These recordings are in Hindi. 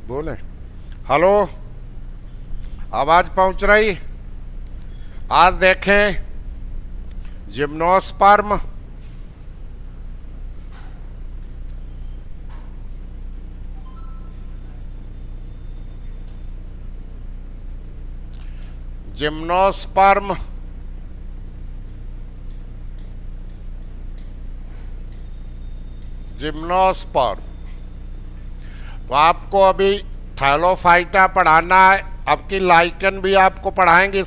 बोले। हेलो, आवाज पहुंच रही? आज देखें जिम्नोस्पर्म, जिम्नोस्पर्म जिम्नोस्पर्म। तो आपको अभी थैलोफाइटा पढ़ाना है। अब की लाइकन भी आपको पढ़ाएंगे।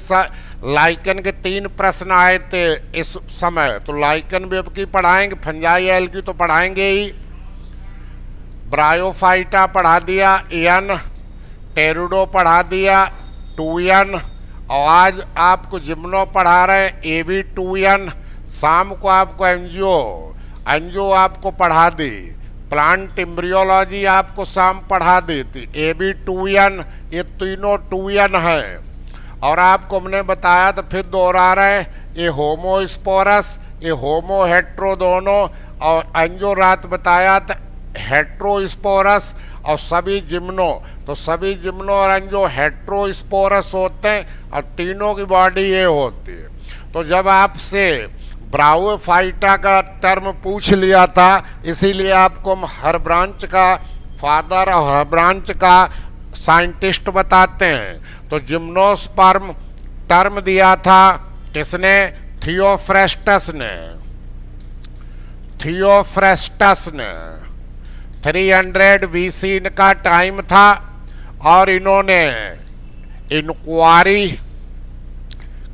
लाइकन के 3 प्रश्न आए थे इस समय, तो लाइकन भी अब की पढ़ाएंगे। फंजाई एल की तो पढ़ाएंगे ही। ब्रायोफाइटा पढ़ा दिया, एन टेरुडो पढ़ा दिया 2n, और आज आपको जिम्नो पढ़ा रहे हैं AB2n। शाम को आपको एंजियो आपको पढ़ा दी। प्लांट एम्ब्रियोलॉजी आपको शाम पढ़ा दी थी। AB2n, ये तीनों 2n है। और आपको हमने बताया तो फिर दोहरा रहे, ये होमोस्पोरस, ये होमोहेट्रो दोनों। और एंजियो रात बताया था हेट्रोस्पोरस, और सभी जिम्नो। तो सभी जिम्नो और एंजियो हेट्रोस्पोरस होते हैं, और तीनों की बॉडी ये होती है। तो जब आपसे ब्रायोफाइटा का टर्म पूछ लिया था, इसीलिए आपको हम हर ब्रांच का फादर और हर ब्रांच का साइंटिस्ट बताते हैं। तो जिम्नोस्पर्म टर्म दिया था किसने? थियोफ्रेस्टस ने। 300 BC इनका टाइम था। और इन्होंने इंक्वायरी,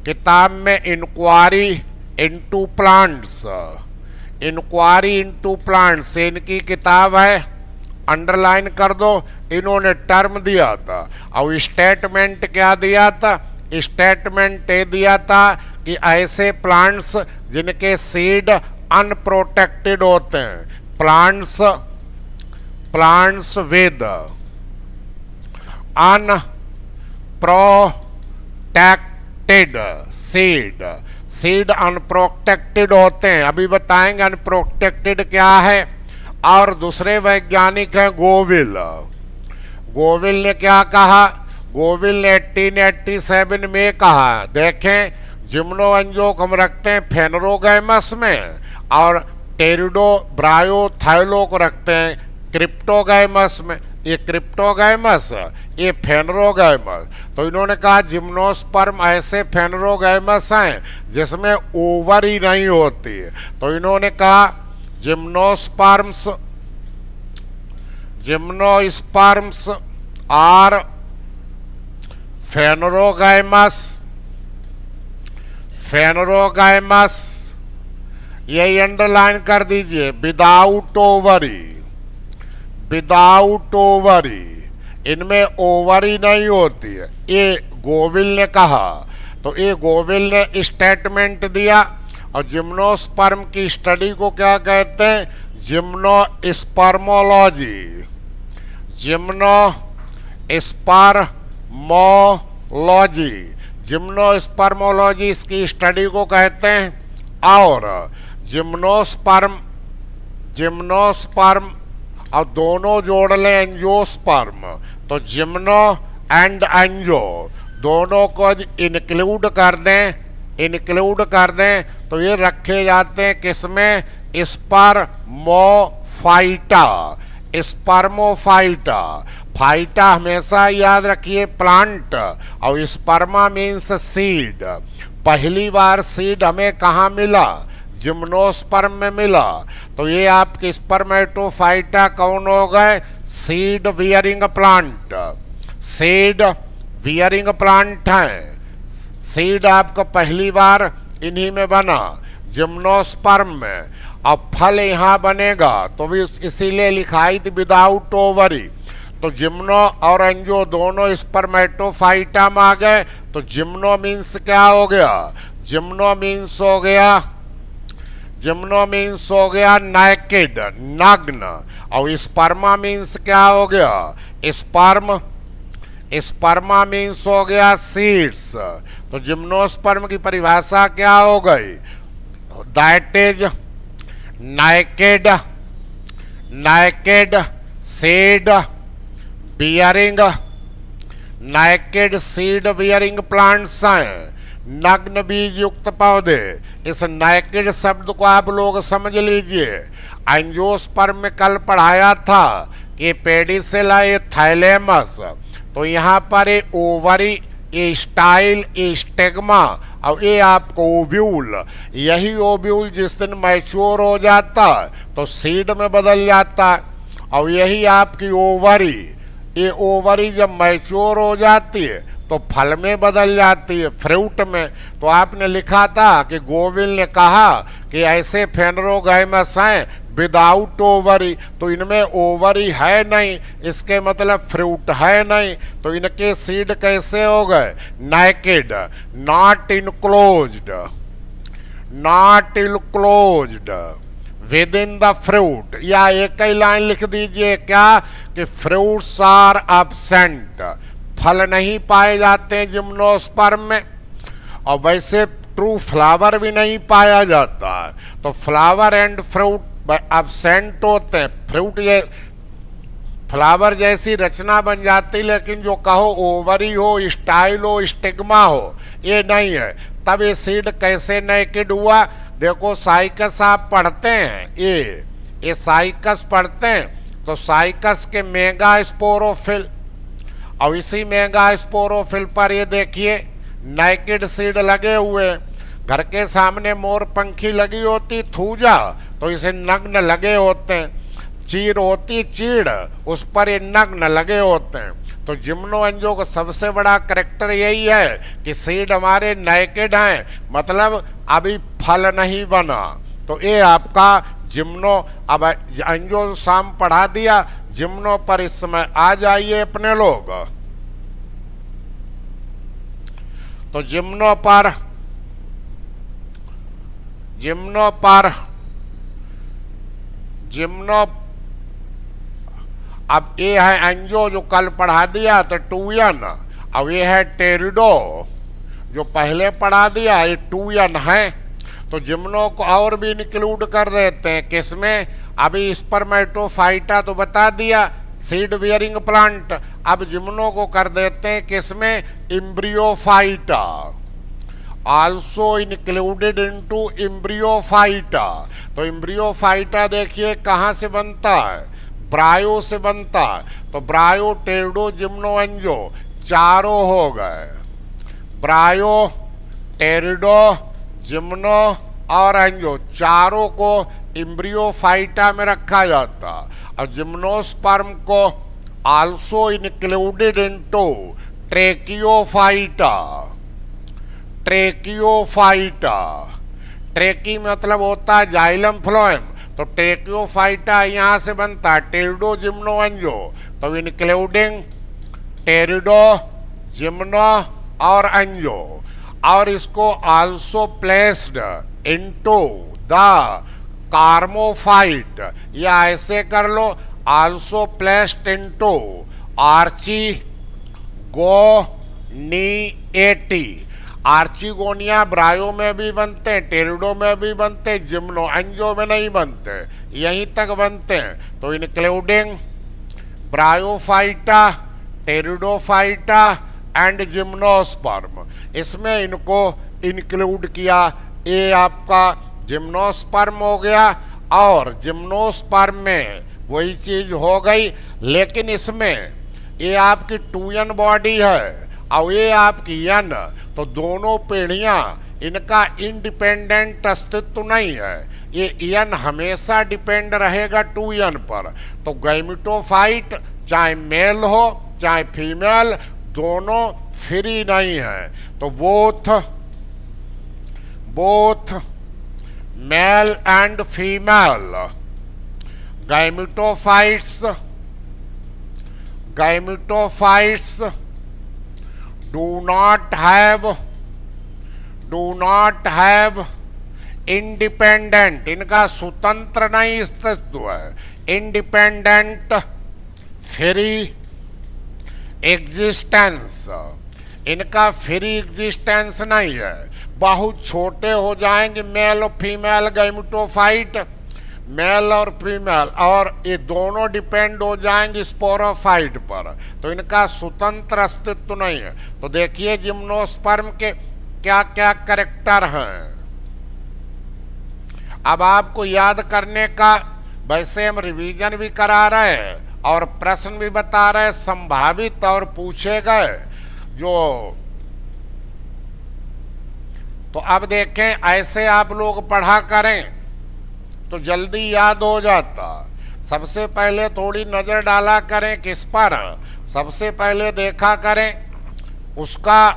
किताब में inquiry into plants, inquiry into plants इनकी किताब है, अंडरलाइन कर दो। इन्होंने टर्म दिया था। और स्टेटमेंट क्या दिया था? स्टेटमेंट ये दिया था कि ऐसे प्लांट्स जिनके सीड अनप्रोटेक्टेड होते हैं, plants with unprotected seed unprotected होते हैं। अभी बताएंगे अनप्रोटेक्टेड क्या है। और दूसरे वैज्ञानिक हैं गोविल। गोविल ने क्या कहा? गोविल ने 1887 में कहा, देखें जिम्नो एंजियो को हम रखते हैं फेनरोगैमस में, और टेरिडो ब्रायो थाइलो को रखते हैं क्रिप्टोगैमस में। ये क्रिप्टोगैमस, ये फेनरोगैमस। तो इन्होंने कहा जिम्नोस्पर्म ऐसे फेनरोगैमस हैं जिसमें ओवरी नहीं होती है। तो इन्होंने कहा जिम्नोस्पर्म्स आर फेनरोगैमस, यही अंडरलाइन कर दीजिए, विदाउट ओवरी, इनमें ओवरी नहीं होती है। ये गोविल ने कहा। तो ये गोविल ने स्टेटमेंट दिया। और जिम्नोस्पर्म की स्टडी को क्या कहते हैं? जिम्नोस्पर्मोलॉजी। जिम्नोस्पर्मोलॉजी इसकी स्टडी को कहते हैं। और जिम्नोस्पर्म और दोनों जोड़ लें एंजियोस्पर्म, तो जिम्नो एंड एंजियो दोनों को इंक्लूड कर दें तो ये रखे जाते हैं किसमें? स्पर्मोफाइटा। फाइटा हमेशा याद रखिए प्लांट, और स्पर्मा मीन्स सीड। पहली बार सीड हमें कहाँ मिला? जिम्नोस्पर्म में मिला। तो ये आपके स्पर्मेटोफाइटा कौन हो गए? सीड वियरिंग प्लांट हैं। सीड आपका पहली बार इन्हीं में बना, जिम्नोस्पर्म में। अब फल यहाँ बनेगा, तो भी इसीलिए लिखाई थी विदाउट ओवरी। तो जिम्नो और एंजियो दोनों स्पर्मेटोफाइटा में आ गए। तो जिम्नो मीन्स क्या हो गया? जिम्नो मीन्स हो गया नैकेड, नग्न। और स्पर्मा मीन्स क्या हो गया? स्पर्मा मीन्स हो गया सीड्स। तो जिम्नोस्पर्म की परिभाषा क्या हो गई? That is naked seed bearing, naked seed bearing plants हैं, नग्न बीज युक्त पौधे। इस नाइकेड शब्द को आप लोग समझ लीजिए। एंजियोस्पर्म में कल पढ़ाया था कि पेडिसेला ये थाइलेमस, तो यहाँ पर ये ओवरी, ये स्टाइल, ये स्टेगमा और ये आपको ओव्यूल। यही ओव्यूल जिस दिन मैच्योर हो जाता तो सीड में बदल जाता है, और यही आपकी ओवरी, ये ओवरी जब मैच्योर हो जाती है तो फल में बदल जाती है, फ्रूट में। तो आपने लिखा था कि गोविल ने कहा कि ऐसे फेनरोगाइमस हैं विदाउट ओवरी, तो इनमें ओवरी है नहीं, इसके मतलब फ्रूट है नहीं, तो इनके सीड कैसे हो गए? Naked, not enclosed, not enclosed within the fruit. या एक ही लाइन लिख दीजिए क्या कि फ्रूट्स आर एब्सेंट, फल नहीं पाए जाते हैं जिम्नोस्पर्म में, और वैसे ट्रू फ्लावर भी नहीं पाया जाता है। तो फ्लावर एंड फ्रूट एब्सेंट होते हैं, फ्रूट ये फ्लावर जैसी रचना बन जाती, लेकिन जो कहो ओवरी हो, स्टाइल हो, स्टिग्मा हो, ये नहीं है। तब ये सीड कैसे नेकेड हुआ? देखो साइकस आप पढ़ते हैं, ये साइकस पढ़ते हैं, तो साइकस के मेगा स्पोरोफिल, और इसी मेगा स्पोरोफिल पर ये देखिए नेकेड सीड लगे हुए। घर के सामने मोर पंखी लगी होती थूजा, तो इसे नग्न लगे होते हैं। चीड़ होती चीड़, उस पर ये नग्न लगे होते हैं। तो जिम्नो एंजियो का सबसे बड़ा करेक्टर यही है कि सीड हमारे नेकेड हैं, मतलब अभी फल नहीं बना। तो ये आपका जिम्नो, अब एंजियो शाम पढ़ा दिया, जिम्नो पर इस समय आ जाइए अपने लोग। तो जिम्नो अब ये है एंजियो जो कल पढ़ा दिया तो टूयन। अब ये है टेरिडो जो पहले पढ़ा दिया, ये टूयन है। तो जिम्नो को और भी इंक्लूड कर देते हैं किसमें? अभी स्पर्मेटोफाइटा तो बता दिया, सीड बियरिंग प्लांट। अब जिम्नो को कर देते हैं किसमें? Embryophyta, also included into Embryophyta. तो एम्ब्रियोफाइटा देखिए कहाँ से बनता है? ब्रायो से बनता है। तो ब्रायो, टेरिडो, जिम्नो, एंजियो चारों हो गए। ब्रायो, टेरिडो, जिम्नो और एंजियो चारों को एम्ब्रियोफाइटा में रखा जाता। और जिम्नोस्पर्म को आल्सो इंक्लूडेड इनटू ट्रेकियोफाइटा। ट्रेकियोफाइटा, ट्रेकी मतलब होता है जाइलम फ्लोएम, तो ट्रेकियोफाइटा यहाँ से बनता है। टेरिडो, जिम्नो, एंजियो, तो इंक्लूडिंग टेरिडो, जिम्नो और एंजियो। और इसको also placed into the cormophyte, या ऐसे कर लो also placed into archegoniatae. Archegonia bryo में भी बनते हैं, टेरिडो में भी बनते हैं, जिम्नो एंजियो में नहीं बनते, यहीं तक बनते हैं। तो including bryophyta, pteridophyta and gymnosperm, इसमें इनको इंक्लूड किया। ये आपका जिम्नोस्पर्म हो गया। और जिम्नोस्पर्म में वही चीज हो गई, लेकिन इसमें ये आपकी टूयन बॉडी है और ये आपकी यन, तो दोनों पीढ़ियां इनका इंडिपेंडेंट अस्तित्व नहीं है। ये यन हमेशा डिपेंड रहेगा टूयन पर। तो गैमिटोफाइट चाहे मेल हो चाहे फीमेल, दोनों फ्री नहीं है। तो both male and female gametophytes do not have independent, इनका स्वतंत्र नहीं अस्तित्व है, इंडिपेंडेंट फ्री एग्जिस्टेंस, इनका फ्री एग्जिस्टेंस नहीं है। बहुत छोटे हो जाएंगे मेल और फीमेल गैमिटोफाइट, मेल और फीमेल, और ये दोनों डिपेंड हो जाएंगे स्पोरोफाइट पर। तो इनका स्वतंत्र अस्तित्व नहीं है। तो देखिए जिम्नोस्पर्म के क्या क्या कैरेक्टर हैं। अब आपको याद करने का, वैसे हम रिवीजन भी करा रहे हैं और प्रश्न भी बता रहे हैं संभावित और पूछे गए जो। तो अब देखें, ऐसे आप लोग पढ़ा करें तो जल्दी याद हो जाता। सबसे पहले थोड़ी नजर डाला करें किस पर, सबसे पहले देखा करें उसका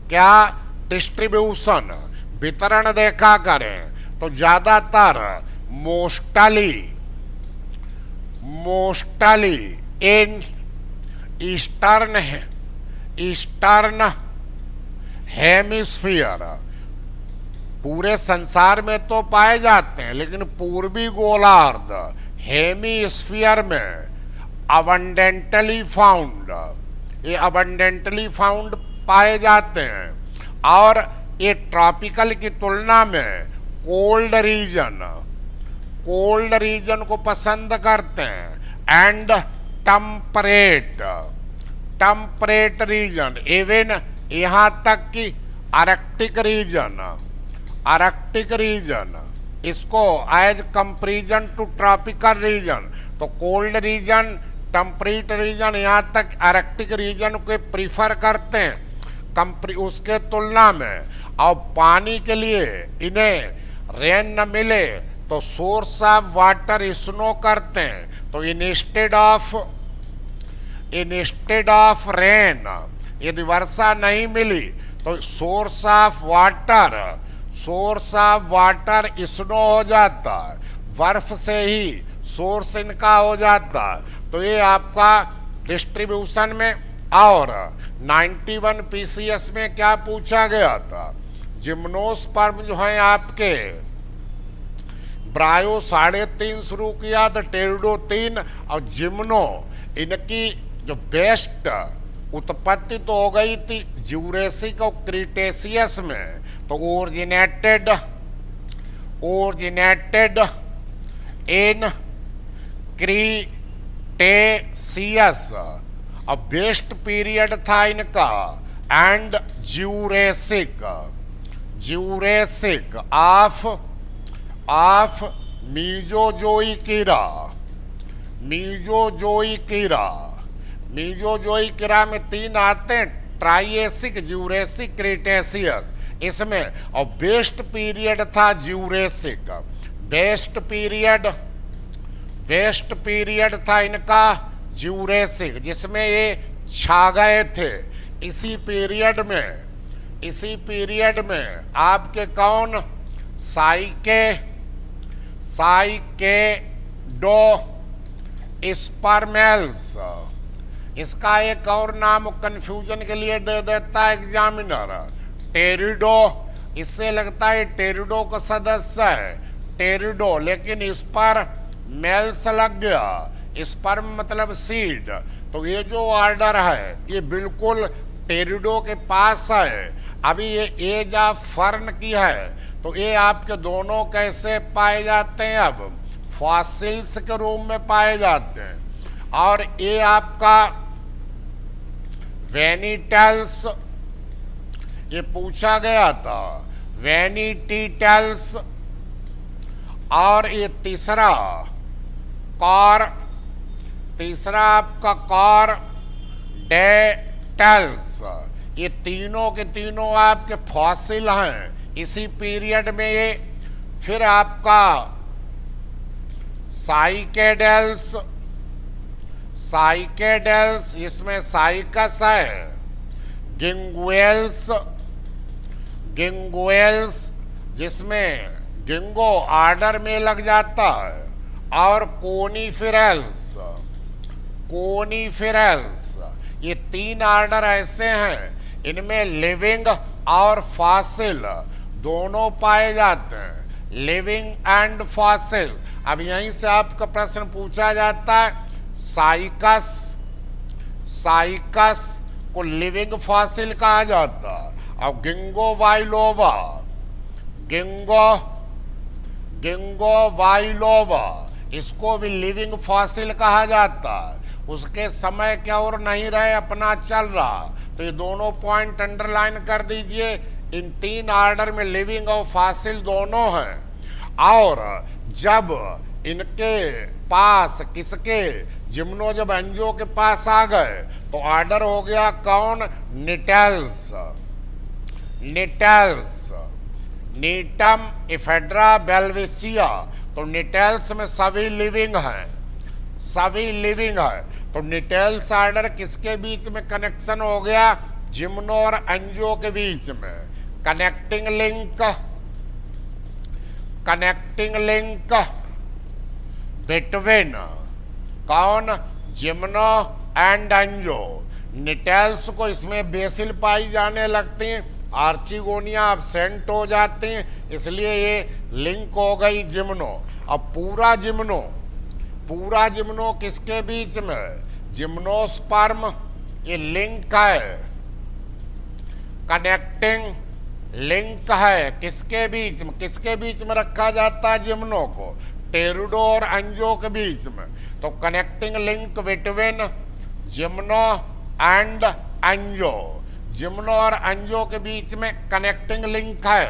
क्या डिस्ट्रीब्यूशन, वितरण देखा करें। तो ज्यादातर मोस्टली इन ईस्टर्न हेमिस्फीयर, पूरे संसार में तो पाए जाते हैं, लेकिन पूर्वी गोलार्ध हेमिस्फीयर में अबंडेंटली फाउंड, ये अबंडेंटली फाउंड पाए जाते हैं। और ये ट्रॉपिकल की तुलना में कोल्ड रीजन को पसंद करते हैं। एंड टेम्परेट रीजन, इवन यहां तक कि आर्कटिक रीजन, इसको as comparison to tropical region, तो कोल्ड रीजन, टेम्परेट रीजन, यहां तक आर्कटिक रीजन को प्रीफर करते हैं उसके तुलना में। और पानी के लिए इन्हें रेन न मिले तो सोर्स ऑफ वाटर स्नो करते हैं। तो इंस्टेड ऑफ रेन, यदि वर्षा नहीं मिली तो सोर्स ऑफ वाटर स्नो हो जाता है, बर्फ से ही सोर्स इनका हो जाता है। तो ये आपका डिस्ट्रीब्यूशन में। और 91 पीसीएस में क्या पूछा गया था, जिम्नोस्पर्म जो है आपके ब्रायो 3.5 शुरू किया था, टेरिडो 3 और जिम्नो, इनकी जो बेस्ट उत्पत्ति तो हो गई थी ज्यूरेसिक और क्रीटेशियस में। तो ओरिजिनेटेड इन क्रीटेशियस, और बेस्ट पीरियड था इनका एंड ज्यूरेसिक ऑफ मीजोजोइकीरा में 3 आते हैं, ट्राइएसिक, ज्यूरेसिक, क्रीटेशियस इसमें। और बेस्ट पीरियड था ज्यूरेसिक, बेस्ट पीरियड था इनका ज्यूरेसिक, जिसमें ये छा गए थे। इसी पीरियड में आपके कौन, साइकेडो स्पर्मेल्स, इसका एक और नाम कंफ्यूजन के लिए दे देता है एग्जामिनर, टेरिडो। इससे लगता है टेरिडो का सदस्य है, टेरिडो, लेकिन इस पर मेल्स लग गया, स्पर्म मतलब सीड। तो ये जो ऑर्डर है ये बिल्कुल टेरिडो के पास है। अभी ये एज ऑफ फर्न की है। तो ये आपके दोनों कैसे पाए जाते हैं, अब फॉसिल्स के रूप में पाए जाते हैं। और ये आपका वेनिटेल्स, ये पूछा गया था, वेनिटीटेल्स। और ये तीसरा आपका कॉर्डेटल्स, ये तीनों के तीनों आपके फॉसिल हैं इसी पीरियड में ये। फिर आपका साइकेडेल्स, इसमें साइकस है, गिंगुएल्स, जिसमें गिंगो ऑर्डर में लग जाता है। और कोनीफेरल्स, ये 3 ऑर्डर ऐसे हैं, इनमें लिविंग और फॉसिल दोनों पाए जाते हैं, लिविंग एंड फॉसिल। अब यहीं से आपका प्रश्न पूछा जाता है, साइकस को लिविंग फॉसिल कहा जाता है, और गिंगो वाइलोवा इसको भी लिविंग फॉसिल कहा जाता है। उसके समय क्या और नहीं रहे, अपना चल रहा। तो ये दोनों पॉइंट अंडरलाइन कर दीजिए। इन 3 ऑर्डर में लिविंग और फॉसिल दोनों हैं। और जब इनके पास किसके, जिम्नो जब एंजियो के पास आ गए तो ऑर्डर हो गया कौन, निटेल्स। निटेल्स, नीटम, इफेड्रा, बेल्विसिया। तो निटेल्स में सभी लिविंग हैं, सभी लिविंग है। तो निटेल्स ऑर्डर किसके बीच में कनेक्शन हो गया, जिम्नो और एंजियो के बीच में। Connecting link, connecting link between कौन, जिम्नो एंड एंजियो। निटेल्स को इसमें बेसिल पाई जाने लगती हैं, आर्चिगोनिया absent हो जाते हैं, इसलिए ये लिंक हो गई जिम्नो। अब पूरा जिम्नो, पूरा जिम्नो किसके बीच में, जिम्नोस्पर्म, ये लिंक है, कनेक्टिंग लिंक है। किसके बीच में, किसके बीच में रखा जाता है जिम्नो को, टेरुडो और एंजियो के बीच में। तो connecting link between gymno and angio, gymno और एंजियो के बीच में कनेक्टिंग लिंक है।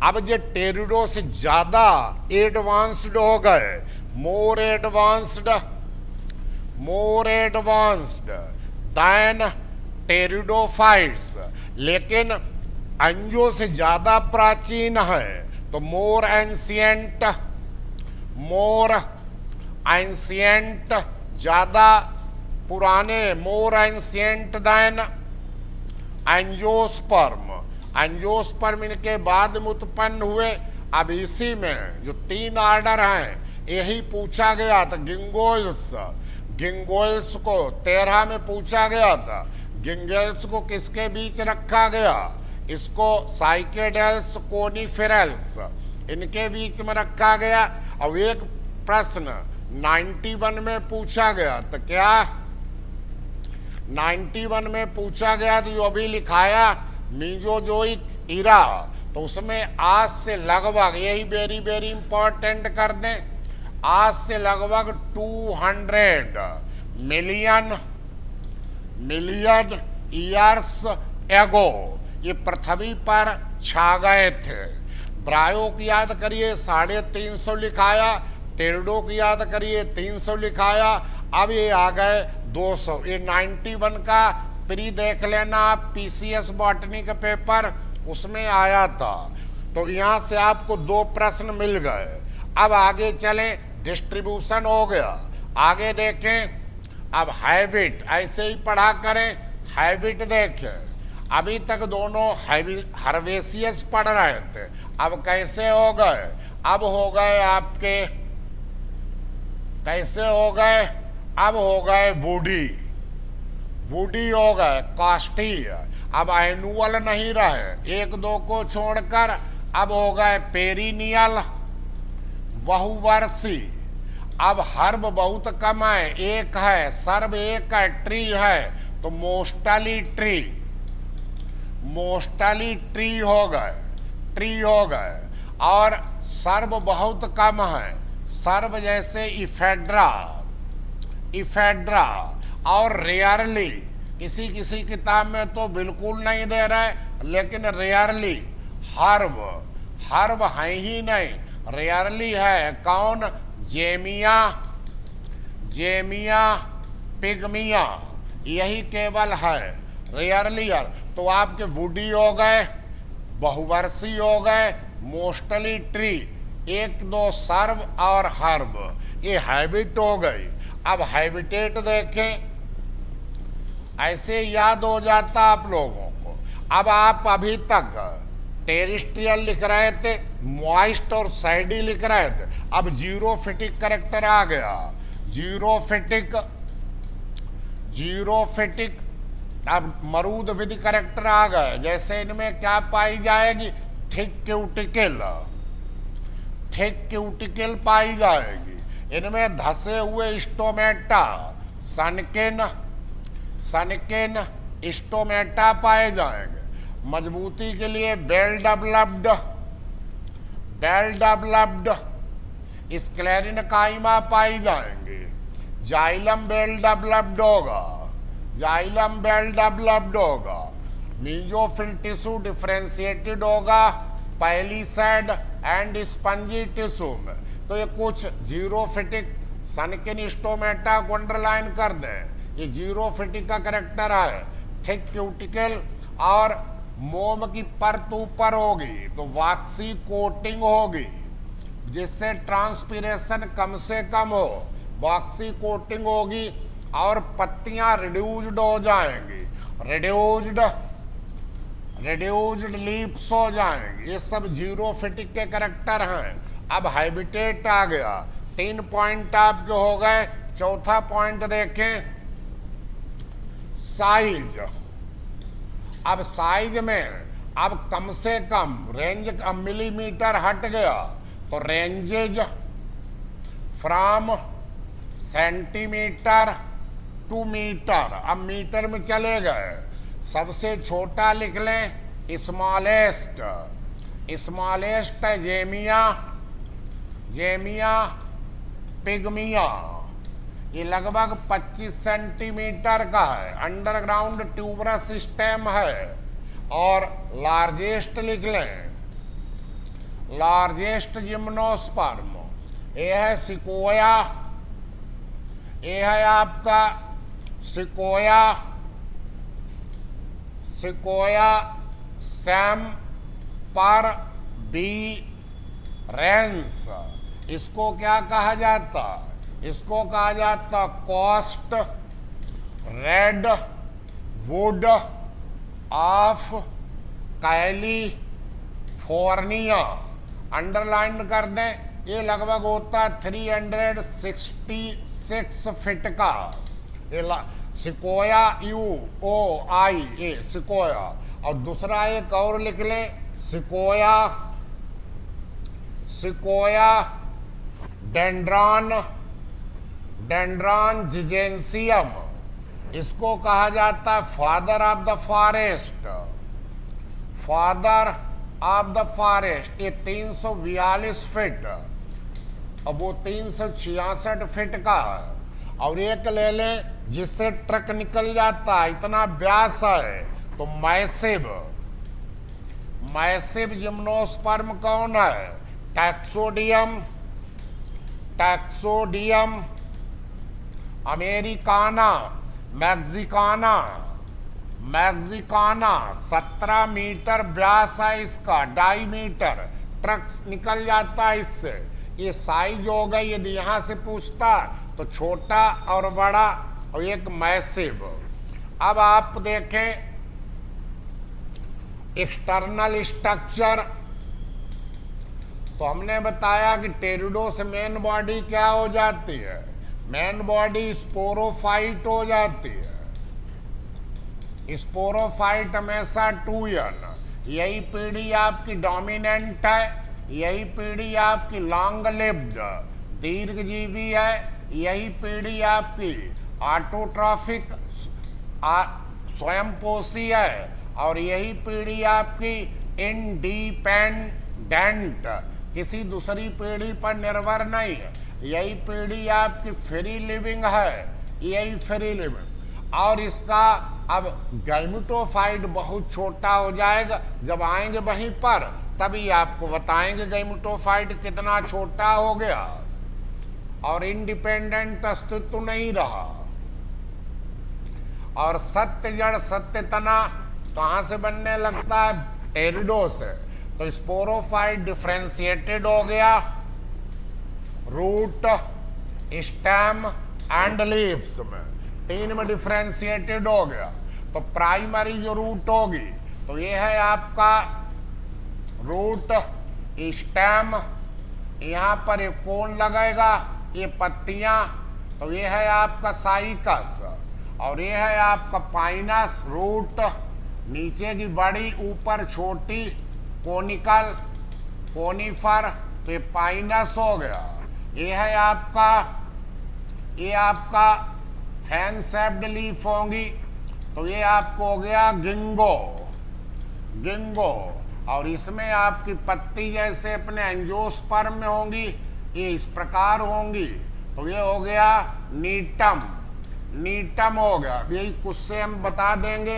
अब जो टेरुडो से ज्यादा एडवांस्ड हो गए, more advanced, more advanced than pteridophytes, लेकिन एंजियो से ज्यादा प्राचीन है तो मोर एंशियंट, मोर एंशियंट, ज्यादा पुराने, मोर एंशियंट देन एंजियोस्पर्म। एंजियोस्पर्म इनके बाद में उत्पन्न हुए। अब इसी में जो 3 ऑर्डर हैं यही पूछा गया था। गिंगोइल्स, गिंगोइल्स को 13 में पूछा गया था। गिंगेल्स को किसके बीच रखा गया, इसको साइकेडेल्स, कोनिफेरल्स, इनके बीच में रखा गया। अब एक प्रश्न 91 में पूछा गया तो क्या, 91 में पूछा गया तो जो अभी लिखाया मीजोजोइक इरा, तो उसमें आज से लगभग, यही वेरी वेरी इंपॉर्टेंट कर दें, आज से लगभग 200 मिलियन ईयर्स एगो ये पृथ्वी पर छा गए थे। ब्रायो की याद करिए 350 लिखाया, टेरिडो की याद करिए 300 लिखाया, अब ये आ गए 200। ये 91 का प्री देख लेना आप, पीसीएस बॉटनी का पेपर उसमें आया था। तो यहाँ से आपको 2 प्रश्न मिल गए। अब आगे चलें, डिस्ट्रीब्यूशन हो गया, आगे देखें। अब हैबिट ऐसे ही पढ़ा करें, हैबिट देखें। अभी तक दोनों हर्वेसियस पढ़ रहे थे, अब कैसे हो गए, अब हो गए आपके, कैसे हो गए, अब हो गए वुडी, वुडी हो गए, कास्टी। अब एनुअल नहीं रहे, 1-2 को छोड़कर, अब हो गए पेरिनियल, बहुवर्षी। अब हर्ब बहुत कम है, एक है, सर्ब एक है, ट्री है तो मोस्टली ट्री, मोस्टली ट्री हो गए, ट्री हो गए। और सर्ब बहुत कम है, सर्ब जैसे इफेड्रा, इफेड्रा। और रेयरली, किसी किसी किताब में तो बिल्कुल नहीं दे रहे, लेकिन रेयरली हर्ब, हर्ब है ही नहीं, रेयरली है कौन, जेमिया, जेमिया पिग्मिया, यही केवल है रेयरली। तो आपके वुडी हो गए, बहुवर्षी हो गए, मोस्टली ट्री, 1-2 सर्व और हर्ब, ये हैबिट हो गई। अब हैबिटेट देखें, ऐसे याद हो जाता आप लोगों को। अब आप अभी तक टेरिस्ट्रियल लिख रहे थे, मॉइस्ट और सैडी लिख रहे थे, अब जीरोफिटिक करेक्टर आ गया, जीरोफिटिक, जीरोफिटिक। अब मरूद विधि करेक्टर आ गए, जैसे इनमें क्या पाई जाएगी, थिक क्यूटिकल, थिक क्यूटिकल पाई जाएगी। इनमें धसे हुए स्टोमेटा, सनकिन, सनकिन स्टोमेटा पाए जाएंगे। मजबूती के लिए वेल डेवलप्ड, वेल डेवलप्ड स्क्लेरिन काइमा पाई जाएंगी। जाइलम वेल डेवलप्ड होगा, जाइलम वेल डेवलप्ड होगा, मीजोफिल टिश्यू डिफ्रेंशिएटेड होगा पैलिसैड एंड स्पंजी टिश्यू में। तो ये कुछ जीरोफिटिक सनकिन स्टोमेटा को अंडरलाइन कर दें, ये जीरोफिटिक का करेक्टर है। थिक क्यूटिकल और मोम की परत ऊपर होगी तो वॉक्सी कोटिंग होगी जिससे ट्रांसपीरेशन कम से कम हो, वॉक्सी कोटिंग होगी और पत्तियां रिड्यूस्ड हो जाएंगी, रिड्यूस्ड लीव्स हो जाएंगे। ये सब जीरोफिटिक के करेक्टर हैं। अब हैबिटेट आ गया, 3 पॉइंट आपके हो गए। चौथा पॉइंट देखें, साइज। अब साइज में अब कम से कम रेंज मिलीमीटर हट गया तो ranges from centimetre to metre, अब मीटर में चले गए। सबसे छोटा लिख लें स्मॉलेस्ट, स्मॉलेस्ट है जेमिया, जेमिया पिग्मिया, ये लगभग 25 सेंटीमीटर का है, अंडरग्राउंड ट्यूबरस स्टेम है। और लार्जेस्ट लिख लें, लार्जेस्ट जिम्नोस्पर्म, ये है सिकोया, ये है आपका sequoia, sequoia sempervirens. इसको क्या कहा जाता, इसको कहा जाता coast redwood of California. Underline कर दें, ये लगभग होता 366 फीट का। ये सिकोया UOIA सिकोया। और दूसरा एक और लिख लें सिकोया, सिकोया डेंड्रॉन, डेंड्रॉन जिजेंसियम। इसको कहा जाता है father of the forest, father of the forest. ये 342 फीट, अब वो 366 फीट का है। और एक ले लें जिससे ट्रक निकल जाता है, इतना व्यास है, तो मैसिव, मैसिव जिम्नोस्पर्म कौन है, टैक्सोडियम, टैक्सोडियम अमेरिकाना मैक्सिकाना, मैक्सिकाना 17 मीटर व्यास है इसका, डाईमीटर, ट्रक निकल जाता है इससे। ये साइज हो गई, यदि यहां से पूछता तो छोटा और बड़ा, और एक मैसिव। अब आप देखें एक्सटर्नल स्ट्रक्चर, तो हमने बताया कि टेरिडोस मेन बॉडी क्या हो जाती है, मेन बॉडी स्पोरोफाइट हो जाती है। स्पोरोफाइट हमेशा 2n, यही पीढ़ी आपकी डोमिनेंट है, यही पीढ़ी आपकी लॉन्ग लिव्ड दीर्घजीवी है, यही पीढ़ी आपकी ऑटोट्रॉफिक स्वयंपोषी है, और यही पीढ़ी आपकी इंडिपेंडेंट, किसी दूसरी पीढ़ी पर निर्भर नहीं है। यही पीढ़ी आपकी फ्री लिविंग है, यही फ्री लिविंग। और इसका अब गैमेटोफाइट बहुत छोटा हो जाएगा, जब आएंगे वहीं पर तभी आपको बताएंगे गैमेटोफाइट कितना छोटा हो गया और इंडिपेंडेंट अस्तित्व नहीं रहा। और सत्य जड़ सत्य तना कहां से बनने लगता है, टेरिडो से। तो स्पोरोफाइट डिफ्रेंशिएटेड हो गया, रूट, स्टेम एंड लीव्स में, 3 में डिफ्रेंशिएटेड हो गया। तो प्राइमरी जो रूट होगी तो ये है आपका रूट, स्टेम, यहां पर एक कोन लगेगा, ये पत्तियां, तो ये है आपका साइकस, और ये है आपका पाइनस रूट, नीचे की बड़ी ऊपर छोटी कोनिकल, कोनिफर, तो ये पाइनस हो गया। ये है आपका, ये आपका फैन शेप्ड लीफ होंगी, तो ये आपको हो गया गिंगो, गिंगो। और इसमें आपकी पत्ती जैसे अपने एंजियोस्पर्म में होंगी, ये इस प्रकार होंगी, तो तो ये हो गया नीटम, नीटम हो गया। यही कुछ से हम बता देंगे।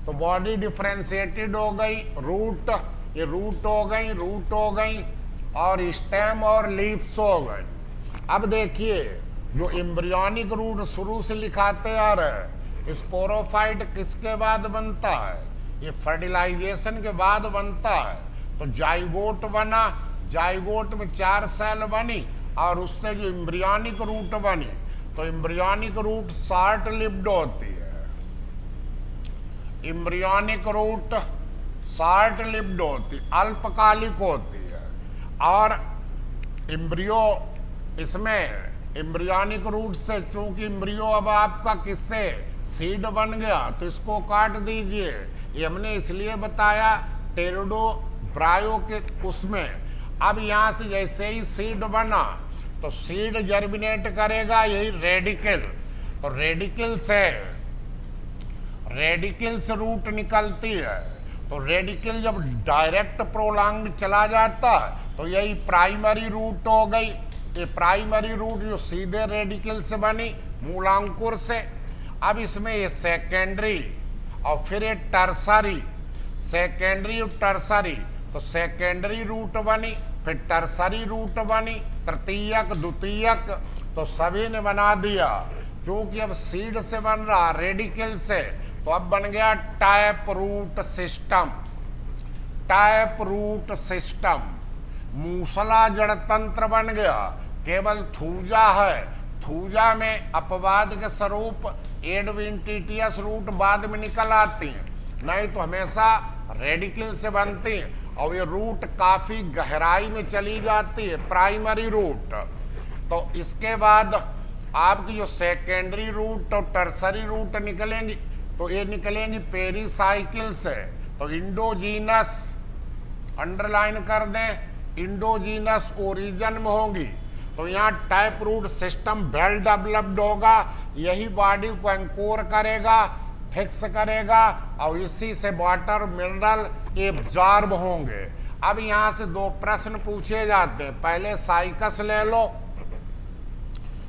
तो बॉडी डिफरेंशिएटेड हो गई, रूट, ये रूट हो गई, रूट हो गई, और स्टेम और लीव्स हो गई। अब देखिए जो एम्ब्रियोनिक रूट शुरू से लिखाते आ रहे, स्पोरोफाइट किसके बाद बनता है? ये फर्टिलाइजेशन के बाद बनता है। तो जाइगोट बना, जाइगोट में 4 सेल बनी, और उससे जो एम्ब्रियोनिक रूट बनी, तो एम्ब्रियोनिक रूट शॉर्ट लिव्ड होती है। एम्ब्रियोनिक रूट शॉर्ट लिव्ड होती, अल्पकालिक होती है। और एम्ब्रियो, इसमें एम्ब्रियोनिक रूट से, चूंकि एम्ब्रियो अब आपका किससे सीड बन गया, तो इसको काट दीजिए। ये हमने इसलिए बताया टेरिडो ब्रायो के उसमें। अब यहां से जैसे ही सीड बना, तो सीड जर्मिनेट करेगा, यही रेडिकल। तो रेडिकल से, रेडिकल से रूट निकलती है। तो रेडिकल जब डायरेक्ट प्रोलॉन्ग चला जाता है, तो यही प्राइमरी रूट हो गई। ये प्राइमरी रूट जो सीधे रेडिकल से बनी, मूलांकुर से। अब इसमें ये सेकेंडरी, और फिर ये टर्सरी, सेकेंडरी और टर्सरी। तो सेकेंडरी रूट बनी, फिर टर्सरी रूट बनी, तृतीयक, द्वितीयक, तो सभी ने बना दिया। क्योंकि अब सीड से बन रहा, रेडिकल से, तो अब बन गया tap root system. Tap root system, मूसला जड़ तंत्र बन गया। केवल थूजा है, थूजा में अपवाद के स्वरूप एडवेंटिटियस रूट बाद में निकल आती हैं, नहीं तो हमेशा रेडिकल से बनती हैं। और ये रूट काफी गहराई में चली जाती है, प्राइमरी रूट। तो इसके बाद आपकी जो सेकेंडरी रूट और टर्सरी रूट निकलेंगी, तो ये निकलेंगी पेरीसाइकिल से। तो इंडोजीनस, अंडरलाइन कर दें, इंडोजीनस ओरिजिन में होंगी। तो यहाँ tap root system well developed होगा, यही बॉडी को एंकोर करेगा, फिक्स करेगा, और इसी से वाटर मिनरल एब्जॉर्ब होंगे। अब यहाँ से 2 प्रश्न पूछे जाते हैं। पहले साइकस ले लो,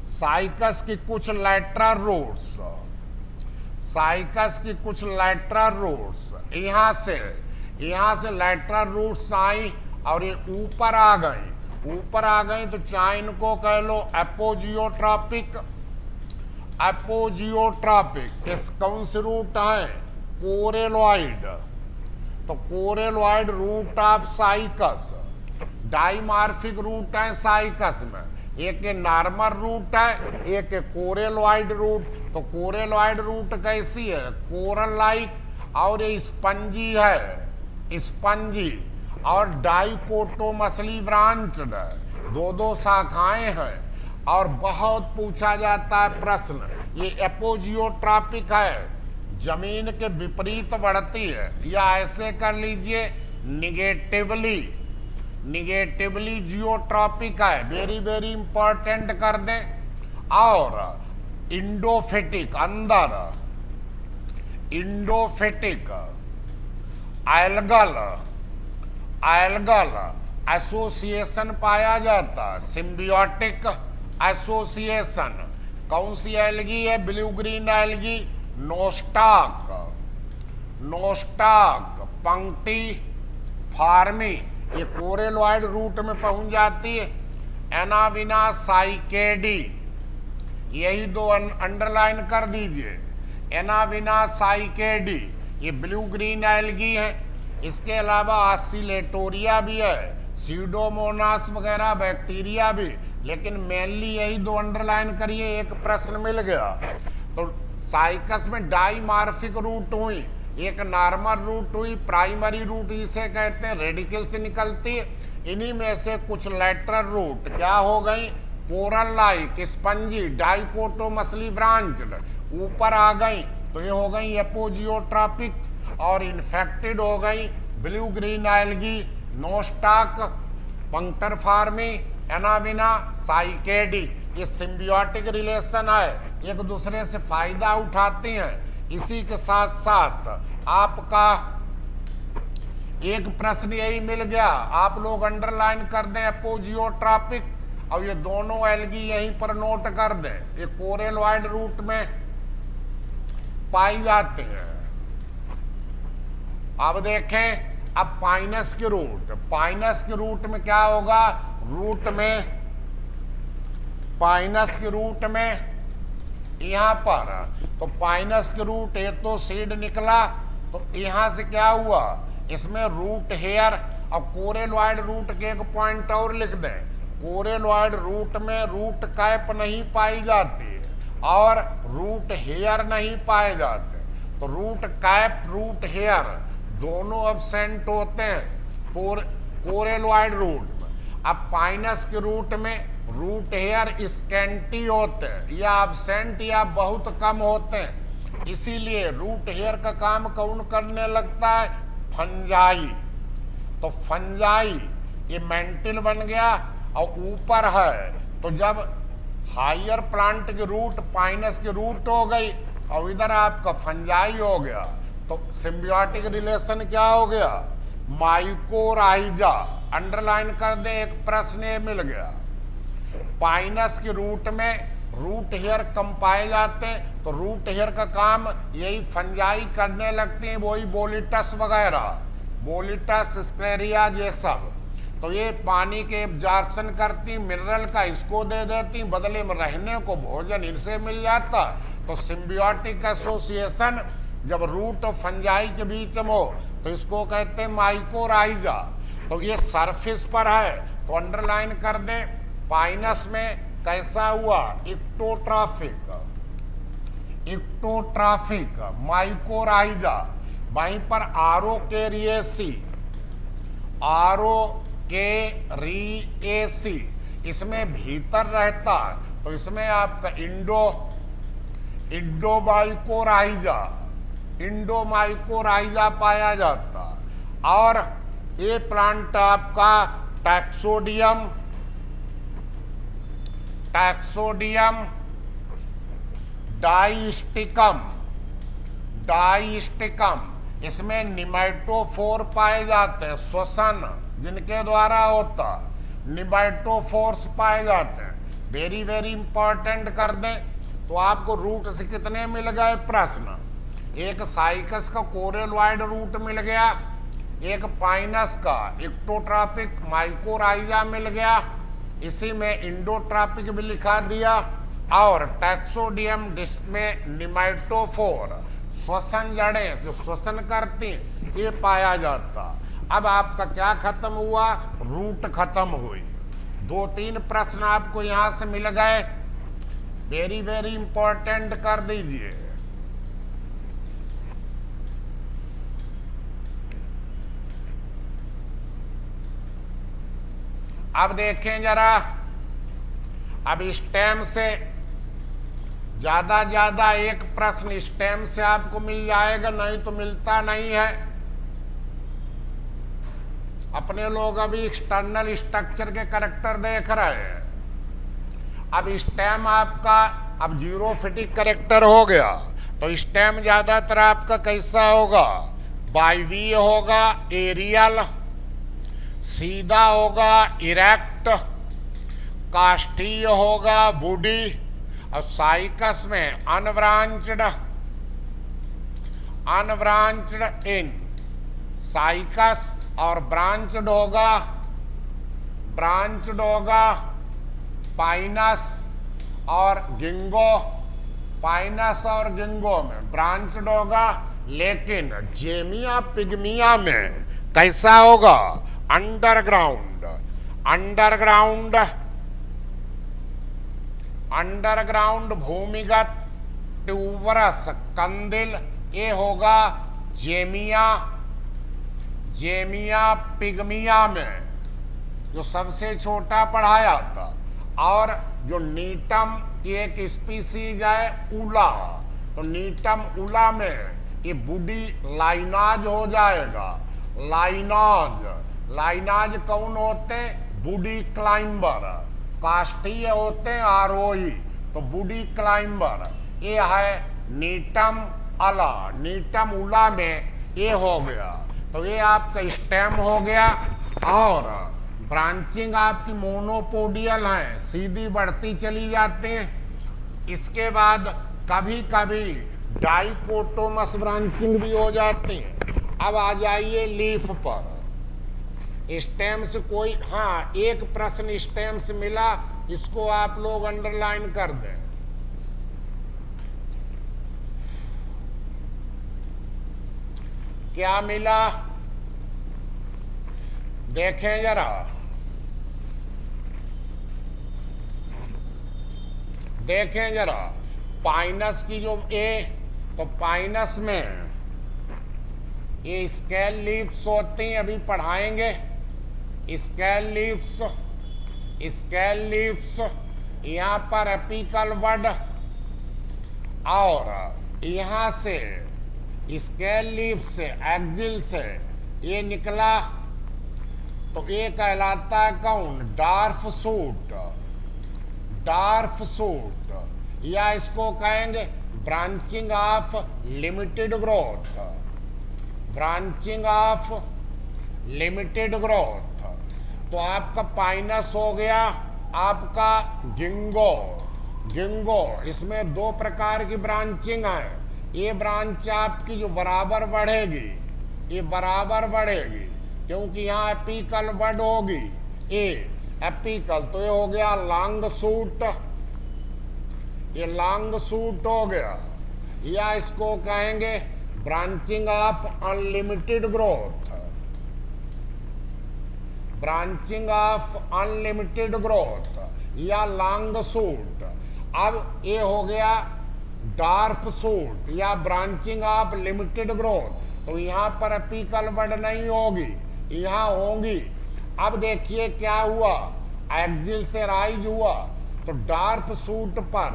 साइकस की कुछ लैटरल रूट्स, साइकस की कुछ लैटरल रूट्स, यहाँ से लैटरल रूट्स आई और ये ऊपर आ गई, ऊपर आ गई, तो चाहे इनको कह लो एपोजियोट्रॉपिक। एपोजियोट्रॉपिक किस कौन से रूट है? कोरेलॉइड। तो coralloid root of Cycas, dimorphic root है साइकस में। एक नॉर्मल रूट है, एक कोरेलॉइड रूट। तो कोरेलॉइड रूट कैसी है? कोरल लाइक, और ये स्पंजी है, स्पंजी, और डाइकोटोमसली ब्रांच्ड, 2 शाखाएं हैं। और बहुत पूछा जाता है प्रश्न, ये एपोजियोट्रॉपिक है, जमीन के विपरीत बढ़ती है, या ऐसे कर लीजिए निगेटिवली, निगेटिवली जियोट्रॉपिक है, वेरी वेरी इंपॉर्टेंट कर दें। और इंडोफिटिक, अंदर इंडोफिटिक, एल्गल, एल्गल एसोसिएशन पाया जाता है, सिम्बियोटिक एसोसिएशन। कौन सी एल्गी है? ब्लू ग्रीन एल्गी, नोस्टाक, नोस्टाक, पंक्ति फार्मी, ये कोरेलॉइड रूट में पहुंच जाती है। एनाविना साइकेडी, यही 2 अंडरलाइन कर दीजिए, एनाविना साइकेडी, ये ब्लू ग्रीन एल्गी है। इसके अलावा ऑसिलेटोरिया भी है, सीडोमोनास वगैरह बैक्टीरिया भी, लेकिन मेनली यही 2 अंडरलाइन करिए, एक प्रश्न मिल गया। तो साइकस में डाइमार्फिक रूट हुई, एक नॉर्मल रूट हुई, प्राइमरी रूट इसे कहते हैं, रेडिकल से निकलती है। इन्हीं में से कुछ लैटरल रूट क्या हो गई? Coral like, spongy, dichotomously branched, ऊपर आ गई, तो ये हो गई एपोजियोट्रॉपिक। और इन्फेक्टेड हो गई ब्लू ग्रीन एल्गी, नोस्टाक, पंक्टर फार्मी, एनाविना साइकेडी। ये सिम्बियोटिक रिलेशन है, एक दूसरे से फायदा उठाती हैं। इसी के साथ साथ आपका एक प्रश्न यही मिल गया, आप लोग अंडरलाइन कर दें एपोजियोट्रॉपिक। और ये दोनों एल्गी यहीं पर नोट कर दें, ये कोरेलॉइड रूट में पाई जाती हैं। अब देखें, अब पाइनस के रूट में क्या होगा, पाइनस के रूट में यहां पर, तो पाइनस के रूट ये तो सीड निकला, तो यहां से क्या हुआ, इसमें रूट हेयर। अब कोरेलॉइड रूट के एक पॉइंट और लिख दें, कोरेलॉइड रूट में रूट कैप नहीं पाई जाती और रूट हेयर नहीं पाए जाते, तो रूट कैप रूट हेयर दोनों एब्सेंट होते हैं कोरेलॉइड रूट में। अब पाइनस के रूट में रूट हेयर स्कैंटी होते हैं, या एब्सेंट या बहुत कम होते हैं, इसीलिए रूट हेयर का काम कौन करने लगता है, फंजाई। तो फंजाई ये मेंटिल बन गया और ऊपर है, तो जब हायर प्लांट के रूट पाइनस के रूट हो गई और इधर आपका फंजाई हो गया, तो सिम्बियोटिक रिलेशन क्या हो गया, माइकोराइजा। अंडरलाइन कर दे, एक प्रश्न ये मिल गया। पाइनस के रूट में रूट हेयर कम पाए जाते हैं, तो रूट हेयर का काम यही फंजाई करने लगते हैं, वही बोलिटस वगैरह, बोलिटस स्क्लेरिया ये सब। तो ये पानी के एब्जॉर्प्शन करती, मिनरल का इसको दे देती, बदले में रहने को भोजन इनसे मिल जाता। तो सिम्बियोटिक एसोसिएशन जब रूट और फंजाई के बीच में हो तो इसको कहते हैं माइकोराइजा। तो ये सरफेस पर है, तो अंडरलाइन कर दे। पाइनस में कैसा हुआ, इक्टोट्राफिक माइकोराइजा। वहीं पर आरोकेरिएसी इसमें भीतर रहता है, तो इसमें आपका इंडोमाइकोराइजा पाया जाता। और ये प्लांट आपका टैक्सोडियम डाइस्टिकम, इसमें निमेटोफोर पाए जाते हैं, श्वसन जिनके द्वारा होता, निमेटोफोर्स पाए जाते हैं। वेरी वेरी इंपॉर्टेंट कर दें, तो आपको रूट से कितने मिल गए प्रश्न, एक साइकस का कोरेलॉइड रूट मिल गया, एक पाइनस का इक्टोट्रापिक माइकोराइजा मिल गया, इसी में इंडोट्रापिक भी लिखा दिया, और टैक्सोडियम जिसमें निमेटोफोर श्वसन जड़ें जो श्वसन करती ये पाया जाता। अब आपका क्या खत्म हुआ, रूट खत्म हुई। 2-3 प्रश्न आपको यहां से मिल गए, वेरी वेरी इंपॉर्टेंट कर दीजिए। अब देखें जरा, अब स्टेम से ज्यादा एक प्रश्न स्टेम से आपको मिल जाएगा, नहीं तो मिलता नहीं है। अपने लोग अभी एक्सटर्नल स्ट्रक्चर के कैरेक्टर देख रहे हैं। अब स्टेम आपका अब जीरोफिटिक कैरेक्टर हो गया, तो स्टेम ज्यादातर आपका कैसा होगा, बाइवीय होगा, एरियल, सीधा होगा, इरेक्ट, काष्ठीय होगा, वुडी, और साइकस में अनब्रांच्ड इन साइकस, और ब्रांच्ड होगा पाइनस और गिंगो, पाइनस और गिंगो में ब्रांच्ड होगा, लेकिन जेमिया पिग्मिया में कैसा होगा, अंडरग्राउंड भूमिगत ट्यूबरस कंदिल, ये होगा जेमिया पिग्मिया में जो सबसे छोटा पढ़ाया था। और जो नीटम की एक स्पीसीज है उला, तो नीटम उला में ये बुडी लाइनाज हो जाएगा। लाइनाज कौन होते हैं, बुडी क्लाइंबर, काष्ठीय होते हैं आरोही, तो बुडी क्लाइंबर ये है नीटम अला, नीटम उला में ये हो गया। तो ये आपका स्टेम हो गया। और ब्रांचिंग आपकी मोनोपोडियल है, सीधी बढ़ती चली जाती हैं। इसके बाद कभी कभी डाइकोटोमस ब्रांचिंग भी हो जाती है। अब आ जाइए लीफ पर। स्टेम से कोई, हाँ एक प्रश्न स्टेम से मिला, इसको आप लोग अंडरलाइन कर दें। क्या मिला देखें जरा, देखें जरा पाइनस की जो तो पाइनस में ये स्केल लीव्स होती हैं, अभी पढ़ाएंगे। स्केल लीव्स, स्केल लीव्स यहाँ पर एपिकल वर्ड, और यहाँ से स्केल लीफ से एक्सिल से ये निकला तो ये कहलाता है कौन, डार्फ सूट। डार्फ सूट या इसको कहेंगे branching of limited growth, branching of limited growth. तो आपका पाइनस हो गया, आपका गिंगो। गिंगो इसमें दो प्रकार की ब्रांचिंग है। ये ब्रांच आपकी जो बराबर बढ़ेगी, ये बराबर बढ़ेगी क्योंकि यहाँ एपिकल वर्ड होगी, ए एपिकल, तो ये हो गया लॉन्ग सूट, ये लॉन्ग सूट हो गया। या इसको कहेंगे branching of unlimited growth, branching of unlimited growth या लॉन्ग सूट। अब ये हो गया डार्फ सूट या ब्रांचिंग ऑफ लिमिटेड ग्रोथ। तो यहाँ पर एपिकल वर्ड नहीं होगी, यहाँ होंगी। अब देखिए क्या हुआ, एक्सिल से राइज हुआ तो डार्फ सूट पर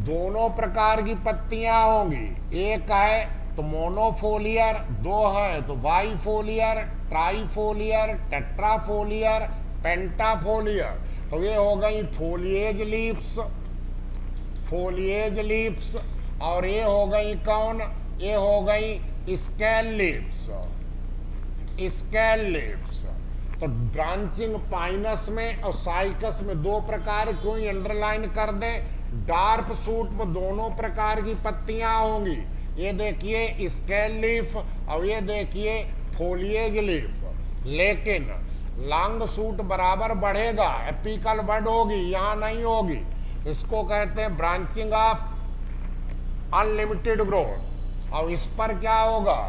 दोनों प्रकार की पत्तियां होंगी। एक है तो मोनोफोलियर, दो है तो बाइफोलियर, ट्राइफोलियर, टेट्राफोलियर, पेंटाफोलियर। तो ये हो गई फोलिएज लीव्स, फोलिएज लीव्स। और ये हो गई कौन, ये हो गई स्केल लीव्स, स्केल लीव्स। तो ब्रांचिंग पाइनस में और साइकस में दो प्रकार, कोई अंडरलाइन कर दे। डार्फ सूट में दोनों प्रकार की पत्तियां होंगी, ये देखिए स्केल लीफ और ये देखिए फोलिएज लीफ। लेकिन लॉन्ग सूट बराबर बढ़ेगा, एपिकल वर्ड होगी, यहाँ नहीं होगी। इसको कहते हैं ब्रांचिंग ऑफ अनलिमिटेड ग्रोथ। और इस पर क्या होगा,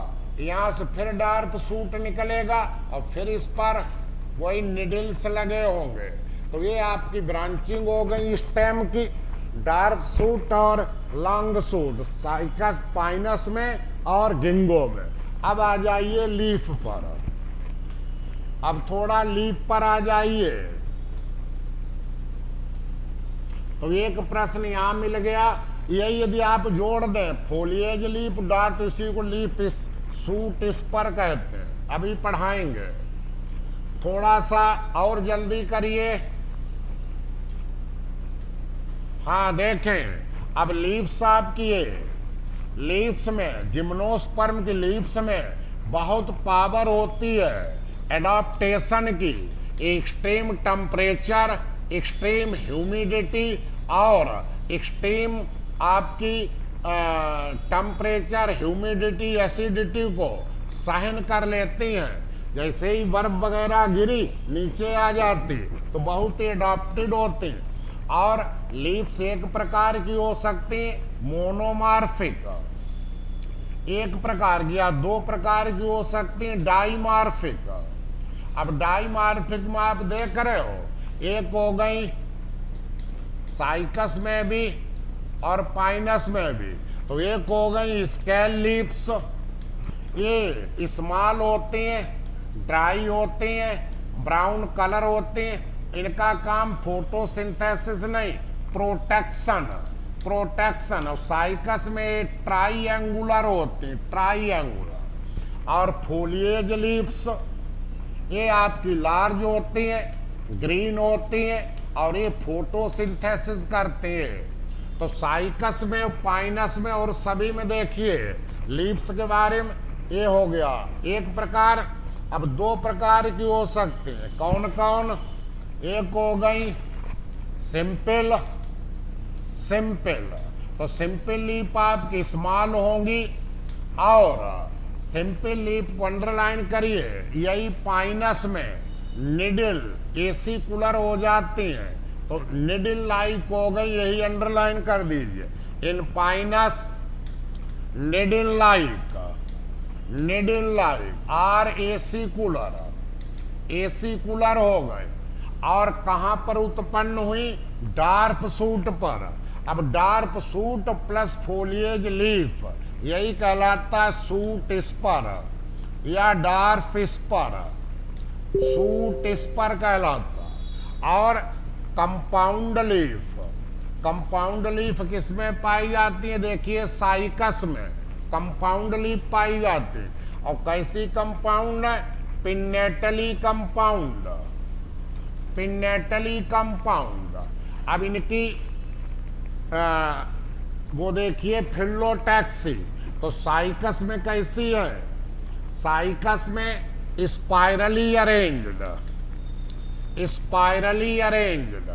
यहाँ से फिर डार्फ सूट निकलेगा और फिर इस पर वही निडल्स लगे होंगे। तो ये आपकी ब्रांचिंग हो गई स्टेम की, डार्फ सूट और लॉन्ग सूट, साइकस पाइनस में और गिंगो में। अब आ जाइए लीफ पर, अब थोड़ा लीफ पर आ जाइए। तो एक प्रश्न यहां मिल गया, यही यदि आप जोड़ दें फोलिएज लीफ डार्फ, इसी को लीफ सूट इस पर कहते हैं, अभी पढ़ाएंगे। थोड़ा सा और जल्दी करिए। हाँ देखें, अब लीव्स आपकी लीव्स में, जिम्नोस्पर्म की लीव्स में बहुत पावर होती है एडाप्टेशन की। एक्सट्रीम टेम्परेचर, एक्सट्रीम ह्यूमिडिटी और एक्सट्रीम आपकी टेम्परेचर, ह्यूमिडिटी, एसिडिटी को सहन कर लेती हैं। जैसे ही बर्फ वगैरह गिरी नीचे आ जाती तो बहुत ही एडाप्टेड होती। और लीव्स एक प्रकार की हो सकती मोनोमार्फिक, एक प्रकार की, या दो प्रकार की हो सकती है डाइमार्फिक। अब डाइमार्फिक में आप देख रहे हो, एक हो गई साइकस में भी और पाइनस में भी। तो एक हो गई स्केल लीव्स, ये स्मॉल होती हैं, ड्राई होती हैं, ब्राउन कलर होती हैं। इनका काम फोटोसिंथेसिस नहीं, प्रोटेक्शन, प्रोटेक्शन। और साइकस में ट्राइएंगुलर होती हैं, ट्राइएंगुलर। और फोलिएज लीव्स ये आपकी लार्ज होती हैं, ग्रीन होती हैं और ये फोटोसिंथेसिस करती हैं। तो साइकस में, पाइनस में और सभी में देखिए लीव्स के बारे में ये हो गया एक प्रकार। अब दो प्रकार की हो सकती है, कौन कौन? एक हो गई सिंपल, सिंपल तो सिंपल लीफ आपकी स्मॉल होंगी, और सिंपल लीफ को अंडरलाइन करिए, यही पाइनस में निडिल एसिकुलर हो जाती हैं, तो निडिल लाइक हो गई, यही अंडरलाइन कर दीजिए। In Pinus needle like, needle like are acicular, acicular हो गए। और कहां पर उत्पन्न हुई? डार्प सूट पर। अब डार्प सूट प्लस फोलिएज लीफ, यही कहलाता है सूट स्पर या डार्प स्पर, सूट स्पर कहलाता। और कंपाउंड लीफ, कंपाउंड लीफ किसमें पाई जाती है? देखिए साइकस में कंपाउंड लीफ पाई जाती है। और कैसी कंपाउंड है? Pinnately compound, pinnately compound. अब इनकी वो देखिए फिलोटैक्सी, तो साइकस में कैसी है? साइकस में स्पाइरली अरेंज्ड, स्पाइरली अरेंज्ड,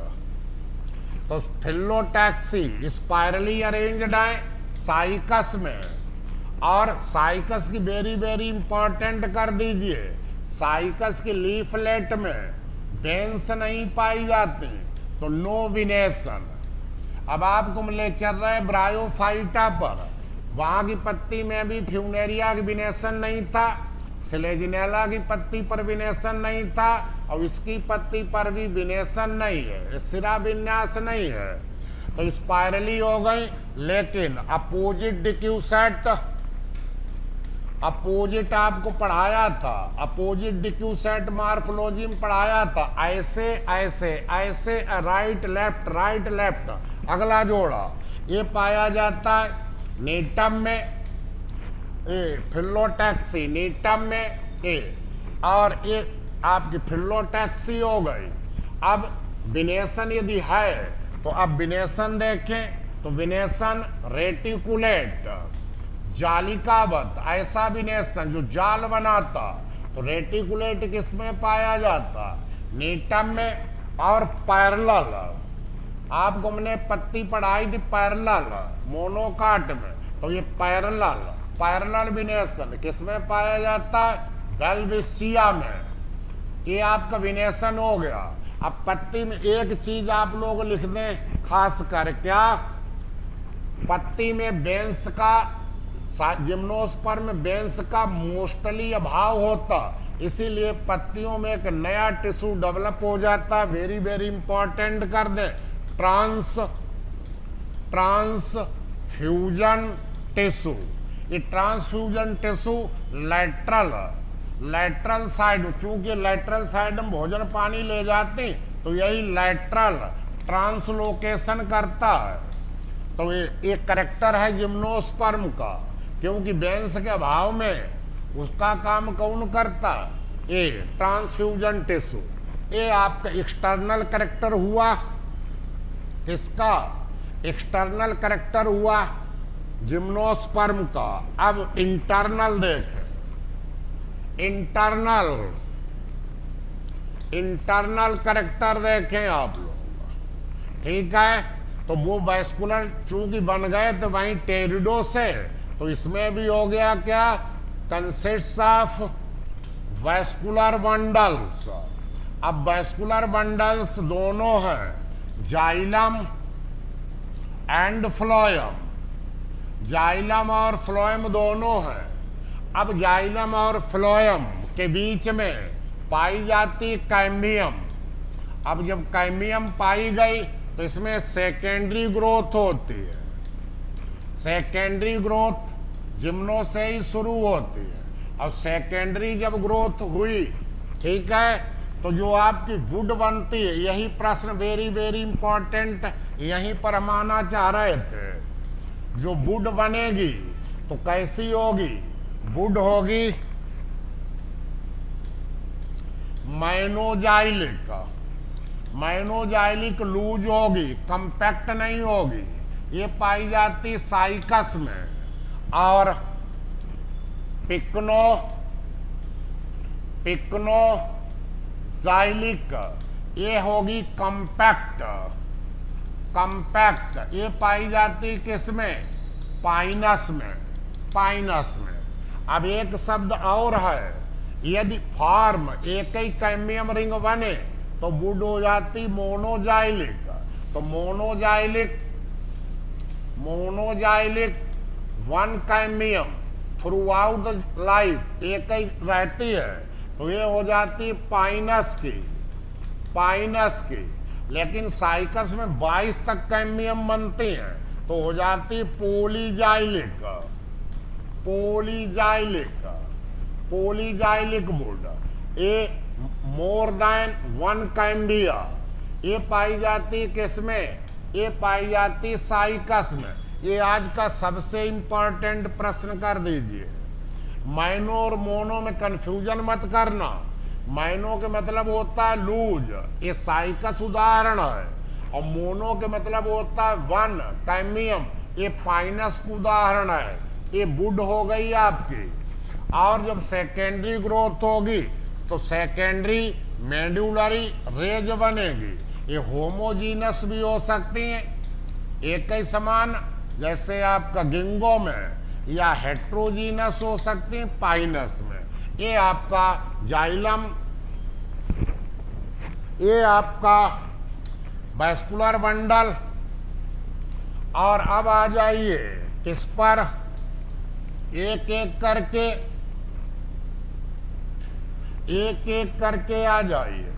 तो फिलोटैक्सी स्पाइरली अरेंज्ड है साइकस में। और साइकस की वेरी वेरी इंपॉर्टेंट कर दीजिए, साइकस की लीफलेट में वेंस नहीं पाई जाती, तो नो विनेशन। अब आपको ले चल रहे हैं ब्रायोफाइटा पर, वहां की पत्ती में भी फ्यूनेरिया की विनेशन नहीं था, सिलेजिनेला की पत्ती पर विनेशन नहीं था, और इसकी पत्ती पर भी विनेशन नहीं है, सिरा विन्यास नहीं है, तो स्पाइरली हो गई। लेकिन अपोजिट डिक्यूसेट, अपोजिट आपको पढ़ाया था, अपोजिट डिक्यूसेट मार्फोलॉजी में पढ़ाया था, ऐसे ऐसे ऐसे, राइट लेफ्ट राइट लेफ्ट, अगला जोड़ा, ये पाया जाता है नीटम में, फिलोटैक्सी नीटम में ए, और ये आपकी फिलोटैक्सी हो गई। अब विनेशन यदि है तो अब विनेशन देखें, तो विनेशन रेटिकुलेट जालिकावत, ऐसा विनेशन जो जाल बनाता, तो रेटिकुलेट किसमें पाया जाता? नीटम में। और पैरेलल, आपको हमने पत्ती पढ़ाई थी पैरेलल मोनोकाट में, तो ये पैरेलल, पैरेलल विनेशन किसमें पाया जाता है? बेल्विसिया में। ये आपका विनेशन हो गया। अब पत्ती में एक चीज आप लोग लिख दें खास कर, क्या? पत्ती में बेंस का, जिम्नोस्पर्म में बेंस का मोस्टली अभाव होता, इसीलिए पत्तियों में एक नया टिश्यू डेवलप हो जाता। वेरी वेरी इंपॉर्टेंट कर दें, ट्रांसफ्यूजन टिश्यू। ये transfusion tissue lateral, lateral side, चूंकि लैटरल साइड में भोजन पानी ले जाते, तो यही लैटरल ट्रांसलोकेशन करता है। तो ये करेक्टर है जिम्नोस्पर्म का, क्योंकि बेंस के अभाव में उसका काम कौन करता? ये ट्रांसफ्यूजन टिश्यू। ये आपका एक्सटर्नल करेक्टर हुआ, किसका? एक्सटर्नल करेक्टर हुआ जिम्नोस्पर्म का। अब इंटरनल देखें, इंटरनल, इंटरनल करेक्टर देखें आप लोग, ठीक है? तो वो वैस्कुलर चूंकि बन गए तो वहीं टेरिडो से, तो इसमें भी हो गया क्या? Consist of vascular bundles. अब वैस्कुलर बंडल्स दोनों हैं, जाइलम एंड फ्लोएम, जाइलम और फ्लोएम दोनों हैं। अब जाइलम और फ्लोएम के बीच में पाई जाती कैम्बियम। अब जब कैम्बियम पाई गई तो इसमें सेकेंडरी ग्रोथ होती है, सेकेंडरी ग्रोथ जिम्नो से ही शुरू होती है। और सेकेंडरी जब ग्रोथ हुई, ठीक है, तो जो आपकी वुड बनती है, यही प्रश्न वेरी वेरी इंपॉर्टेंट यहीं पर हम आना चाह रहे थे। जो वुड बनेगी तो कैसी होगी? वुड होगी माइनोजाइलिक, माइनोजाइलिक लूज होगी, कंपैक्ट नहीं होगी। ये पाई जाती साइकस में। और पिक्नो पिक्नोजाइलिक, ये होगी कॉम्पैक्ट। कॉम्पैक्ट ये पाई जाती किसमें? पाइनस में। पाइनस में। अब एक शब्द और है, यदि फॉर्म एक ही कैम्बियम रिंग बने तो वुड हो जाती मोनोजाइलिक। तो monoxylic one cambium throughout the life एक ही रहती है, तो ये हो जाती पाइनस की। पाइनस की। लेकिन साइकस में 22 तक कैम्बियम बनते हैं, तो हो जाती पोलीजाइलिक। पोलीजाइलिक। पोलीजाइलिक वुड ये मोर देन वन कैम्बिया, ये पाई जाती किसमें? ये पाई जाती साइकस में। ये आज का सबसे इंपॉर्टेंट प्रश्न कर दीजिए। माइनो और मोनो में कंफ्यूजन मत करना। माइनो के मतलब होता है लूज, ये साइकस उदाहरण है, और मोनो के मतलब होता है वन कैम्बियम, ये पाइनस उदाहरण है। ये वुड हो गई आपकी। और जब सेकेंडरी ग्रोथ होगी तो सेकेंडरी मेड्यूलरी रेज बनेगी। ये होमोजीनस भी हो सकती हैं, एक ही समान, जैसे आपका गिंगो में, या हेट्रोजीनस हो सकती हैं पाइनस में। ये आपका जाइलम, ये आपका वैस्कुलर बंडल। और अब आ जाइए किस पर, एक एक करके आ जाइए।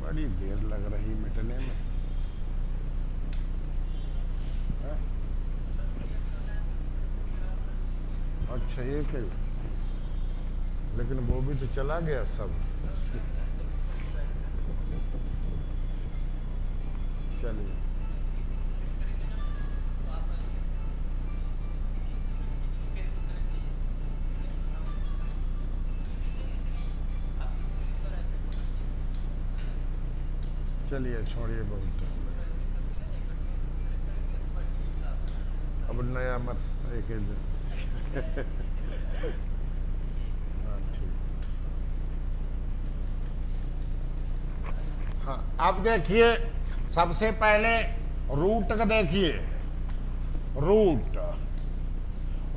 बड़ी देर लग रही मिटने में। अच्छा ये क्या, लेकिन वो भी तो चला गया सब। चलिए चलिए छोड़िए, बहुत टाइम लगा। अब नया मत एक हाँ ठीक। हाँ अब देखिए, सबसे पहले रूट का देखिए।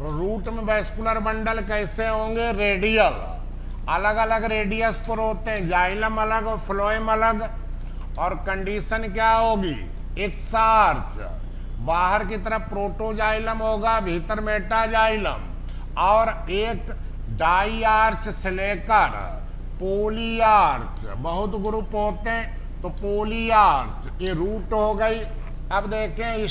रूट में वैस्कुलर बंडल कैसे होंगे? रेडियल, अलग अलग रेडियस पर होते हैं, जाइलम अलग और फ्लोएम अलग। और कंडीशन क्या होगी? एक्सार्च, बाहर की तरफ प्रोटोजाइलम होगा, भीतर मेटाजाइलम। और एक डाई आर्च से लेकर पोली आर्च, बहुत ग्रुप होते हैं, तो पोली आर्च ये रूट हो गई। अब देखें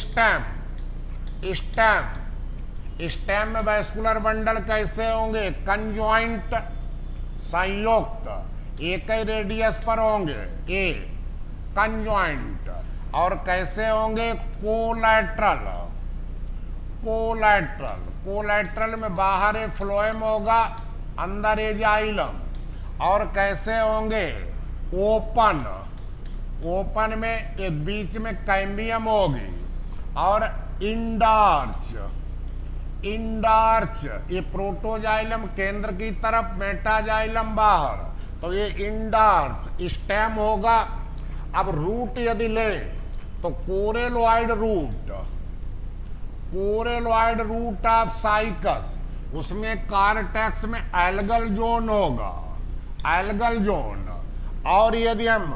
स्टेम में वैस्कुलर बंडल कैसे होंगे? कंजॉइंट, संयुक्त, एक ही रेडियस पर होंगे, ये कंजॉइंट। और कैसे होंगे? कोलैटरल में बाहर ए फ्लोएम होगा, अंदर ए जाइलम। और कैसे होंगे? ओपन में एक बीच में कैम्बियम होगी। और इंडार्च ये प्रोटोजाइलम केंद्र की तरफ, मेटाजाइलम बाहर, तो ये इंडार्च स्टेम होगा। अब रूट यदि ले तो कोरेलॉइड रूट ऑफ साइकस, उसमें कार्टेक्स में एल्गल जोन होगा, एल्गल जोन। और यदि हम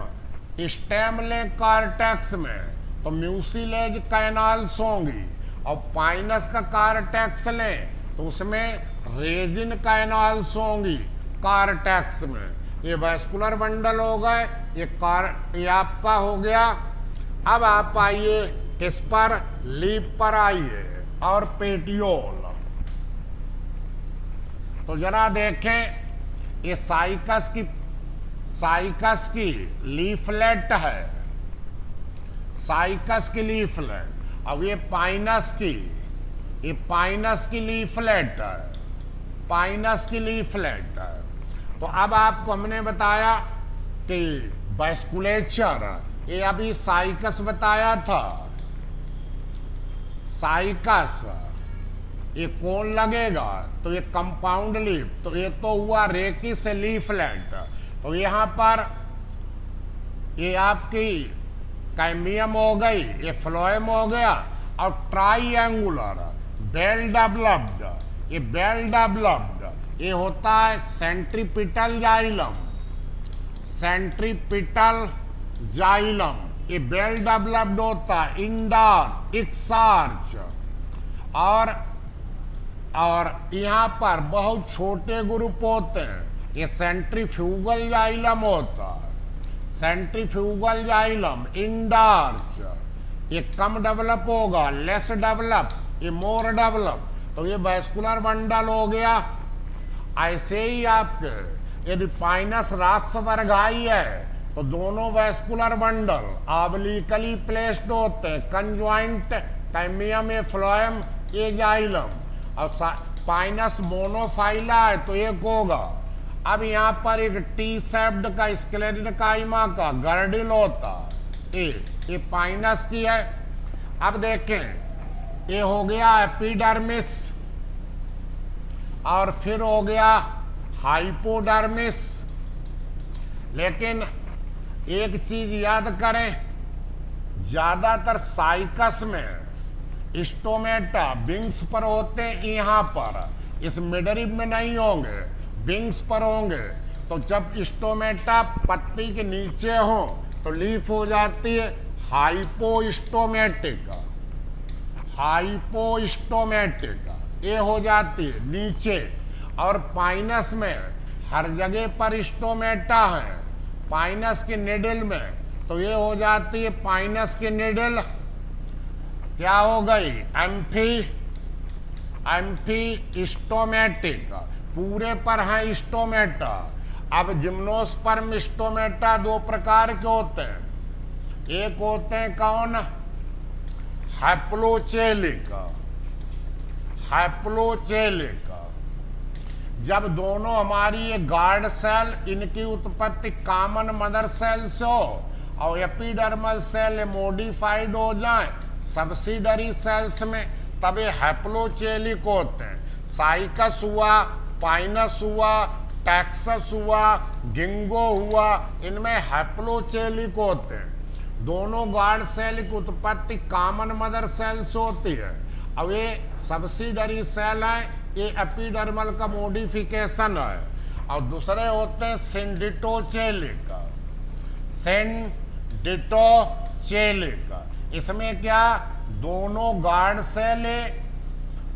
स्टेम लें कार्टेक्स में तो म्यूसिलेज कैनाल्स होंगी। और पाइनस का कार्टेक्स लें तो उसमें रेजिन कैनाल्स होंगी कार्टेक्स में। ये वैस्कुलर बंडल हो गए, ये आपका हो गया। अब आप आइए किस पर? लीफ पर आइए और पेटियोल। तो जरा देखें, ये साइकस की लीफलेट है, साइकस की लीफलेट। अब ये पाइनस की लीफलेट है, पाइनस की लीफलेट है। तो अब आपको हमने बताया कि वैस्कुलेचर, ये अभी साइकस बताया था, साइकस ये कौन लगेगा, तो ये कंपाउंड लीफ, तो ये तो हुआ रेकी से लीफलेट। तो यहां पर ये आपकी कैम्बियम हो गई, ये फ्लोएम हो गया, और ट्राइएंगुलर बेल डेवलप्ड, ये बेल डेवलप्ड ये होता है सेंट्रीपिटल जाइलम, सेंट्रीपिटल जाइलम, ये बेल डेवलप्ड होता है इंडर इक्सार्च। और यहां पर बहुत छोटे ग्रुप होते हैं, ये सेंट्रीफ्यूगल जाइलम होता है, सेंट्रीफ्यूगल जाइलम इंडार्च, ये कम डेवलप होगा, लेस डेवलप, ये मोर डेवलप। तो ये वैस्कुलर बंडल हो गया। ऐसे ही आपके यदि पाइनस राक्स वर्गाई है तो दोनों वैस्कुलर बंडल ऑब्लिकली प्लेस्ड होते हैं, कंजॉइंट, कैम्बियम ए फ्लोएम ए जाइलम, और पाइनस मोनोफाइला है तो एक होगा। अब यहाँ पर एक टी शेप्ड का स्क्लेरेकाइमा का गर्डिल होता, ये पाइनस की है। अब देखें, ये हो गया एपिडर्मिस, और फिर हो गया हाइपोडर्मिस। लेकिन एक चीज याद करें, ज्यादातर साइकस में स्टोमेटा विंग्स पर होते हैं, यहां पर इस मिडरिब में नहीं होंगे, विंग्स पर होंगे। तो जब स्टोमेटा पत्ती के नीचे हो तो लीफ हो जाती है हाइपोस्टोमेटिक, हाइपोस्टोमेटिक ये हो जाती है नीचे। और पाइनस में हर जगह पर स्टोमेटा है, पाइनस के निडल में, तो ये हो जाती है पाइनस की निडल क्या हो गई, एम्फी स्टोमेटिक, पूरे पर है स्टोमेटा। अब जिम्नोस्पर्म स्टोमेटा दो प्रकार के होते हैं, एक होते हैं कौन, हैप्लोचेलिक, हैप्लोचेलिक। जब दोनों हमारी ये गार्ड सेल, इनकी उत्पत्ति कॉमन मदर सेल से हो और एपिडर्मल सेल मॉडिफाइड हो जाए सब्सिडरी सेल्स में, तब ये हैप्लोचेलिक होते हैं। साइकस हुआ, पाइनस हुआ, टैक्सस हुआ, गिंगो हुआ, इनमें हैप्लोचेलिक होते हैं। दोनों गार्ड सेल की उत्पत्ति कॉमन मदर सेल से होती है। अब ये सब्सिडरी सेल है, ये एपिडर्मल का मॉडिफिकेशन है। और दूसरे होते हैं सिंडिटोचेलिक, सिंडिटोचेलिक। इसमें क्या, दोनों गार्ड सेल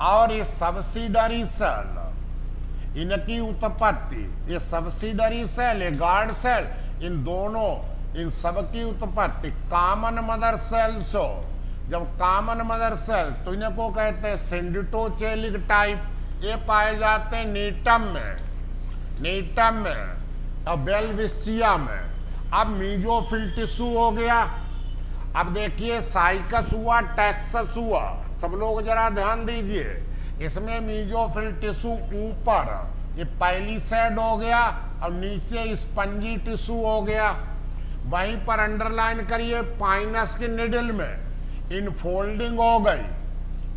और ये सब्सिडरी सेल, इनकी उत्पत्ति, ये सब्सिडरी सेल, ये गार्ड सेल, इन दोनों, इन सबकी उत्पत्ति कॉमन मदर सेल से। जब कॉमन मदर सेल, तो इन्हें को कहते हैं सिंडिटोचेलिक टाइप। ये पाए जाते हैं नीटम में, नीटम में और बेलविस्चिया में। अब मीजोफिल टिश्यू हो गया। अब देखिए साइकस हुआ, टैक्सस हुआ, सब लोग जरा ध्यान दीजिए। इसमें मीजोफिल टिश्यू ऊपर ये पैलिसेड हो गया और नीचे स्पंजी टिश्यू हो गया। वहीं पर अंडरलाइन करिए, पाइनस के निडल में इनफोल्डिंग हो गई,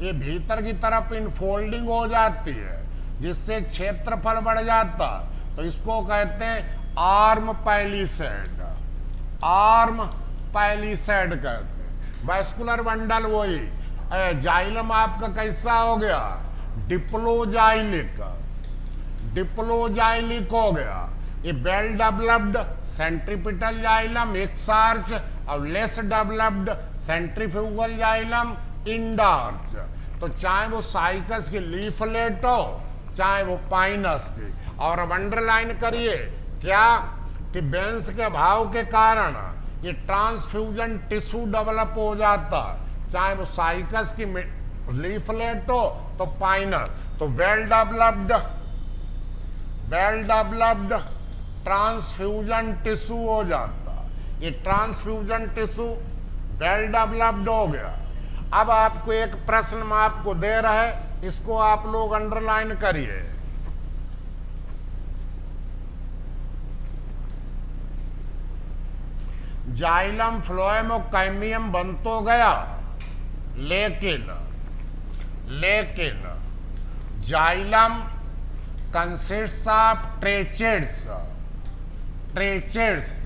ये भीतर की तरफ इनफोल्डिंग हो जाती है, जिससे क्षेत्रफल बढ़ जाता। तो इसको कहते हैं आर्म पैलिसेड, आर्म पैलिसेड कहते हैं। वैस्कुलर बंडल वही, जाइलम आपका कैसा हो गया, डिप्लोजाइलिक, डिप्लोजाइलिक हो गया। ये well developed centripetal xylem exarch और less developed centrifugal xylem endarch. तो चाहे वो साइकस की लीफलेट हो, चाहे वो पाइनस की। और अब अंडरलाइन करिए क्या, कि बेंस के अभाव के कारण ये ट्रांसफ्यूजन टिश्यू डेवलप हो जाता, चाहे वो साइकस की लीफलेट हो तो पाइनस। तो वेल डेवलप्ड ट्रांसफ्यूजन टिश्यू हो जाता, ये ट्रांसफ्यूजन टिश्यू वेल डेवलप्ड हो गया। अब आपको एक प्रश्न में आपको दे रहा है, इसको आप लोग अंडरलाइन करिए। जाइलम, फ्लोएम और कैम्बियम बन तो गया, लेकिन जाइलम कंसिस्ट्स ऑफ ट्रेचेड्स, ट्रेचेड्स।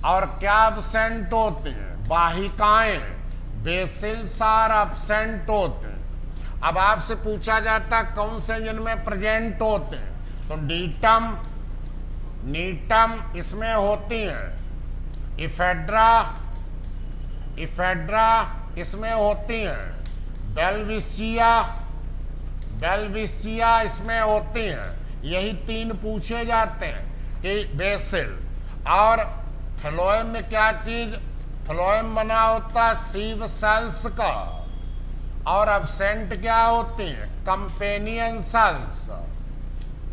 और क्या एब्सेंट होते हैं? वाहिकाएं, बेसिल्स आर एब्सेंट होते हैं। अब आपसे पूछा जाता कौन से जिनमें प्रेजेंट होते हैं, तो डीटम, नीटम इसमें होती हैं, इफेड्रा, इफेड्रा इसमें होती हैं, बेलविशिया, बेलविशिया इसमें होती हैं। यही 3 पूछे जाते हैं कि बेसिल। और फ्लोएम में क्या चीज? फ्लोएम बना होता सीव सेल्स का। और एब्सेंट क्या होती हैं? Companion cells,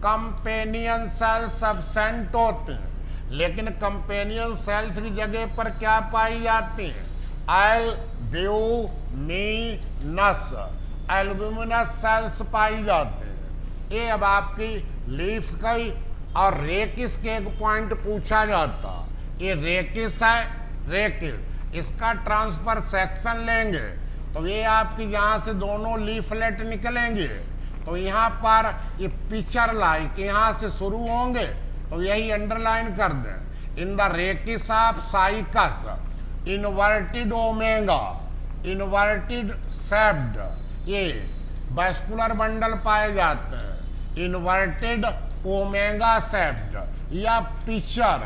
companion cells absent होते हैं। लेकिन कंपेनियन सेल्स की जगह पर क्या पाई जाती हैं? एल्ब्यूमिनस, एल्ब्यूमिनस सेल्स पाई जाते हैं। ये अब आपकी लीफ कई और रेकिस के एक पॉइंट पूछा जाता। ये रेकिस है, रेकिस, इसका ट्रांसफर सेक्शन लेंगे तो ये आपकी जहां से दोनों लीफलेट निकलेंगे तो यहाँ पर ये पिक्चर लाइक यहाँ से शुरू होंगे, तो यही अंडरलाइन कर दें। In the rachis of Cycas inverted omega, inverted shaped, ये वैस्कुलर बंडल पाए जाते हैं, इनवर्टेड ओमेगा सेप्ड या पिक्चर,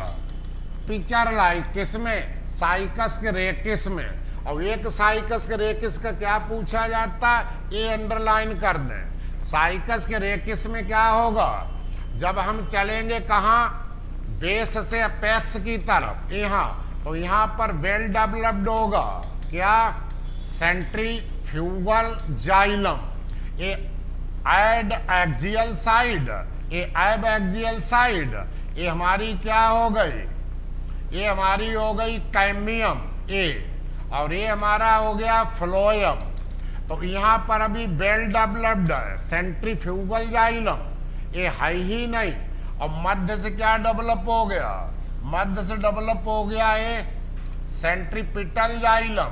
पिक्चर लाइक किसमें? साइकस के रेकिस में। और एक साइकस के रेकिस का क्या पूछा जाता है? ये अंडरलाइन कर दें। साइकस के रेकिस में क्या होगा? जब हम चलेंगे कहाँ? बेस से अपेक्स की तरफ, यहाँ, तो यहाँ पर वेल डेवलप्ड होगा क्या? Centrifugal xylem. ये एड एक्सियल साइड, ये एब एक्सियल साइड, ये हमारी क्या हो गई? ये हमारी हो गई कैमियम ए, और ये हमारा हो गया फ्लोयम। तो यहाँ पर अभी वेल डेवलप्ड है सेंट्रीफ्यूगल जाइलम, ये है ही नहीं। और मध्य से क्या डेवलप हो गया? मध्य से डेवलप हो गया ये सेंट्रीपिटल जाइलम,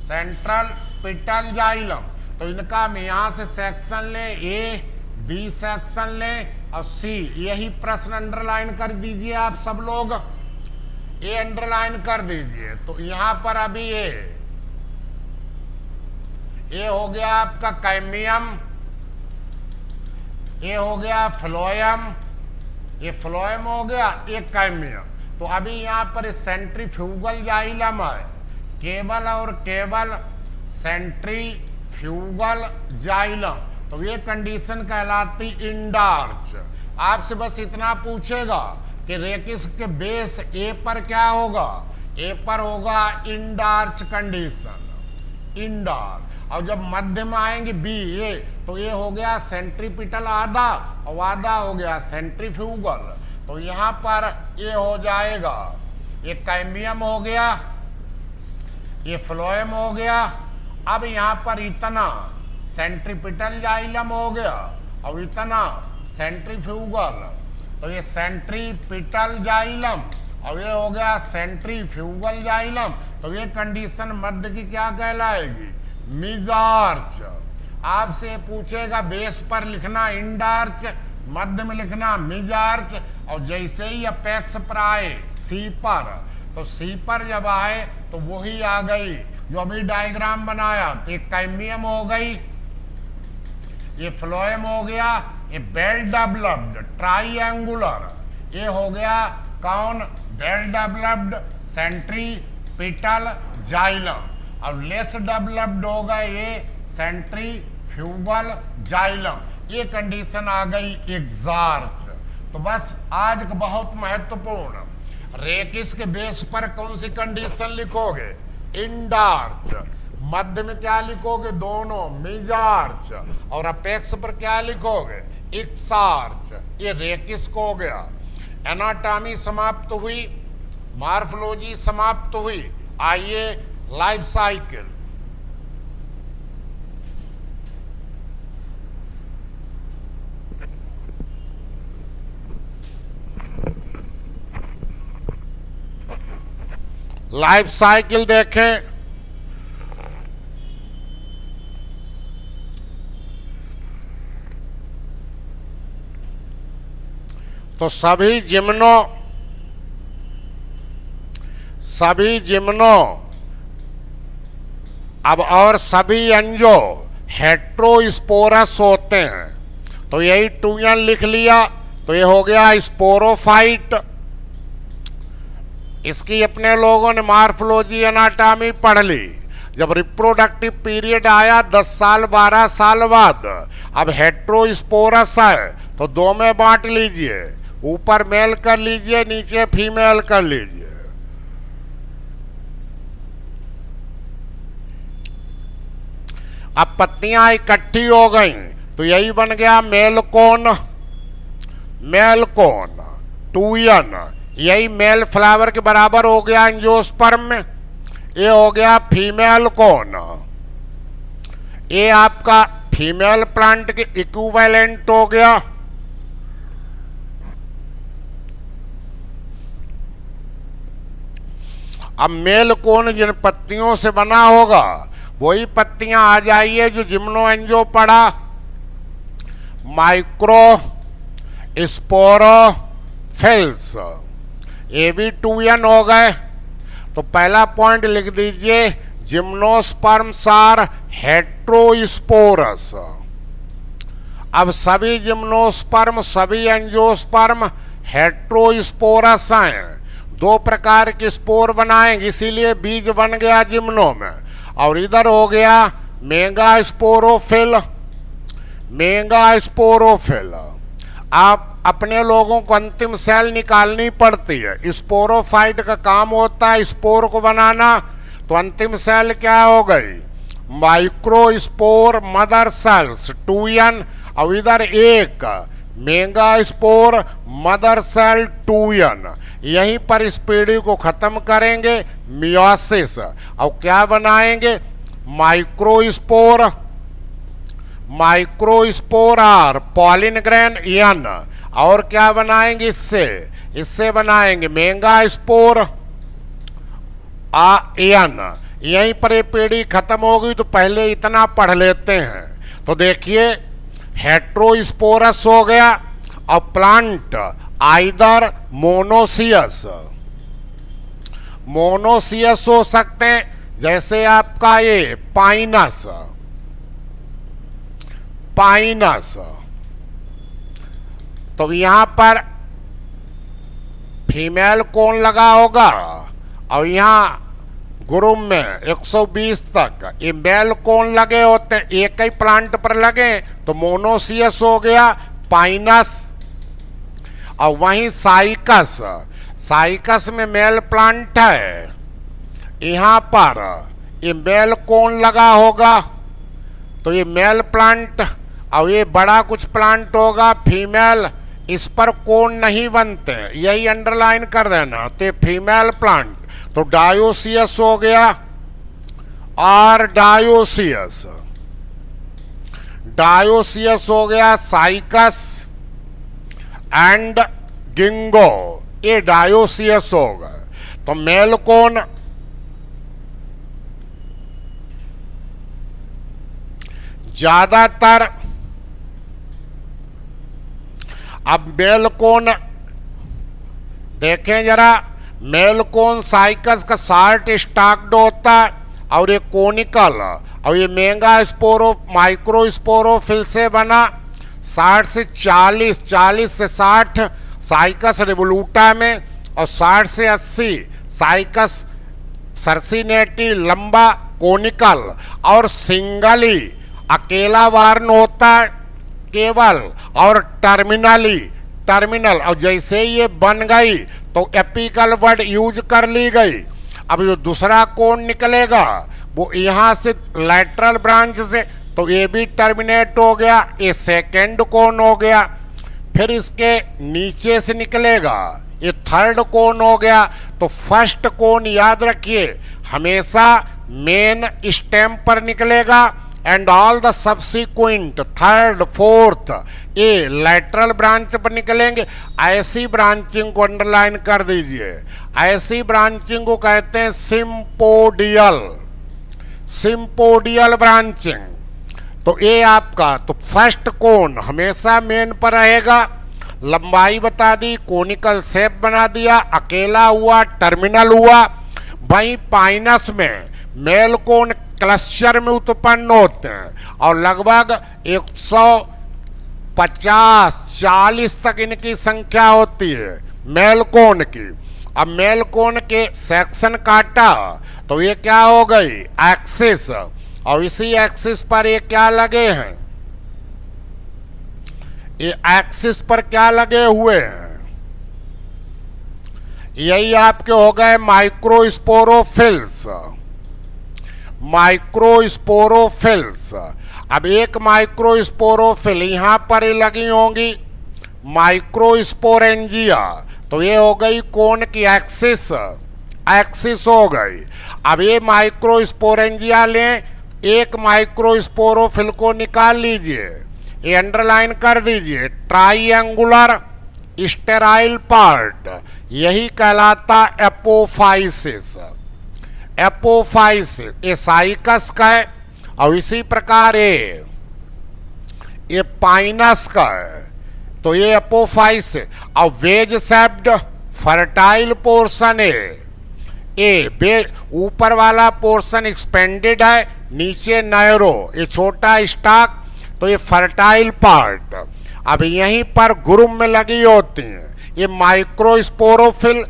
सेंट्रल पिटल जाइलम। तो इनका हम यहाँ से सेक्शन ले, ए बी सेक्शन ले और सी। यही प्रश्न अंडरलाइन कर दीजिए आप सब लोग, ये अंडरलाइन कर दीजिए। तो यहाँ पर अभी ये हो गया आपका कैमियम, ये हो गया फ्लोयम, ये फ्लोयम हो गया, ये कैमियम। तो अभी यहाँ पर सेंट्रीफ्यूगल जाइलम है, केवल और केवल सेंट्रीफ्यूगल जाइलम। तो ये कंडीशन कहलाती इंडार्च। आपसे बस इतना पूछेगा कि रेकिस के बेस ए पर क्या होगा? ए पर होगा इंडार्च कंडीशन, इंडार। और जब मध्य में आएंगे बी ए, तो ये हो गया सेंट्रीपिटल आधा और आधा हो गया सेंट्रीफ्यूगल। तो यहाँ पर ये हो जाएगा, ये कैम्बियम हो गया, ये फ्लोएम हो गया। अब यहाँ पर इतना सेंट्रीपिटल जाइलम हो गया और इतना सेंट्रीफ्यूगल। तो ये सेंट्रीपिटल जाइलम और ये हो गया सेंट्रीफ्यूगल जाइलम। तो ये कंडीशन मध्य की क्या कहलाएगी? मिजार्च। आपसे पूछेगा बेस पर लिखना इंडार्च, मध्य में लिखना मिजार्च। और जैसे ही अपेक्स पर आए सी पर, तो सी पर जब आए तो वही आ गई जो अभी डायग्राम बनाया। तो एक कैम्बियम हो गई, ये फ्लोएम हो गया, ये बेल डेवलप्ड ट्राइएंगुलर, ये हो गया कौन? Well developed centripetal xylem. और लेस डेवलप्ड होगा ये सेंट्रीफ्यूगल जाइलम। ये कंडीशन आ गई एक्सार्च। तो बस आज का बहुत महत्वपूर्ण, रेकिस के बेस पर कौन सी कंडीशन लिखोगे? इंडार्च। मध्य में क्या लिखोगे? दोनों मिजार्च। और अपेक्स पर क्या लिखोगे? एक्सार्च। ये रेकिस को हो गया। एनाटॉमी समाप्त हुई, मॉर्फोलॉजी समाप्त हुई। आइए लाइफ साइकिल। लाइफ साइकिल देखें। तो सभी जिम्नो अब और सभी एंजो हेट्रोस्पोरस होते हैं। तो यही 2n लिख लिया, तो ये हो गया स्पोरोफाइट। इसकी अपने लोगों ने मॉर्फोलॉजी एनाटॉमी पढ़ ली। जब रिप्रोडक्टिव पीरियड आया 10 साल 12 साल बाद, अब हेट्रोस्पोरस है तो दो में बांट लीजिए, ऊपर मेल कर लीजिए, नीचे फीमेल कर लीजिए। अब पत्तियां इकट्ठी हो गई तो यही बन गया मेल कोन 2n। यही मेल फ्लावर के बराबर हो गया एंजियोस्पर्म में। ये हो गया फीमेल कोन। ये आपका फीमेल प्लांट के इक्विवेलेंट हो गया। अब मेल कोन जिन पत्तियों से बना होगा वही पत्तियां आ जाइए जो जिम्नो एंजियो पड़ा। माइक्रो स्पोरोफिल्स, ये भी 2n हो गए। तो पहला पॉइंट लिख दीजिए, जिम्नोस्पर्म्स आर हेट्रोस्पोरस। अब सभी जिम्नोस्पर्म सभी एंजियोस्पर्म हेट्रोस्पोरस हैं। दो प्रकार के स्पोर बनाएंगे, इसीलिए बीज बन गया जिम्नो में। और इधर हो गया मेगा स्पोरोफिल। आप अपने लोगों को अंतिम सेल निकालनी पड़ती है। स्पोरोफाइट का काम होता है स्पोर को बनाना। तो अंतिम सेल क्या हो गई, माइक्रोस्पोर मदर सेल्स 2n। और इधर एक mega spore mother cell 2n। यहीं पर इस पीढ़ी को खत्म करेंगे, मियोसिस। और क्या बनाएंगे, microspore or pollen grain n। और क्या बनाएंगे, इससे बनाएंगे मेगा स्पोर n। यहीं पर ये पीढ़ी खत्म हो गई। तो पहले इतना पढ़ लेते हैं। तो देखिए, हेट्रोस्पोरस हो गया और प्लांट आइदर मोनोसियस हो सकते हैं, जैसे आपका ये पाइनस। तो यहां पर फीमेल कोन लगा होगा और यहां ग्रुप में 120 तक ये मेल कोन लगे होते हैं। एक ही प्लांट पर लगे तो मोनोसियस हो गया पाइनस। और वहीं साइकस में मेल प्लांट है, यहां पर ये मेल कोन लगा होगा तो ये मेल प्लांट। और ये बड़ा कुछ प्लांट होगा फीमेल, इस पर कोन नहीं बनते, यही अंडरलाइन कर देना। तो ये फीमेल प्लांट, तो डायोसियस हो गया और डायोसियस हो गया साइकस एंड गिंगो, ये डायोसियस होगा। तो मेल कोन ज्यादातर, अब मेल कोन देखें जरा, मेल कोन साइकस का शार्ट स्टाक्ड होता है और ये कोनिकल। और ये मेगा माइक्रोस्पोरोफिल से बना। 60 से 40 से 60 साइकस रिवोल्यूटा में और 60 से 80 साइकस सर्सिनेटी लंबा कोनिकल। और सिंगली अकेला वार्न होता है केवल, और टर्मिनल। और जैसे ये बन गई तो एपिकल वर्ड यूज कर ली गई। अब जो दूसरा कोन निकलेगा वो यहाँ से लैटरल ब्रांच से, तो ये भी टर्मिनेट हो गया, ये सेकेंड कोन हो गया। फिर इसके नीचे से निकलेगा, ये थर्ड कोन हो गया। तो फर्स्ट कोन याद रखिए हमेशा मेन स्टेम पर निकलेगा and all the subsequent third fourth ये लैटरल ब्रांच पर निकलेंगे। ऐसी ब्रांचिंग को अंडरलाइन कर दीजिए। ऐसी ब्रांचिंग को कहते हैं सिंपोडियल ब्रांचिंग। तो ये आपका, तो फर्स्ट कोन हमेशा मेन पर रहेगा, लंबाई बता दी, कोनिकल शेप बना दिया, अकेला हुआ, टर्मिनल हुआ। वहीं पाइनस में मेल कोन क्लस्टर में उत्पन्न होते हैं और लगभग 150-40 तक इनकी संख्या होती है मेल कोन की। अब मेल कोन के सेक्शन काटा तो ये क्या हो गई, एक्सिस, और इसी एक्सिस पर ये क्या लगे हैं, ये एक्सिस पर क्या लगे हुए हैं, यही आपके हो गए माइक्रोस्पोरोफिल्स। माइक्रोस्पोरोफिल्स। अब एक माइक्रोस्पोरोफिल यहां पर ही लगी होंगी, माइक्रोस्पोरेंजिया, तो ये हो गई कोन की एक्सिस, एक्सिस हो गई। अब ये माइक्रोस्पोरेंजिया लें, एक माइक्रोस्पोरोफिल को निकाल लीजिए, ये अंडरलाइन कर दीजिए, ट्राइएंगुलर स्टेराइल पार्ट, यही कहलाता एपोफाइसिस। एपोफाइसिस ये साइकस का है और इसी प्रकार ये पाइनस का है, तो ये एपोफाइसिस। और वेज शेप्ड फर्टाइल पोर्शन है, ये ऊपर वाला पोर्शन एक्सपेंडेड है, नीचे नैरो, ये छोटा स्टाक, तो ये फर्टाइल पार्ट। अब यहीं पर ग्रुप में लगी होती हैं ये माइक्रोस्पोरोफिल।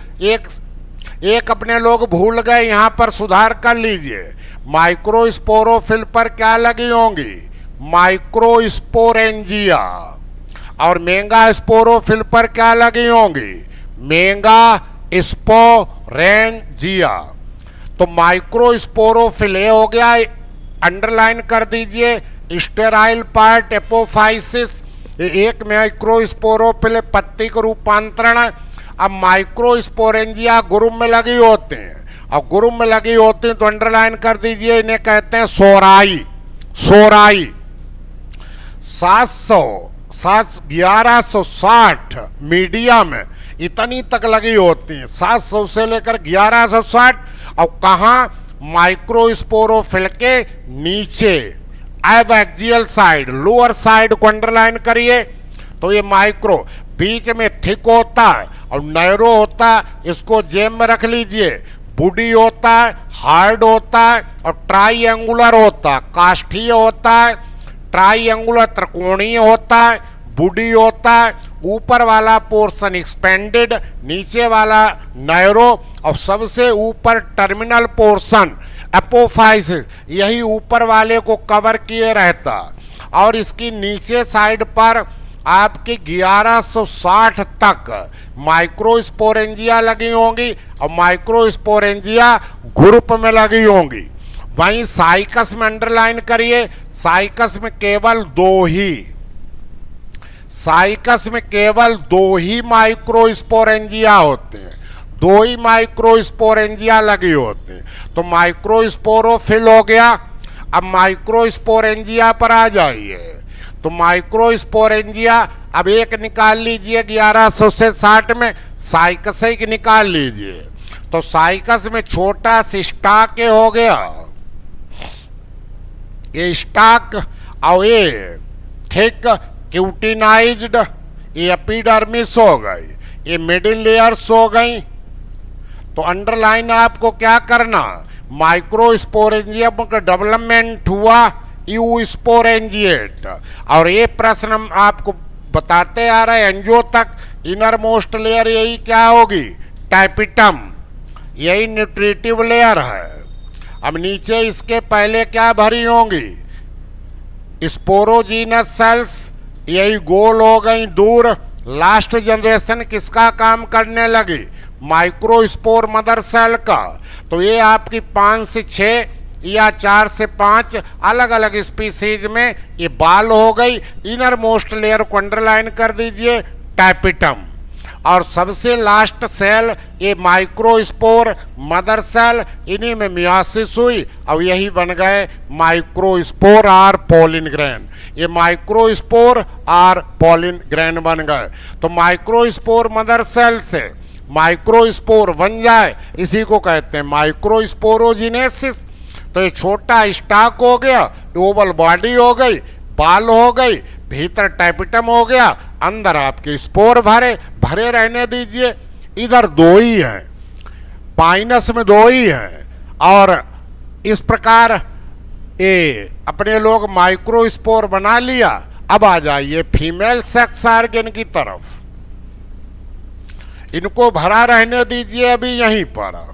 एक अपने लोग भूल गए, यहां पर सुधार कर लीजिए। माइक्रोस्पोरोफिल पर क्या लगी होंगी, माइक्रोस्पोरेंजिया, और मेगा स्पोरोफिल पर क्या लगी होंगी, मेगा स्पोरेंजिया। तो माइक्रोस्पोरोफिल ये हो गया, अंडरलाइन कर दीजिए, स्टेराइल पार्ट एपोफाइसिस, एक माइक्रोस्पोरोफिल पत्ती का रूपांतरण। अब माइक्रोस्पोरेंजिया ग्रुप में लगी होते हैं, और ग्रुप में लगी होती हैं तो अंडरलाइन कर दीजिए, इन्हें कहते हैं सोराई। सोराई 1160 मीडियम इतनी तक लगी होती हैं, 700 से लेकर 1160। और कहाँ, माइक्रोस्पोरोफिल के नीचे अब एक्सियल साइड, लोअर साइड को अंडरलाइन करिए, तो ये माइक्रो बीच में थिक होता है और नैरो होता है, इसको जेब में रख लीजिए। बुडी होता है, हार्ड होता है और ट्राइएंगुलर होता है, काष्ठीय होता है, ट्राइएंगुलर त्रिकोणीय होता है, बुडी होता है, ऊपर वाला पोर्शन एक्सपेंडेड, नीचे वाला नैरो, और सबसे ऊपर टर्मिनल पोर्शन एपोफाइसिस, यही ऊपर वाले को कवर किए रहता। और इसकी नीचे साइड पर आपकी 1160 तक माइक्रोस्पोरेंजिया लगी होंगी, और माइक्रोस्पोरेंजिया ग्रुप में लगी होंगी। वहीं साइकस में अंडरलाइन करिए, साइकस में केवल दो ही, साइकस में केवल दो ही माइक्रोस्पोरेंजिया होते हैं, दो ही माइक्रोस्पोरेंजिया लगी होती हैं। तो माइक्रोस्पोरोफिल हो गया। अब माइक्रोस्पोरेंजिया पर आ जाइए, तो माइक्रोस्पोरेंजिया अब एक निकाल लीजिए 1100 से 60 में, साइकस एक निकाल लीजिए। तो साइकस में छोटा सा स्टाक हो गया, ये स्टाक, और ये थिक क्यूटिनाइज्ड, ये एपिडर्मिस हो गई, ये मिडिल लेयर्स हो गई। तो अंडरलाइन आपको क्या करना, माइक्रोस्पोरेंजिया का डेवलपमेंट हुआ यू स्पोरेंजिएट। और ये प्रश्न हम आपको बताते आ रहे हैं एंजियो तक, इनर मोस्ट लेयर यही क्या होगी, टाइपिटम, यही न्यूट्रिटिव लेयर है। अब नीचे इसके पहले क्या भरी होंगी, स्पोरोजीनस सेल्स, यही गोल हो गई दूर। लास्ट जनरेशन किसका काम करने लगी, माइक्रोस्पोर मदर सेल का। तो ये आपकी 5 से 6 या 4 से 5 अलग अलग स्पीसीज में ये बाल हो गई। इनर मोस्ट लेयर को अंडरलाइन कर दीजिए, टाइपिटम। और सबसे लास्ट सेल ये माइक्रोस्पोर मदर सेल, इन्हीं में मियासिस हुई और यही बन गए माइक्रोस्पोर आर पोलिन ग्रेन। ये माइक्रोस्पोर आर पोलिन ग्रेन बन गए। तो माइक्रोस्पोर मदर सेल से माइक्रोस्पोर बन जाए, इसी को कहते हैं माइक्रोस्पोरोजिनेसिस। तो ये छोटा स्टाक हो गया, ओवल बॉडी हो गई, बाल हो गई, भीतर टाइपिटम हो गया, अंदर आपके स्पोर भरे भरे रहने दीजिए। इधर दो ही हैं, पाइनस में दो ही हैं, और इस प्रकार ये अपने लोग माइक्रोस्पोर बना लिया। अब आ जाइए फीमेल सेक्स ऑर्गन की तरफ, इनको भरा रहने दीजिए अभी यहीं पर।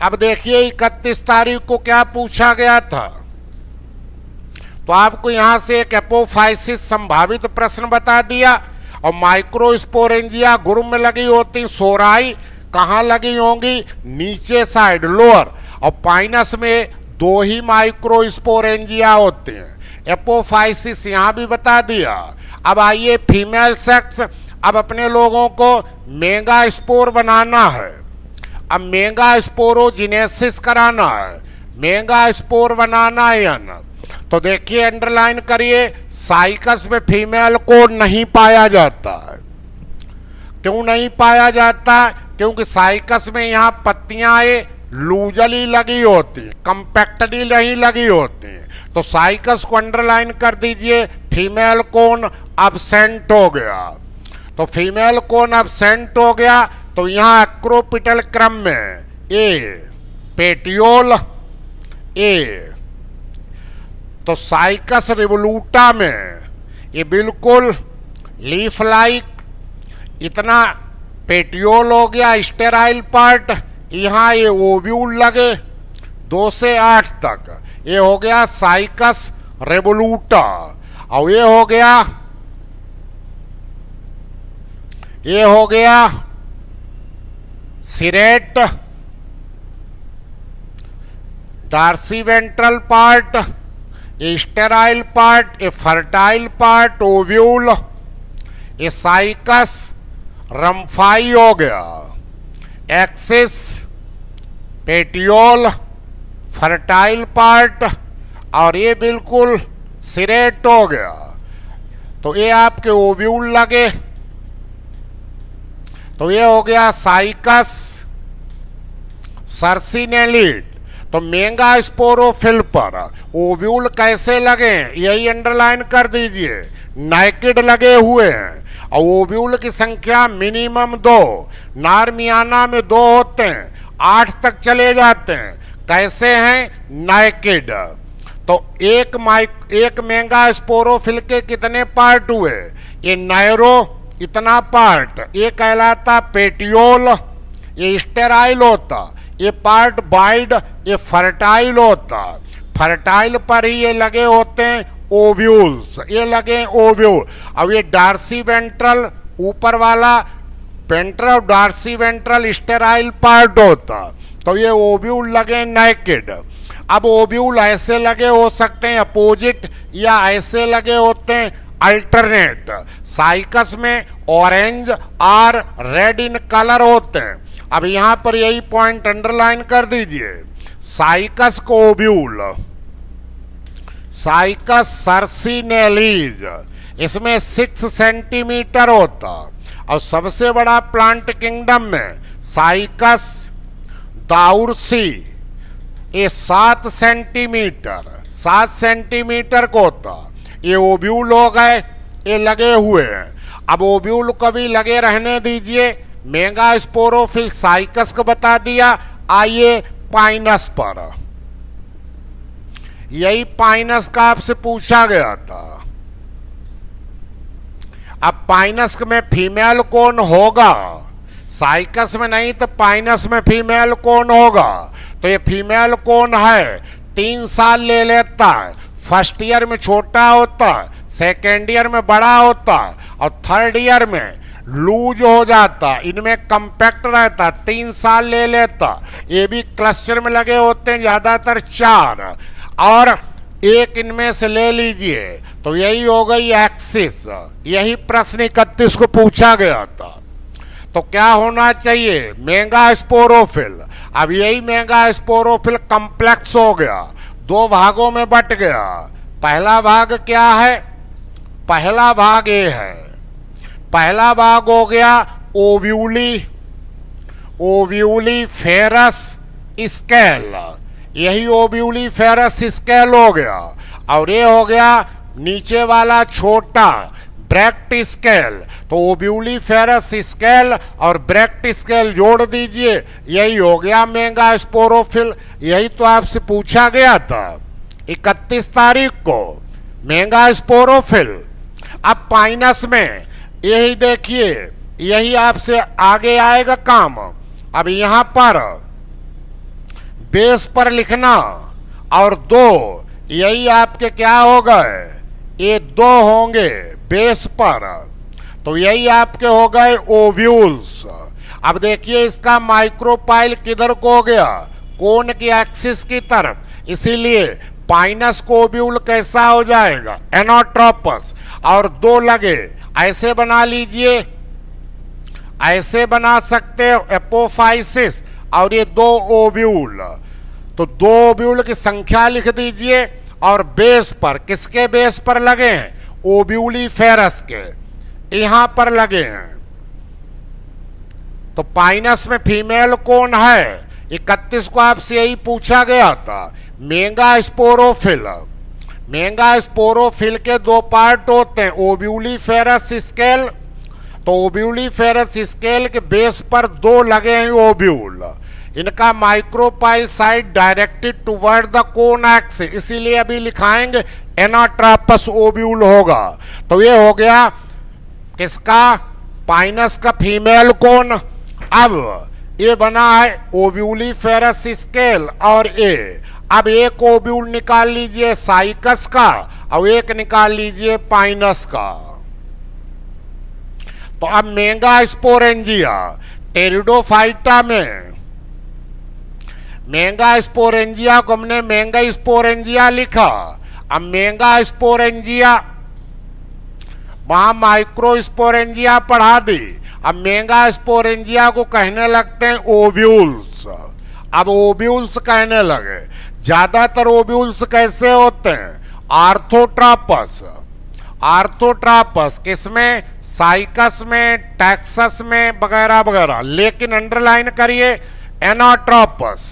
अब देखिए 31 तारीख को क्या पूछा गया था, तो आपको यहां से एक एपोफाइसिस संभावित प्रश्न बता दिया, और माइक्रोस्पोरेंजिया गुरुम में लगी होती, सोराई कहां लगी होंगी, नीचे साइड लोअर, और पाइनस में दो ही माइक्रोस्पोरेंजिया होते हैं। एपोफाइसिस यहां भी बता दिया। अब आइए फीमेल सेक्स, अब अपने लोगों को मेगा स्पोर बनाना है। अब मेगा स्पोरोजिनेसिस कराना है, मेगा स्पोर बनाना है या ना। तो देखिए अंडरलाइन करिए, साइकस में फीमेल को नहीं पाया जाता है। क्यों नहीं पाया जाता? क्योंकि साइकस में यहाँ पत्तियां लूजली लगी होती, कंपैक्टली नहीं लगी होती। तो साइकस को अंडरलाइन कर दीजिए, फीमेल कोन अब्सेंट हो गया। तो फीमेल कोन अब्सेंट हो गया, तो यहां एक्रोपिटल क्रम में ए पेटियोल ए, तो साइकस रिवोल्यूटा में ये बिल्कुल लीफ लाइक इतना पेटियोल हो गया, स्टेराइल पार्ट। यहां ये ओव्यूल लगे 2 से 8 तक, ये हो गया साइकस रिवोल्यूटा। और ये हो गया सिरेट डार्सी वेंट्रल पार्ट, ये स्टेराइल पार्ट, ये फर्टाइल पार्ट ओव्यूल, ये साइकस रम्फाई हो गया, एक्सिस पेटियोल फर्टाइल पार्ट, और ये बिल्कुल सिरेट हो गया। तो ये आपके ओव्यूल लगे, तो ये हो गया साइकस सर्सिनेलिड। तो मेगा स्पोरोफिल पर ओव्यूल कैसे लगे, यही अंडरलाइन कर दीजिए, नाइकिड लगे हुए हैं, और ओव्यूल की संख्या मिनिमम 2, नार्मियाना में 2 होते हैं, 8 तक चले जाते हैं। कैसे हैं? नाइकिड। तो एक मेगा स्पोरोफिल के कितने पार्ट हुए? ये नैरो इतना पार्ट, ये कहलाता पेटियोल, ये स्टेराइल होता, ये पार्ट वाइड, ये फर्टाइल होता। फर्टाइल पर ही ये लगे होते हैं ओव्यूल्स, ये लगे ओव्यूल। अब ये डार्सी वेंट्रल ऊपर वाला ventral dorsiventral sterile part होता, तो ये ओव्यूल लगे नाइकिड। अब ओव्यूल ऐसे लगे हो सकते हैं अपोजिट, या ऐसे लगे होते हैं अल्टरनेट। साइकस में ऑरेंज और रेड इन कलर होते हैं। अब यहां पर यही पॉइंट अंडरलाइन कर दीजिए, साइकस को ओव्यूल, साइकस सर्सिनेलिज, इसमें 6 सेंटीमीटर होता, और सबसे बड़ा प्लांट किंगडम में साइकस दाउर्सी, ये 7 सेंटीमीटर को होता। ये ओव्यूल हो गए, ये लगे हुए हैं। अब ओव्यूल को भी लगे रहने दीजिए। मेगा स्पोरोफिल साइकस को बता दिया। आइए पाइनस पर, यही पाइनस का आपसे पूछा गया था। अब पाइनस में फीमेल कौन होगा? साइकस में नहीं तो पाइनस में फीमेल कौन होगा? तो ये फीमेल कौन है, 3 साल ले लेता है। फर्स्ट ईयर में छोटा होता, सेकेंड ईयर में बड़ा होता, और थर्ड ईयर में लूज हो जाता, इनमें कंपैक्ट रहता, 3 साल ले लेता। ये भी क्लस्टर में लगे होते हैं ज्यादातर 4, और एक इनमें से ले लीजिए, तो यही हो गई एक्सिस। यही प्रश्न 31 को पूछा गया था। तो क्या होना चाहिए? Mega sporophyll. अब यही मेगा स्पोरोफिल कम्प्लेक्स हो गया, 2 भागों में बट गया। पहला भाग क्या है? पहला भाग ये है, पहला भाग हो गया ओव्यूली फेरस स्केल, यही ओव्यूली फेरस स्केल हो गया। और ये हो गया नीचे वाला छोटा ब्रैक्ट स्केल। तो ओब्यूलीफेरस स्केल और ब्रैक्ट स्केल जोड़ दीजिए, यही हो गया मेगा स्पोरोफिल। यही तो आपसे पूछा गया था 31 तारीख को, मेगा स्पोरोफिल। अब पाइनस में यही देखिए, यही आपसे आगे आएगा काम। अब यहां पर बेस पर लिखना और दो, यही आपके क्या हो गए, ये दो होंगे बेस पर, तो यही आपके हो गए ओव्यूल्स। अब देखिए इसका माइक्रोपाइल किधर को हो गया, कोन की एक्सिस की तरफ, इसीलिए पाइनस को ओव्यूल कैसा हो जाएगा, एनोट्रोपस। और दो लगे, ऐसे बना लीजिए, ऐसे बना सकते हो एपोफाइसिस, और ये दो ओव्यूल। तो दो ओव्यूल की संख्या लिख दीजिए और बेस पर, किसके बेस पर लगे हैं, ओब्यूलीफेरस के, यहां पर लगे हैं। तो पाइनस में फीमेल कौन है, 31 को आपसे यही पूछा गया था, मेगा स्पोरोफिल। मेगा स्पोरोफिल के दो पार्ट होते हैं, ओब्यूलीफेरस स्केल। तो ओब्यूलीफेरस स्केल के बेस पर दो लगे हैं ओब्यूल, इनका micropyle side directed toward the cone axis, इसीलिए अभी लिखाएंगे एनाट्रापस ओब्यूल होगा। तो ये हो गया किसका, पाइनस का फीमेल कोन। अब ये बना है ओब्यूलीफेरस स्केल और ए। अब एक ओब्यूल निकाल लीजिए साइकस का और एक निकाल लीजिए पाइनस का। तो अब मेगा स्पोरेंजिया, टेरिडोफाइटा में मेगा स्पोरेंजिया को हमने मेगा स्पोरेंजिया लिखा। अब मेगा स्पोरेंजिया, वहां माइक्रो स्पोरेंजिया पढ़ा दी, अब मेगा स्पोरेंजिया को कहने लगते हैं ओव्यूल्स। अब ओव्यूल्स कहने लगे। ज्यादातर ओव्यूल्स कैसे होते हैं, आर्थोट्रापस। आर्थोट्रापस किसमें, साइकस में, टैक्सस में, वगैरह वगैरह। लेकिन अंडरलाइन करिए एनाट्रापस।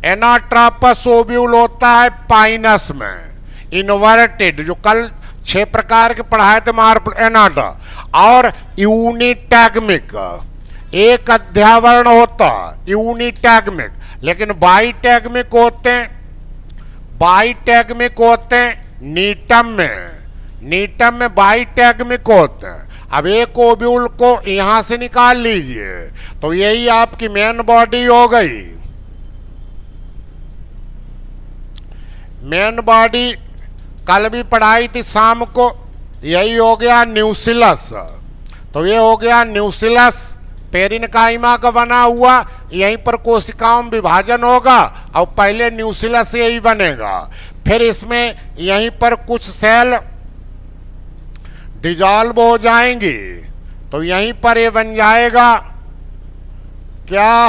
एनाट्रापस ओव्यूल होता है पाइनस में, इन्वर्टेड, जो कल 6 प्रकार के पढ़ाए थे मार्प एनाटा। और यूनिटैगमिक, एक अध्यावरण होता यूनिटैगमिक, लेकिन बाइटैगमिक होते हैं, बाइटैगमिक होते हैं नीटम में, नीटम में बाइटैगमिक होते हैं। अब एक ओव्यूल को यहां से निकाल लीजिए, तो यही आपकी मेन बॉडी हो गई। मेन बॉडी कल भी पढ़ाई थी शाम को, यही हो गया न्यूसिलस। तो ये हो गया न्यूसिलस, पेरिनकाइमा का बना हुआ, यहीं पर कोशिकाओं में विभाजन होगा और पहले न्यूसिलस यही बनेगा। फिर इसमें यहीं पर कुछ सेल डिजॉल्व हो जाएंगी, तो यहीं पर ये बन जाएगा क्या,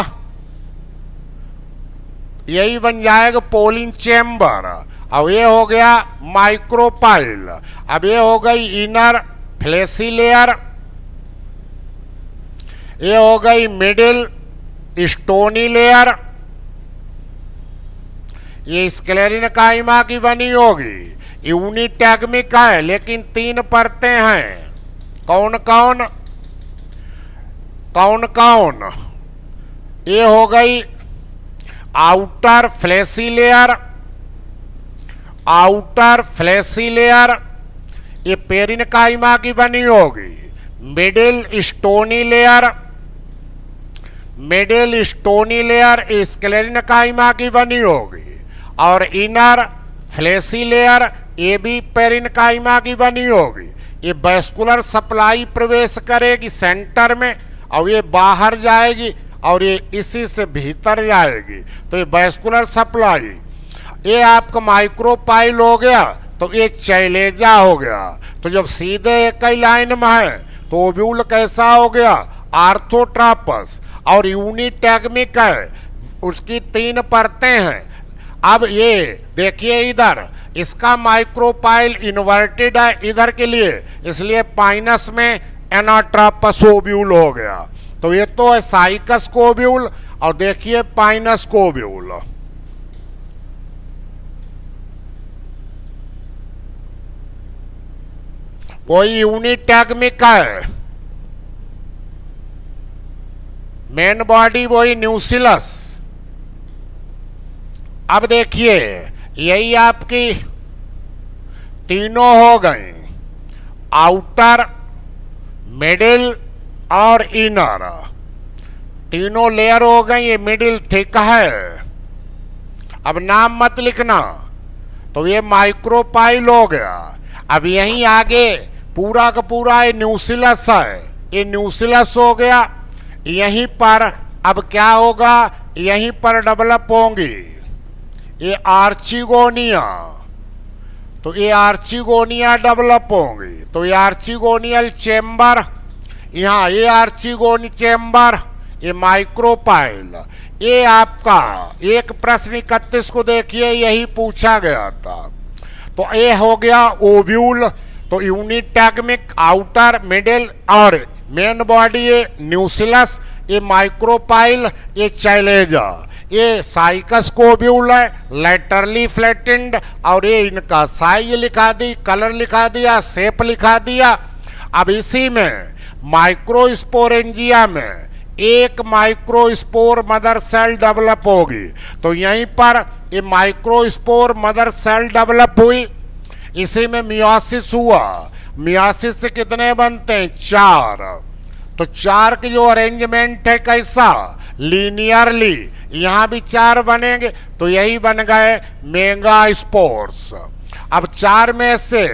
यही बन जाएगा पोलिन चेम्बर। अब ये हो गया माइक्रोपाइल। अब ये हो गई इनर फ्लेसी लेयर, ये हो गई मिडिल स्टोनी लेयर, ये स्क्लेरिनकाइमा की बनी होगी। यूनिटैगमिक है लेकिन 3 परतें हैं, कौन कौन, कौन कौन, ये हो गई outer fleshy layer, outer fleshy layer, ये पेरिनकाइमा की बनी होगी। Middle stony layer, middle stony layer sclerenchyma की बनी होगी। और इनर फ्लेसी लेयर, ये भी पेरिनकाइमा की बनी होगी। ये वैस्कुलर सप्लाई प्रवेश करेगी सेंटर में और ये बाहर जाएगी और ये इसी से भीतर जाएगी, तो ये वैस्कुलर सप्लाई। ये आपका माइक्रोपाइल हो गया, तो ये चैलेजा हो गया। तो जब सीधे एक ही लाइन में है तो ओव्यूल कैसा हो गया, आर्थोट्रापस। और यूनिटैगमिक है, उसकी 3 परतें हैं। अब ये देखिए इधर, इसका माइक्रोपाइल इन्वर्टेड है इधर के लिए, इसलिए पाइनस में एनाट्रापस ओव्यूल हो गया। तो ये तो है साइकस ओव्यूल, और देखिए पाइनस ओव्यूल। कोई यूनिटैगमिक है, मेन बॉडी वही न्यूसिलस। अब देखिए यही आपकी तीनों हो गई, आउटर, मिडिल और इनर, तीनों लेयर हो गई। ये मिडिल थिक है। अब नाम मत लिखना, तो ये माइक्रोपाइल हो गया। अब यहीं आगे पूरा का पूरा ये न्यूसिलस है, ये न्यूसिलस हो गया। यहीं पर अब क्या होगा, यहीं पर डेवलप होंगी ये आर्चिगोनिया, तो ये आर्चिगोनिया डेवलप होंगी। तो ये आर्चिगोनियल चेम्बर, यहाँ ये आर्चिगोनी चेम्बर, ये माइक्रोपाइल। ये आपका एक प्रश्न 31 को देखिए, यही पूछा गया था। तो ये हो गया ओव्यूल। तो यूनिटैगमिक, आउटर, मिडिल और मेन बॉडी ये न्यूसिलस, ये माइक्रोपाइल, ये चैलेजा, ये साइकस कोब्यूल है, लैटरली फ्लैटेंड। और ये इनका साइज लिखा दी, कलर लिखा दिया, शेप लिखा दिया। अब इसी में माइक्रोस्पोरेंजिया में एक माइक्रोस्पोर मदर सेल डेवलप होगी। तो यहीं पर ये माइक्रोस्पोर मदर सेल डेवलप हुई। इसी में मियोसिस हुआ। मियोसिस से कितने बनते हैं, 4। तो 4 की जो अरेंजमेंट है कैसा, लीनियरली, यहां भी 4 बनेंगे। तो यही बन गए मेगास्पोर्स। अब 4 में से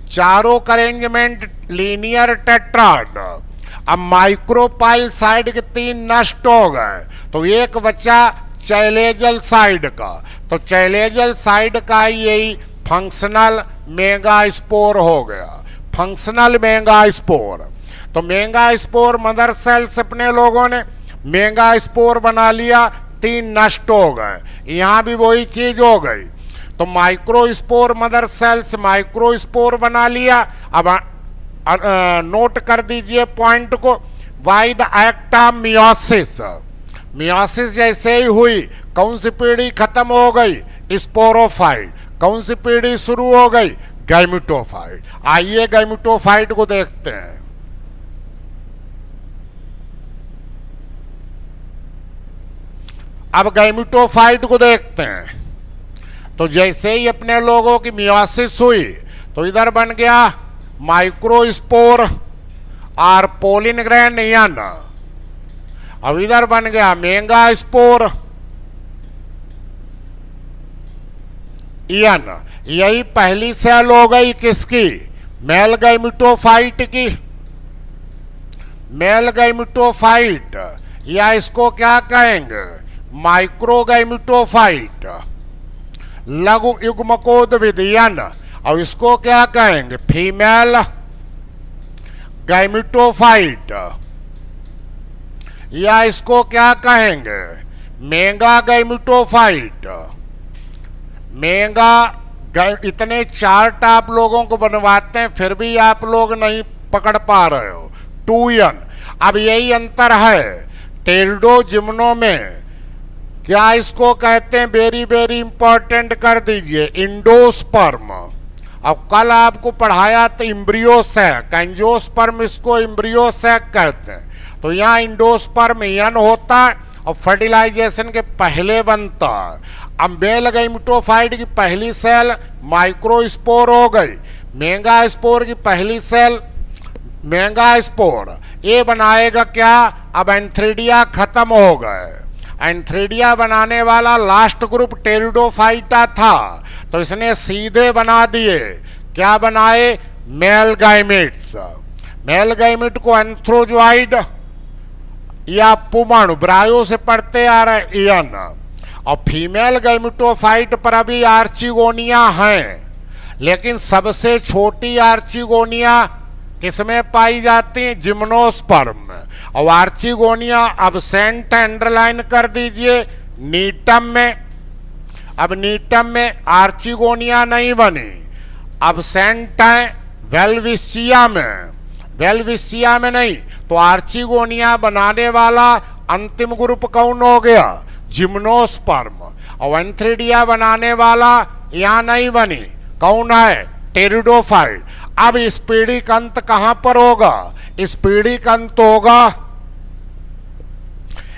चारों का अरेंजमेंट लीनियर टेट्राड। अब माइक्रोपाइल साइड के 3 नष्ट हो गए, तो एक बचा चैलेजल साइड का। तो चैलेजल साइड का यही फंक्शनल मेगास्पोर हो गया, फंक्शनल मेगास्पोर। तो मेगास्पोर मदर सेल से अपने लोगों ने मेगास्पोर बना लिया, 3 नष्ट हो गए। यहां भी वही चीज हो गई। तो माइक्रोस्पोर मदर सेल से माइक्रोस्पोर बना लिया। अब नोट कर दीजिए पॉइंट को, bye the act of meiosis. Meiosis जैसे ही हुई, कौन सी पीढ़ी खत्म हो गई, स्पोरोफाइट। कौन सी पीढ़ी शुरू हो गई, गैमेटोफाइट। आइए गैमेटोफाइट को देखते हैं। अब गैमेटोफाइट को देखते हैं। तो जैसे ही अपने लोगों की मियोसिस हुई, तो इधर बन गया माइक्रोस्पोर और पोलिन ग्रैनियन। अब इधर बन गया मेगास्पोर इयन। यही पहली सेल हो गई किसकी, मेल गैमेटोफाइट की। मेल गैमेटोफाइट, या इसको क्या कहेंगे, माइक्रो गैमेटोफाइट, लघु युग्मकोद विधियन। और इसको क्या कहेंगे, फीमेल गैमेटोफाइट, या इसको क्या कहेंगे, मेगा गैमेटोफाइट। मेगा इतने चार्ट आप लोगों को बनवाते हैं, फिर भी आप लोग नहीं पकड़ पा रहे हो। 2n। अब यही अंतर है टेरिडो जिम्नो में, क्या इसको कहते हैं, वेरी वेरी इंपॉर्टेंट कर दीजिए, इंडोस्पर्म। अब कल आपको पढ़ाया तो इम्ब्रियोसैक, एंजियोस्पर्म इसको इम्ब्रियोसैक कहते हैं। तो यहाँ इंडोस्पर्म यन होता है और फर्टिलाइजेशन के पहले बनता है। अब मेल गैमेटोफाइट की पहली सेल माइक्रोस्पोर हो गई, मेगास्पोर की पहली सेल मेगास्पोर। ये बनाएगा क्या, अब एंथ्रीडिया खत्म हो गए। एंथ्रीडिया बनाने वाला लास्ट ग्रुप टेरिडोफाइटा था, तो इसने सीधे बना दिए, क्या बनाए, मेल गैमेट्स। मेल गैमेट को एंथ्रोजॉइड या पुमण, ब्रायो से पढ़ते आ रहे इयन। और फीमेल गैमेटोफाइट पर अभी आर्चिगोनिया हैं, लेकिन सबसे छोटी आर्चिगोनिया किसमें पाई जाती है, जिम्नोस्पर्म में। और आर्चिगोनिया अब्सेंट अंडरलाइन कर दीजिए नीटम में। अब नीटम में आर्चिगोनिया नहीं बनी, अब्सेंट है वेल्विसिया में। वेल्विसिया में नहीं, तो आर्चिगोनिया बनाने वाला अंतिम ग्रुप कौन हो गया, जिम्नोस्पर्म। और एंथ्रीडिया बनाने वाला यहां नहीं बनी, कौन है, टेरिडोफाइट। अब स्पीडिक अंत कहां पर होगा? स्पीडिक अंत होगा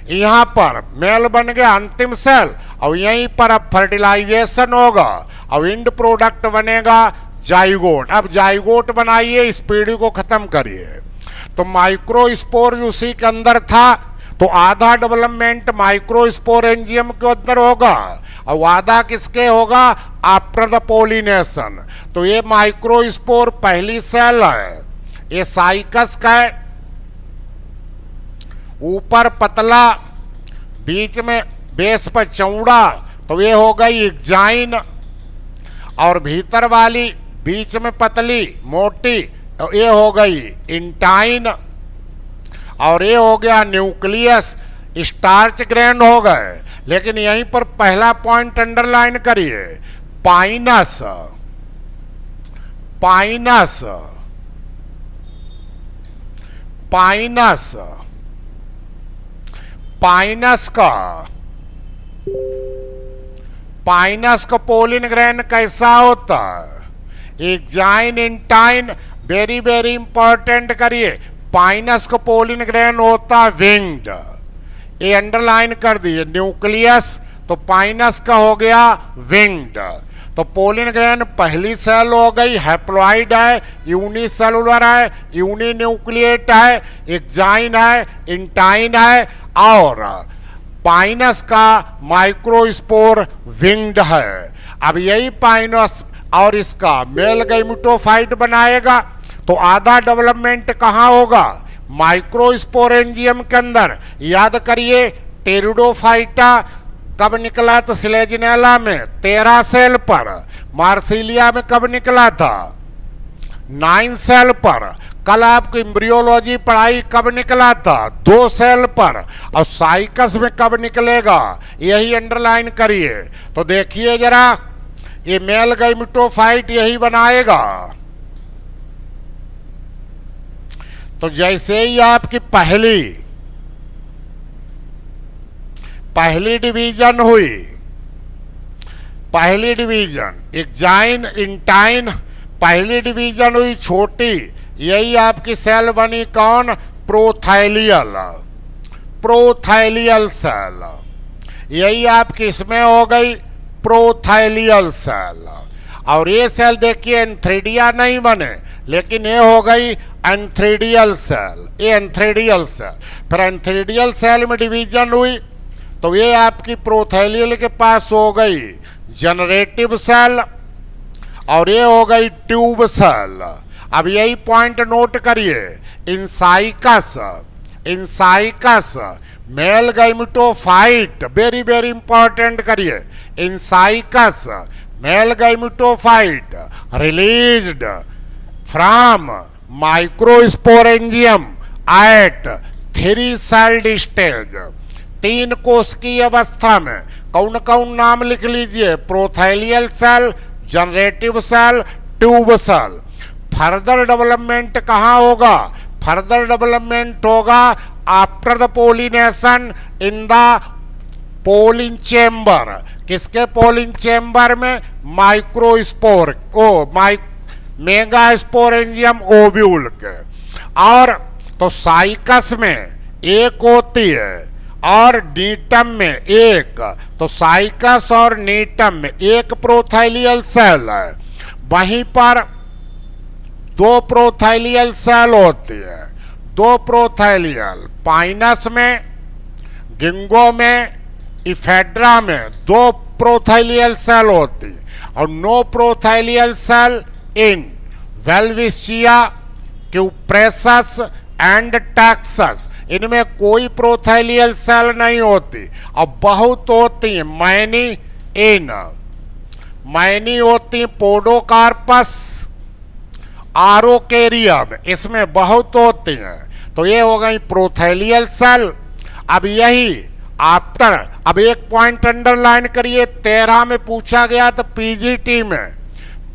यहां पर, मेल बन गया अंतिम सेल और यहीं पर अब फर्टिलाइजेशन होगा और इंड प्रोडक्ट बनेगा जाइगोट। अब जाइगोट बनाइए, स्पीडी को खत्म करिए। तो माइक्रोस्पोर उसी के अंदर था, तो आधा डेवलपमेंट माइक्रोस्पोरेंजियम के अंदर होगा और आधा किसके होगा? After the pollination. तो ये माइक्रोस्पोर पहली सेल है, ये साइकस का है, ऊपर पतला, बीच में बेस पर चौड़ा, तो ये हो गई एग्जाइन, और भीतर वाली बीच में पतली मोटी, तो ये हो गई इंटाइन, और ये हो गया न्यूक्लियस, स्टार्च ग्रैंड हो गए। लेकिन यहीं पर पहला पॉइंट अंडरलाइन करिए, पाइनस, पाइनस, पाइनस, पाइनस का, पाइनस का पोलिन ग्रैंड कैसा होता है? Exine, intine, very very important करिए। पाइनस का पोलिन ग्रैंड होता विंग्ड, ये अंडरलाइन कर दिए। न्यूक्लियस, तो पाइनस का हो गया विंग्ड। तो पोलिन ग्रैंड पहली सेल हो गई, हैप्लॉइड है, यूनिसेलुलर है, यूनिन्यूक्लिएट है, एग्जाइन है, इंटाइन है, और पाइनस का माइक्रोस्पोर विंग्ड है। अब यही पाइनस और इसका मेल गैमेटोफाइट बनाएगा, तो आधा डेवलपमेंट कहां होगा? माइक्रोस्पोरेंजियम के अंदर। याद करिए, टेरिडोफाइटा कब निकला? तो सिलेजिनेला में 13 सेल पर। मार्सिलिया में कब निकला था? 9 सेल पर। कल आपको एम्ब्रियोलॉजी पढ़ाई, कब निकला था? 2 सेल पर। और साइकस में कब निकलेगा? यही अंडरलाइन करिए। तो देखिए जरा, ये मेल गैमेटोफाइट यही बनाएगा। तो जैसे ही आपकी पहली डिवीजन हुई, पहली डिवीजन एग्जाइन, इंटाइन, पहली डिवीजन हुई छोटी, यही आपकी सेल बनी कौन? प्रोथाइलियल, प्रोथाइलियल सेल। यही आपकी इसमें हो गई प्रोथाइलियल सेल। और ये सेल देखिए एंथ्रेडिया नहीं बने, लेकिन ये हो गई एंथ्रेडियल सेल, ये एंथ्रेडियल सेल। फिर एंथ्रेडियल सेल में डिवीजन हुई, तो ये आपकी प्रोथैलियल के पास हो गई जनरेटिव सेल, और ये हो गई ट्यूब सेल। अब यही पॉइंट नोट करिए, in Cycas, in Cycas male gametophyte, very very important करिए। In Cycas male gametophyte released from microsporangium at 3 celled stage, 3 कोष की अवस्था में। कौन कौन नाम लिख लीजिए? Prothallial cell, generative cell, tube cell. Further development कहाँ होगा? फर्दर डेवलपमेंट होगा after the pollination in the pollen chamber. किसके पोलिन चेम्बर में? माइक्रोस्पोर मेगास्पोरेंजियम ओव्यूल के। और तो साइकस में एक होती है और नीटम में एक, तो साइकस और नीटम में एक प्रोथैलियल सेल है, वहीं पर 2 प्रोथैलियल सेल होती है, 2 प्रोथैलियल। पाइनस में, गिंगो में, इफेड्रा में 2 प्रोथैलियल सेल होती, और 9 प्रोथैलियल सेल इन वेल्विशिया, क्यूप्रेसस एंड टैक्सस। इनमें कोई प्रोथैलियल सेल नहीं होती, और बहुत होती है मैनी इन, मैनी होती पोडोकार्पस, आरोकेरियम, इसमें बहुत होती हैं। तो ये हो गई प्रोथैलियल सेल। अब यही आफ्टर, अब एक पॉइंट अंडरलाइन करिए, 13 में पूछा गया तो पीजीटी में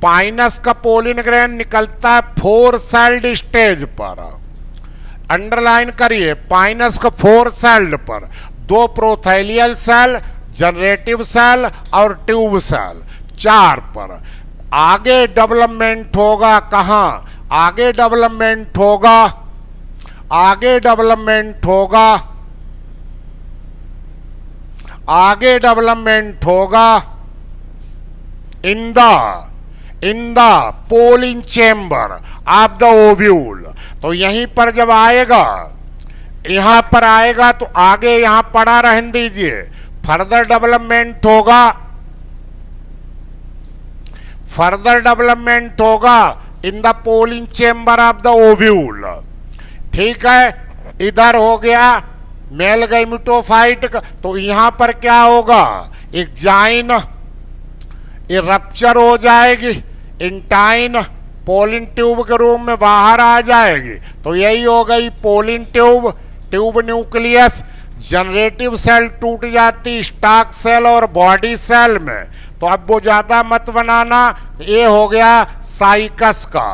पाइनस का पोलिन ग्रैंड निकलता है 4 सेल्ड स्टेज पर। अंडरलाइन करिए, पाइनस का 4 सेल्ड पर, 2 प्रोथैलियल सेल, जनरेटिव सेल और ट्यूब सेल 4 पर। आगे डेवलपमेंट होगा कहाँ? आगे डेवलपमेंट होगा, आगे डेवलपमेंट होगा, आगे डेवलपमेंट होगा in the polling chamber of the ovule. तो यहीं पर जब आएगा, यहां पर आएगा तो आगे यहां पड़ा रहने दीजिए, फर्दर डेवलपमेंट होगा, फर्दर डेवलपमेंट होगा in the polling chamber of the ovule. ठीक है, इधर हो गया मेल गैमेटोफाइट का। तो यहां पर क्या होगा, एक जाइन, ये रप्चर हो जाएगी, इंटाइन पोलिन ट्यूब के रूप में बाहर आ जाएगी। तो यही हो गई pollen tube, tube nucleus. Generative cell टूट जाती स्टार्क सेल और बॉडी सेल में। तो अब वो ज्यादा मत बनाना। ये हो गया साइकस का।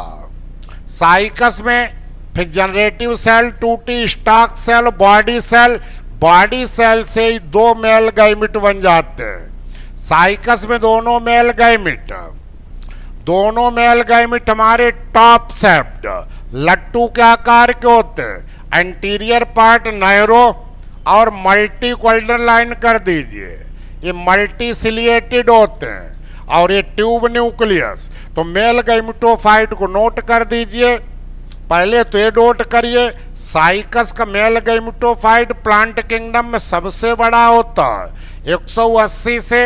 साइकस में फिर जनरेटिव सेल टूटी, stalk cell, body cell, body cell से ही दो मेल गैमिट बन जाते हैं। साइकस में दोनों मेल गैमिट, दोनों मेल गैमिट हमारे टॉप सेप्ड लट्टू के आकार के होते हैं। एंटीरियर पार्ट नैरो और मल्टी क्वाड्रल लाइन कर दीजिए, ये मल्टी सिलिएटेड होते हैं। और ये ट्यूब न्यूक्लियस। तो मेल गैमेटोफाइट को नोट कर दीजिए। पहले तो ये नोट करिए, साइकस का मेल गैमेटोफाइट प्लांट किंगडम में सबसे बड़ा होता है, 180 से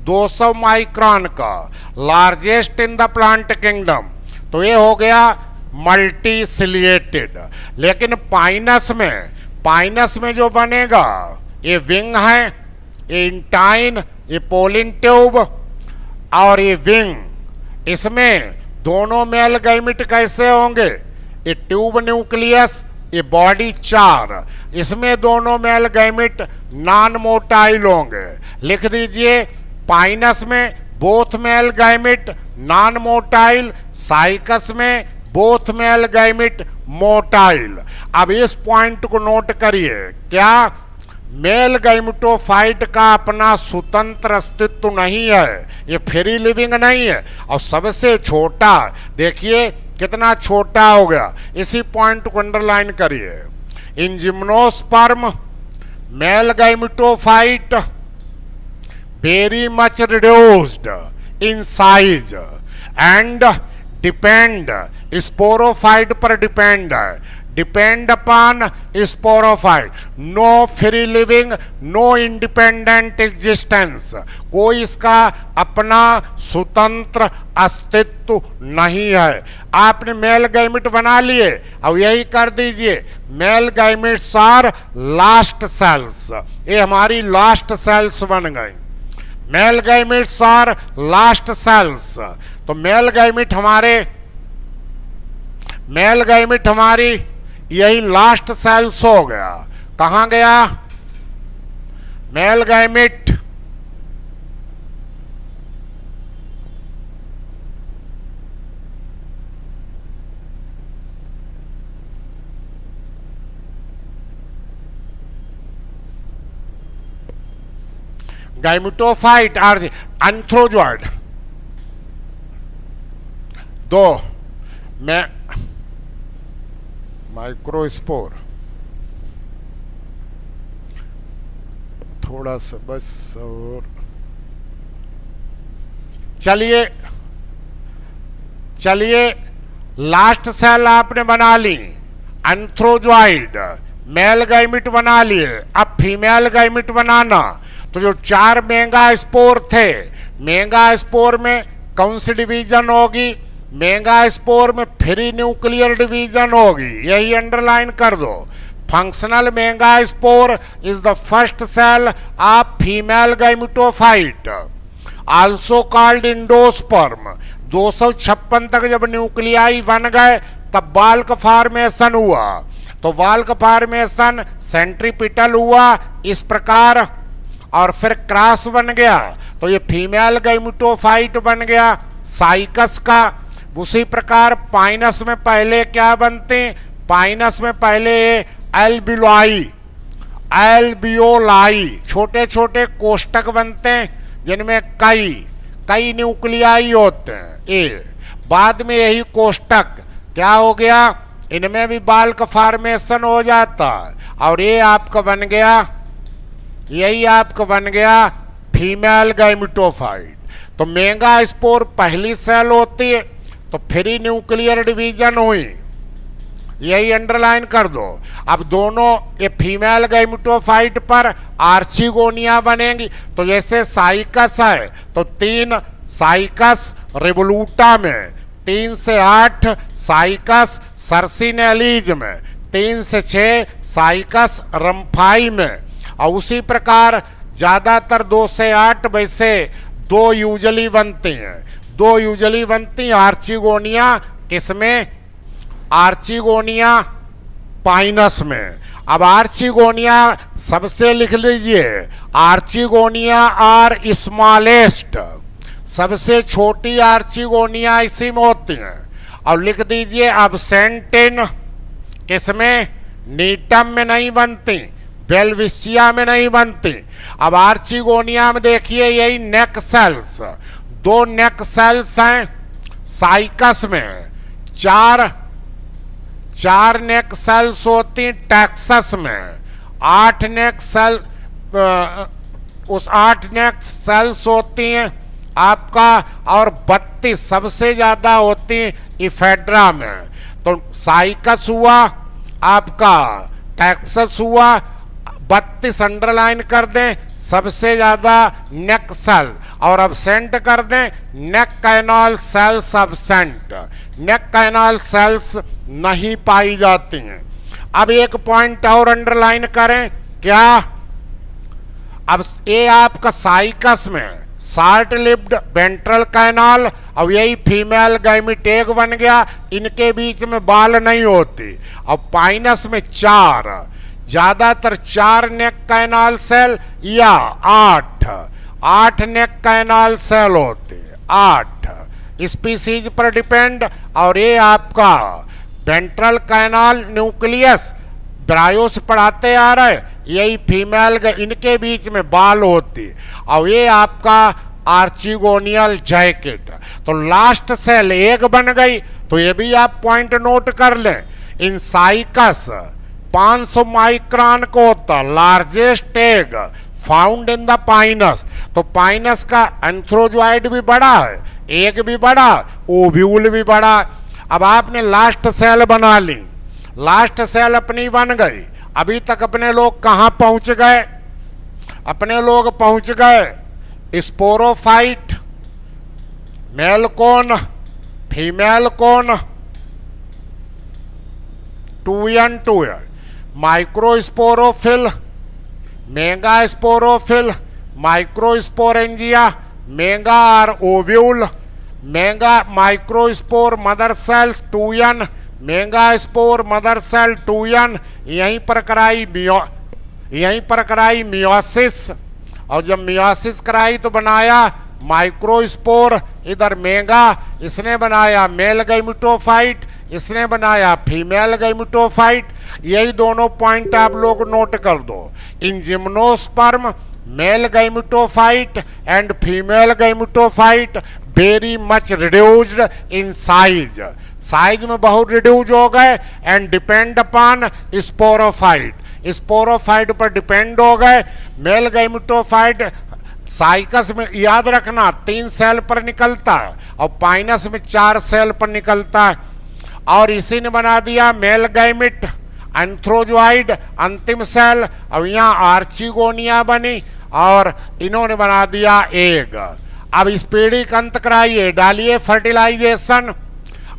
200 माइक्रोन का, largest in the plant kingdom. तो ये हो गया मल्टी सिलिएटेड। लेकिन पाइनस में जो बनेगा, ये विंग है, ये इंटाइन, ये पोलिन ट्यूब और ये विंग, इसमें दोनों मेल गैमिट कैसे होंगे, ये ट्यूब न्यूक्लियस, ये बॉडी 4, इसमें दोनों मेल गैमिट नॉन मोटाइल होंगे। लिख दीजिए, पाइनस में both male gamete non motile, cycas में बोथ मेल गैमिट मोटाइल। अब इस पॉइंट को नोट करिए, क्या मेल गैमेटोफाइट का अपना स्वतंत्र अस्तित्व नहीं है, ये फ्री लिविंग नहीं है। और सबसे छोटा देखिए कितना छोटा हो गया, इसी पॉइंट को अंडरलाइन करिए। In gymnosperm male gametophyte very much reduced in size and depend sporophyte पर डिपेंड है, depend upon sporophyte, no free living, no independent existence, कोई इसका अपना स्वतंत्र अस्तित्व नहीं है। आपने मेल गैमिट बना लिए, अब यही कर दीजिए, male gametes are last cells, ये हमारी लास्ट सेल्स बन गई। Male gametes are last cells. तो मेल गैमिट हमारी यही लास्ट सेल्स हो गया। कहां गया male gamete, gametophyte are antherozoid. दो में माइक्रोस्पोर, थोड़ा सा बस और चलिए लास्ट सेल आपने बना ली, एंथ्रोजॉइड मेल गैमिट बना लिए। अब फीमेल गैमिट बनाना। तो जो 4 मेगा स्पोर थे, मेगा स्पोर में कौन सी डिवीजन होगी, मेगा स्पोर में फ्री न्यूक्लियर डिवीजन होगी, यही अंडरलाइन कर दो। Functional megaspore is the first cell of female gametophyte, also called endosperm. 256 तक जब न्यूक्लियाई बन गए तब बाल्क फॉर्मेशन हुआ। तो बाल्क फॉर्मेशन सेंट्रीपिटल हुआ इस प्रकार, और फिर क्रॉस बन गया। तो ये फीमेल गैमेटोफाइट बन गया साइकस का। उसी प्रकार पाइनस में पहले क्या बनते, पाइनस में पहले एल्बियोलाई छोटे छोटे कोष्टक बनते हैं जिनमें कई न्यूक्लियाई होते हैं। ये बाद में यही कोष्टक क्या हो गया, इनमें भी बाल का फॉर्मेशन हो जाता है, और ये आपका बन गया, यही आपका बन गया फीमेल गैमेटोफाइट। तो मेगा स्पोर पहली सेल होती है, तो फ्री न्यूक्लियर डिवीजन हुई, यही अंडरलाइन कर दो। अब दोनों ये फीमेल गैमेटोफाइट पर आर्चिगोनिया बनेंगी। तो जैसे साइकस है तो 3 साइकस रिवोल्यूटा में, 3 से 8 साइकस सर्सिनेलीज में, 3 से 6 साइकस रम्फाई में, और उसी प्रकार ज्यादातर 2 से 8 वैसे 2 यूजली बनती हैं, 2 यूजली बनती हैं आर्चिगोनिया किसमें, आर्चिगोनिया पाइनस में। अब आर्चिगोनिया सबसे लिख लीजिए, आर्चिगोनिया आर स्मॉलेस्ट, सबसे छोटी आर्चिगोनिया इसी में होती हैं। और लिख दीजिए अब्सेंट इन किसमें, नीटम में नहीं बनती, बेलविशिया में नहीं बनती। अब आर्चिगोनिया में देखिए यही नेक सेल्स, 2 नेक सेल्स हैं साइकस में, 4 नेक सेल्स होती टैक्सस में, 8 नेक सेल, उस 8 नेक सेल्स होती हैं आपका, और 32 सबसे ज्यादा होती इफेड्रा में। तो साइकस हुआ आपका, टैक्सस हुआ, 32 अंडरलाइन कर दें, सबसे ज्यादा नेक सेल, और अब्सेंट कर दें नेक कैनाल सेल्स अब्सेंट, नेक कैनाल सेल्स नहीं पाई जाती हैं। अब एक पॉइंट और अंडरलाइन करें, क्या, अब ये आपका साइकस में शॉर्ट लिव्ड वेंट्रल कैनाल, और यही फीमेल गैमेटेग बन गया, इनके बीच में बाल नहीं होती। और पाइनस में 4, ज्यादातर 4 नेक कैनाल सेल या 8 नेक कैनाल सेल होते, 8 स्पीसीज पर डिपेंड। और ये आपका वेंट्रल कैनाल न्यूक्लियस ब्रायोस पढ़ाते आ रहे, यही फीमेल, इनके बीच में बाल होती, और ये आपका आर्चिगोनियल जैकेट। तो लास्ट सेल एक बन गई, तो ये भी आप पॉइंट नोट कर लें। इन साइकस 500 माइक्रोन को होता, largest egg found in the Pinus. तो पाइनस का एंथ्रोजॉइड भी बड़ा है, एग भी बड़ा, ओव्यूल भी बड़ा। अब आपने लास्ट सेल बना ली, लास्ट सेल अपनी बन गई। अभी तक अपने लोग कहां पहुंच गए, अपने लोग पहुंच गए स्पोरोफाइट, मेल कौन, फीमेल कौन, 2n 2n, microsporophyll, megasporophyll, microsporangia, mega are ovule, mega microspore mother cells 2n, megaspore mother cell 2n, यहीं पर कराई मियोसिस, और जब मियोसिस कराई तो बनाया माइक्रोस्पोर, इधर मेगा, इसने बनाया मेल गैमेटोफाइट, इसने बनाया फीमेल गैमेटोफाइट। यही दोनों पॉइंट आप लोग नोट कर दो। इन gymnosperm male gametophyte and female gametophyte very much reduced in size, size में बहुत रिड्यूज हो गए, and depend upon sporophyte, sporophyte पर डिपेंड हो गए। मेल गैमेटोफाइट साइकस में याद रखना 3 सेल पर निकलता है, और पाइनस में 4 सेल पर निकलता है। और इसी ने बना दिया मेल गैमेट, एंथ्रोजॉइड अंतिम सेल, अब यहाँ आर्चिगोनिया बनी, और इन्होंने बना दिया एग। अब इस पीढ़ी का अंत कराइए, डालिए फर्टिलाइजेशन।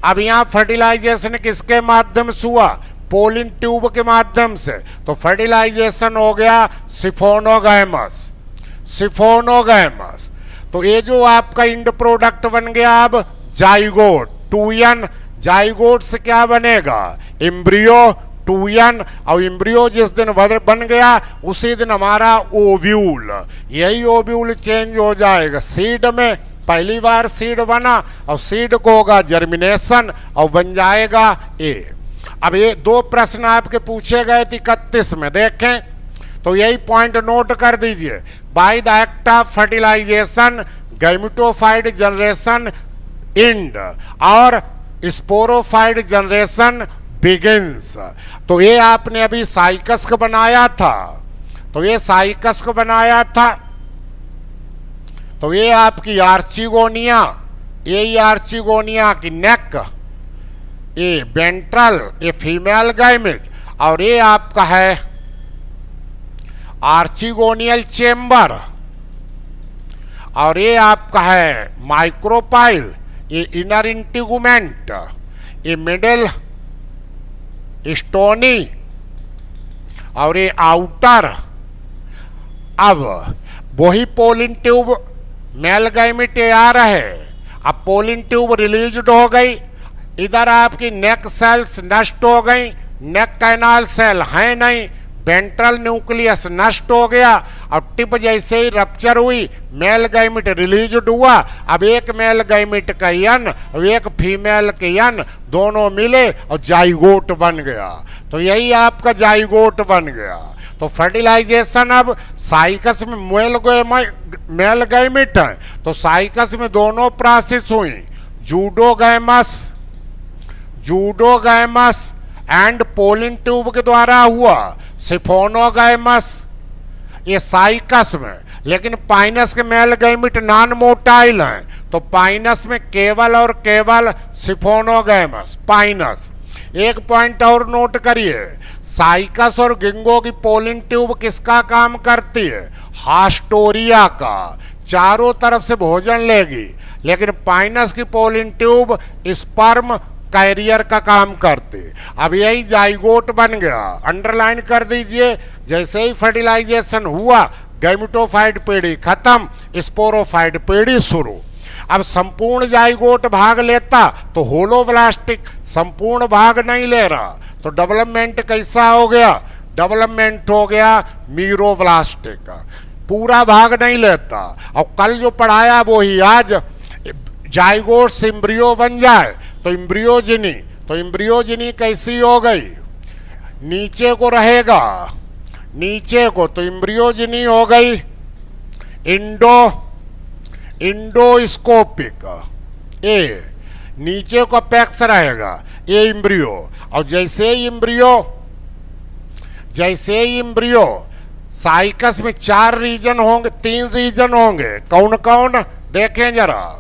अब यहाँ फर्टिलाइजेशन किसके माध्यम से हुआ, पोलिन ट्यूब के माध्यम से। तो फर्टिलाइजेशन हो गया सिफोनोगैमस, सिफोनोगैमस। तो ये जो आपका इंड प्रोडक्ट बन गया अब जाइगोट 2n, जाइगोट से क्या बनेगा, एम्ब्रियो 2n, और एम्ब्रियो जिस दिन बन गया उसी दिन हमारा ओव्यूल, यही ओव्यूल चेंज हो जाएगा सीड में। पहली बार सीड बना, और सीड को होगा जर्मिनेशन, और बन जाएगा ए। अब ये 2 प्रश्न आपके पूछे गए थे 31 में, देखें तो यही पॉइंट नोट कर दीजिए। By the act of fertilization gametophyte generation end और स्पोरोफाइट जनरेशन बिगिंस। तो ये आपने अभी साइकस को बनाया था, तो ये साइकस को बनाया था, तो ये आपकी आर्चिगोनिया, ये आर्चिगोनिया की नेक, ये वेंट्रल, ये फीमेल गैमेट, और ये आपका है आर्चिगोनियल चेम्बर, और ये आपका है माइक्रोपाइल, ये इनर इंटीगुमेंट, ये मिडिल स्टोनी, और ये आउटर। अब वही पोलिन ट्यूब मेल गैमेट आ रहे, अब पोलिन ट्यूब रिलीज्ड हो गई, इधर आपकी नेक सेल्स नष्ट हो गई, नेक कैनाल सेल है नहीं, वेंट्रल न्यूक्लियस नष्ट हो गया, और टिप जैसे ही रप्चर हुई मेल गैमेट रिलीज्ड हुआ। अब एक मेल गैमेट का यन और एक फीमेल के यन दोनों मिले और जाइगोट बन गया, तो यही आपका जाइगोट बन गया। तो फर्टिलाइजेशन अब साइकस में मेल गैमेट है, तो साइकस में दोनों प्रोसेस हुई, जूडोगैमस एंड पोलिन ट्यूब के द्वारा हुआ, सिफोनोगैमस ये साइकस में। लेकिन पाइनस के मेल गैमेट नॉन मोटाइल हैं, तो पाइनस में केवल और केवल सिफोनोगैमस पाइनस। एक पॉइंट और नोट करिए, साइकस और गिंगो की पोलिन ट्यूब किसका काम करती है? हास्टोरिया का, चारों तरफ से भोजन लेगी। लेकिन पाइनस की पोलिन ट्यूब स्पर्म कैरियर का काम करते। अब यही जाइगोट बन गया, अंडरलाइन कर दीजिए। जैसे ही फर्टिलाइजेशन हुआ गैमेटोफाइट पीढ़ी खत्म, स्पोरोफाइट पीढ़ी शुरू। अब संपूर्ण जाइगोट भाग लेता तो होलोब्लास्टिक, संपूर्ण भाग नहीं ले रहा, तो डेवलपमेंट कैसा हो गया? डेवलपमेंट हो गया मीरोब्लास्टिक, पूरा भाग नहीं लेता। और कल जो पढ़ाया वो ही आज, जाइगोट से एम्ब्रियो बन जाए तो एम्ब्रियोजिनी, तो एम्ब्रियोजिनी कैसी हो गई? नीचे को रहेगा, नीचे को, तो एम्ब्रियोजिनी हो गई इंडोस्कोपिक, ए नीचे को अपेक्स रहेगा, ये एम्ब्रियो। और जैसे ही एम्ब्रियो साइकस में 4 रीजन होंगे, 3 रीजन होंगे, कौन कौन देखें जरा।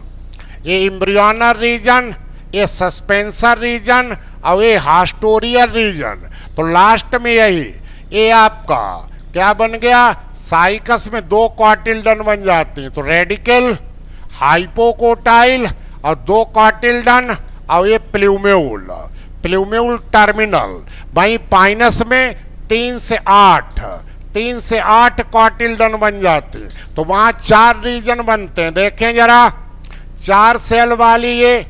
ये एम्ब्रियोनल रीजन, ये सस्पेंसर रीजन, और ये हास्टोरियल रीजन। तो लास्ट में यही, ये आपका क्या बन गया? साइकस में 2 कॉटिल्डन बन जाती हैं, तो रेडिकल हाइपोकोटाइल और 2 कॉटिल्डन, और ये प्लूम्यूल टर्मिनल। वहीं पाइनस में 3 से 8 कॉटिल्डन बन जाते हैं, तो वहां 4 रीजन बनते हैं। देखें जरा, 4 सेल वाली ये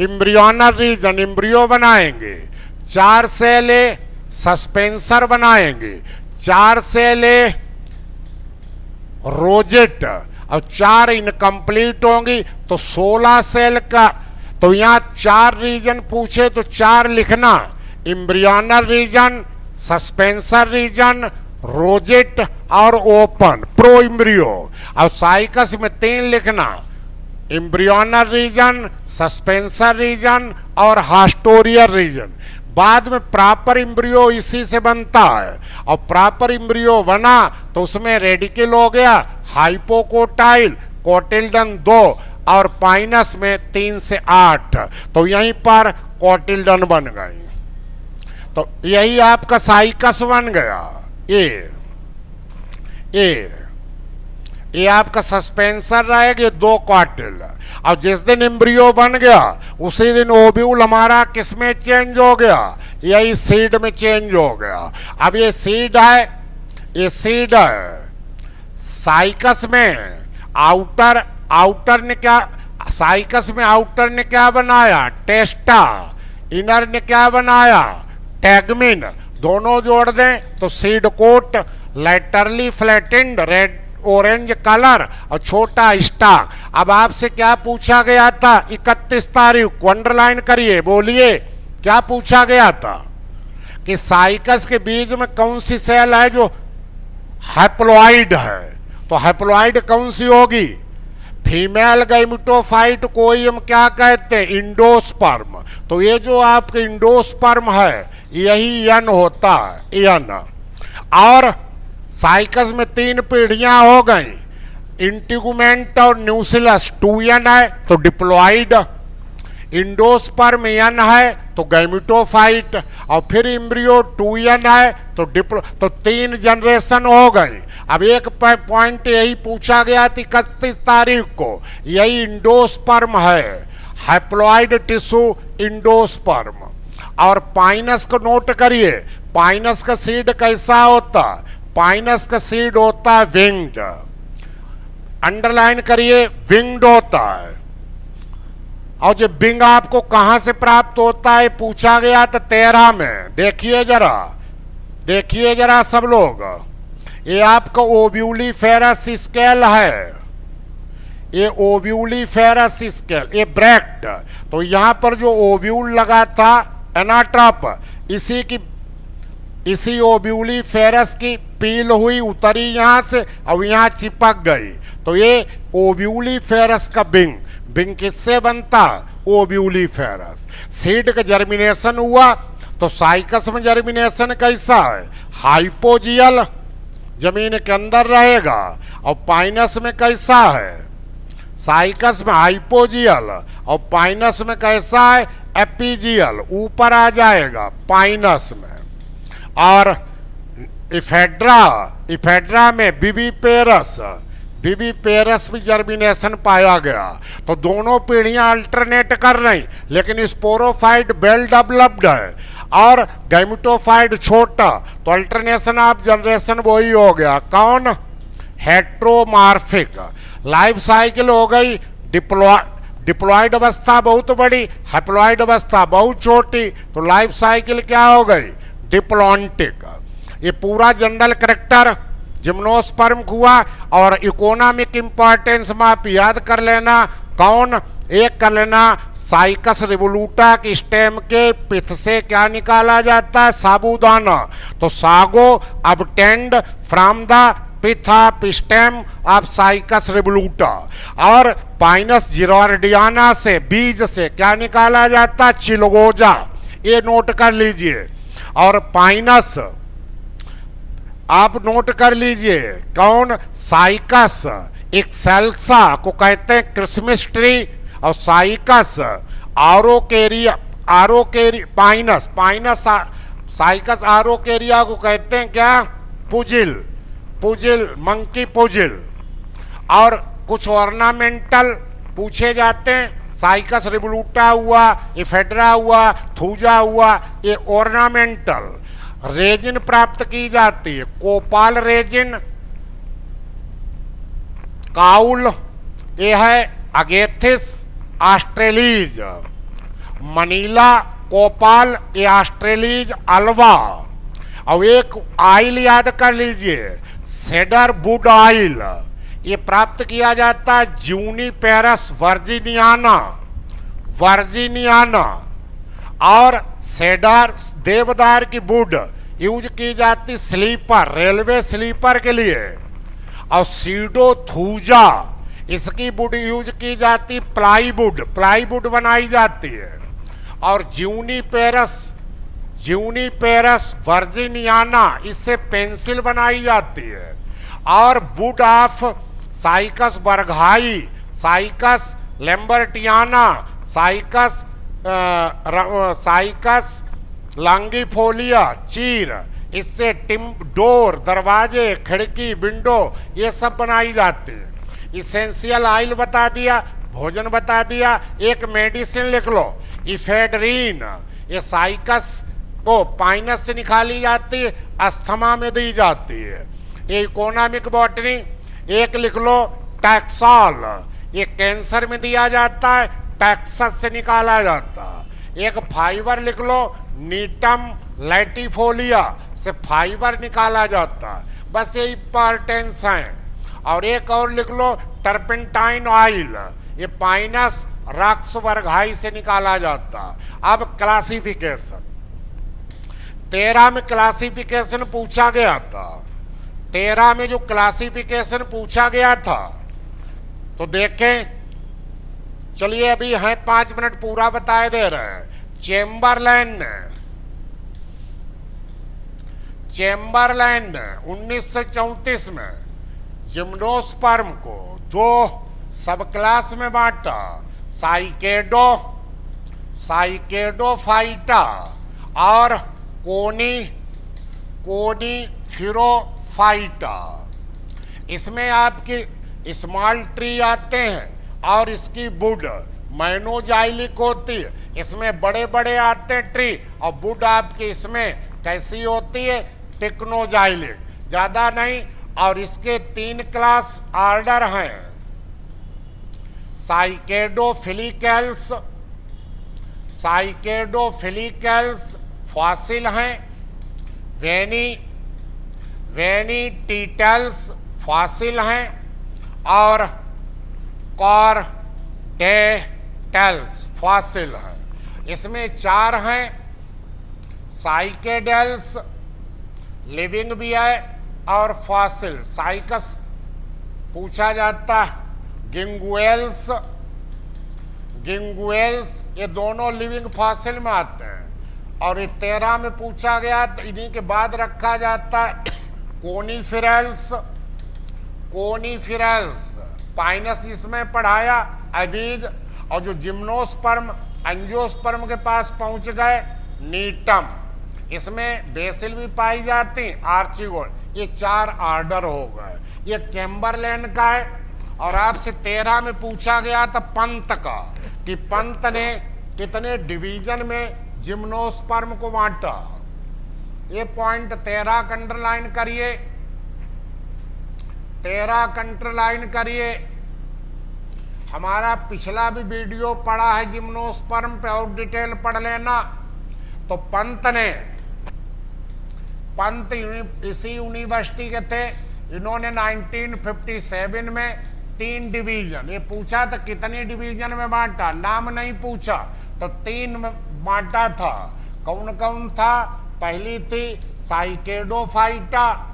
एम्ब्रियोनल रीजन, एम्ब्रियो बनाएंगे, 4 सेल सस्पेंसर बनाएंगे, 4 सेल रोजेट, और 4 इनकम्प्लीट होंगी, तो 16 सेल का। तो यहाँ 4 रीजन पूछे तो 4 लिखना, embryonal region, suspensor region, rosette और ओपन प्रो एम्ब्रियो। और साइकस में 3 लिखना, एम्ब्रियोनल रीजन, सस्पेंसर रीजन और हास्टोरियल रीजन। बाद में प्रॉपर एम्ब्रियो इसी से बनता है, और प्रॉपर एम्ब्रियो बना तो उसमें रेडिकल हो गया, हाइपोकोटाइल, कोटिल्डन 2, और पाइनस में 3 से 8, तो यहीं पर कोटिल्डन बन गई। तो यही आपका साइकस बन गया। ये आपका सस्पेंसर रहेगा, 2 क्वार्टिल। और जिस दिन एम्ब्रियो बन गया उसी दिन ओव्यूल हमारा किस में चेंज हो गया? यही सीड में चेंज हो गया। अब ये सीड है, ये सीड है। साइकस में आउटर ने क्या, साइकस में आउटर ने क्या बनाया? टेस्टा। इनर ने क्या बनाया? टैगमिन। दोनों जोड़ दें तो seed coat, laterally flattened, red orange colour और छोटा स्टाक। अब आपसे क्या पूछा गया था 31 तारीख को? अंडरलाइन करिए, बोलिए क्या पूछा गया था कि साइकस के बीज में कौन सी सेल है जो हैप्लॉइड है? तो हैप्लॉइड कौन सी होगी? फीमेल गैमेटोफाइट को ही हम क्या कहते हैं, इंडोस्पर्म। तो ये जो आपके इंडोस्पर्म है यही यन होता है, यन। और साइकस में 3 पीढ़ियां हो गई, इंटीगुमेंट और न्यूसिलस 2n है तो डिप्लॉइड, इंडोस्पर्म यन है तो गैमेटोफाइट, और फिर एम्ब्रियो 2n है तो तो 3 जनरेशन हो गई। अब एक पॉइंट यही पूछा गया थी 31 तारीख को, यही इंडोस्पर्म है, हैप्लॉइड टिश्यू इंडोस्पर्म। और पाइनस को नोट करिए, पाइनस का सीड कैसा होता, पाइनस का सीड होता है विंग्ड, अंडरलाइन करिए विंग्ड होता है। और जो विंग आपको कहां से प्राप्त होता है पूछा गया था 13 में, देखिए जरा, देखिए जरा सब लोग, ये आपका ओव्यूलीफेरस स्केल है, ये ओव्यूलीफेरस स्केल, ये ब्रैक्ट। तो यहां पर जो ओव्यूल लगा था एनाट्रप, इसी ओव्यूलीफेरस की पील हुई उतरी यहां से और यहां चिपक गई। तो ये ओव्यूलीफेरस का बिंग, बिंग किससे बनता, ओव्यूलीफेरस। सीड का जर्मिनेशन हुआ तो साइकस में जर्मिनेशन कैसा है, हाइपोजियल, जमीन के अंदर रहेगा, और पाइनस में कैसा है, साइकस में हाइपोजियल, और पाइनस में कैसा है, एपीजियल, ऊपर आ जाएगा पाइनस में। और इफेड्रा में विविपेरस, विविपेरस भी जर्मिनेशन पाया गया। तो दोनों पीढ़ियां अल्टरनेट कर रही, लेकिन स्पोरोफाइट वेल डेवलप्ड है और गैमेटोफाइट छोटा, तो अल्टरनेशन ऑफ जनरेशन वही हो गया, कौन, हेट्रोमार्फिक। लाइफ साइकिल हो गई डिप्लॉयड अवस्था बहुत बड़ी, हैप्लॉयड अवस्था बहुत छोटी, तो लाइफ साइकिल क्या हो गई, डिप्लॉन्टिक। ये पूरा जनरल करेक्टर जिम्नोस्पर्म हुआ। और इकोनॉमिक इंपॉर्टेंस में आप याद कर लेना, कौन, एक कर लेना, साइकस रिवोल्यूटा की स्टेम के पिथ से क्या निकाला जाता है, साबूदाना। तो sago obtained from the pith of stem of Cycas revoluta. और पाइनस जिरोर्डियाना से, बीज से क्या निकाला जाता है, चिलगोजा, ये नोट कर लीजिए। और पाइनस आप नोट कर लीजिए, कौन, साइकस एक्सेल्सा को कहते हैं क्रिसमस ट्री, और साइकस आरोकेरिया, पाइनस साइकस आरोकेरिया को कहते हैं क्या, पुजिल, मंकी पुजिल। और कुछ ऑर्नामेंटल पूछे जाते हैं, साइकस रिवोल्यूटा हुआ, इफेड्रा हुआ, थूजा हुआ, ये ऑर्नामेंटल। रेजिन प्राप्त की जाती है, कोपाल रेजिन, काउल, ये है अगेथिस ऑस्ट्रेलीज, मनीला कोपाल, ये ऑस्ट्रेलीज अल्वा। और एक आइल याद कर लीजिए, सेडर वुड आइल, ये प्राप्त किया जाता है जूनिपेरस वर्जिनियाना। और सेडर देवदार की वुड यूज की जाती स्लीपर, रेलवे स्लीपर के लिए। और सीडोथूजा, इसकी वुड यूज की जाती प्लाईवुड बनाई जाती है। और जूनिपेरस वर्जिनियाना, इससे पेंसिल बनाई जाती है। और वुड ऑफ साइकस बर्घाई, साइकस लेम्बर्टियाना, साइकस लांगीफोलिया, चीर, इससे डोर, दरवाजे, खिड़की, विंडो, ये सब बनाई जाती है। इसेंशियल ऑयल बता दिया, भोजन बता दिया। एक मेडिसिन लिख लो, इफेड्रीन, ये साइकस को पाइनस से निकाली जाती है, अस्थमा में दी जाती है। ये इकोनॉमिक बॉटनी एक लिख लो, टैक्सॉल, ये कैंसर में दिया जाता है, टैक्सस से निकाला जाता है। एक फाइबर लिख लो, नीटम लैटिफोलिया से फाइबर निकाला जाता है। बस ये इंपॉर्टेंस है। और एक और लिख लो, टर्पेंटाइन ऑयल, ये पाइनस रॉक्स वर्घाई से निकाला जाता। अब क्लासिफिकेशन, 13 में क्लासिफिकेशन पूछा गया था। 13 में जो क्लासिफिकेशन पूछा गया था, तो देखें, चलिए अभी है 5 मिनट पूरा बताए दे रहे हैं। चेम्बरलैन ने 1934 में जिम्नोस्पर्म को 2 सब क्लास में बांटा, साइकेडोफाइटा और कोनीफेरोफाइटा। इसमें आपकी स्मॉल ट्री आते हैं और इसकी वुड मोनोजाइलिक होती है। इसमें बड़े बड़े आते हैं ट्री और वुड आपकी इसमें कैसी होती है, टेक्नोजाइलिक, ज्यादा नहीं। और इसके 3 क्लास ऑर्डर हैं, साइकेडोफिलिकल्स फॉसिल हैं, वेनिटिटल्स फॉसिल हैं और कॉर्डेटल्स फॉसिल हैं। इसमें 4 हैं, साइकेडल्स लिविंग भी है और फॉसिल। साइकस पूछा जाता है, गिंगुएल्स ये दोनों लिविंग फॉसिल में आते हैं। और ये 13 में पूछा गया, तो इन्हीं के बाद रखा जाता है कोनीफेरल्स। पाइनस इसमें पढ़ाया, अबीज। और जो जिम्नोस्पर्म एंजियोस्पर्म के पास पहुंच गए, नीटम, इसमें बेसिल भी पाई जाती, आर्चिगोड। ये 4 ऑर्डर हो गए। ये चेम्बरलैन का है। और आपसे 13 में पूछा गया था पंत का, कि पंत ने कितने डिवीजन में जिम्नोस्पर्म को बांटा। ये पॉइंट 13 का अंडरलाइन करिए, 13 का अंडरलाइन करिए। हमारा पिछला भी वीडियो पड़ा है जिम्नोस्पर्म पे, और डिटेल पढ़ लेना। तो पंत इसी यूनिवर्सिटी के थे। इन्होंने 1957 में 3 डिवीजन, ये पूछा था कितनी डिवीजन में बांटा, नाम नहीं पूछा, तो 3 में बांटा था। कौन कौन था? पहली थी साइकेडोफाइटा,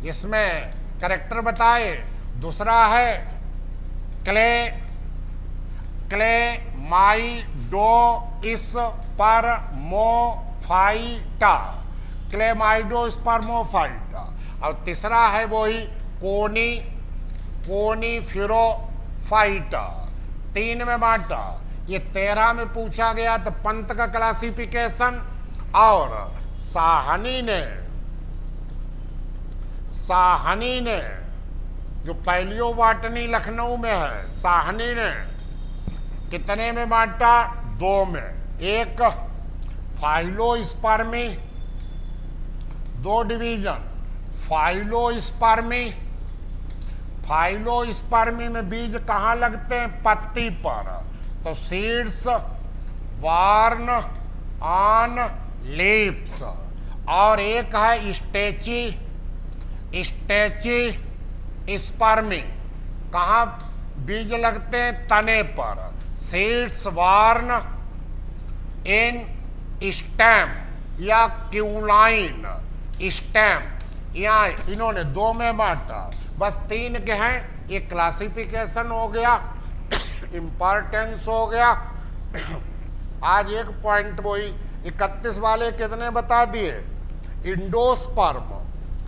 इसमें कैरेक्टर बताए। दूसरा है क्लेमाइडोस्पर्मोफाइटा। और तीसरा है वही कोनीफेरोफाइटा। 3 में बांटा। ये 13 में पूछा गया तो पंत का क्लासिफिकेशन। और साहनी ने जो पैलियोबॉटनी लखनऊ में है, साहनी ने कितने में बांटा? 2 में। एक फाइलोस्पर्मी, 2 डिवीजन, फाइलोस्पर्मी में बीज कहाँ लगते हैं? पत्ती पर। तो सीड्स वार्न ऑन लीव्स। और एक है स्पर्मी, कहाँ बीज लगते हैं? तने पर। सीड्स वार्न इन स्टेम या क्यूलाइन स्टेम। यहाँ इन्होंने 2 में बांटा। बस 3 के हैं। ये क्लासिफिकेशन हो गया, इंपॉर्टेंस हो गया। आज एक पॉइंट वही 31 वाले कितने बता दिए?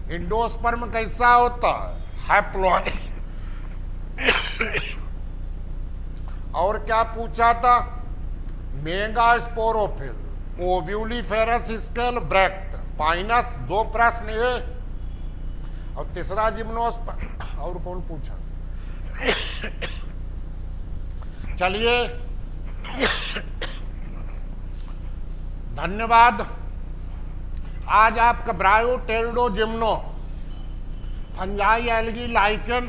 इंडोस्पर्म कैसा होता है? हैप्लॉइड। और क्या पूछा था? Megasporophyll, ovuliferous scale bract, Pinus. 2 प्रश्न ये। और तीसरा जिम्नोस्पर्म। और कौन पूछा? चलिए, धन्यवाद। आज आपका ब्रायोटेरिडो जिम्नो फंजाई एल्गी लाइकन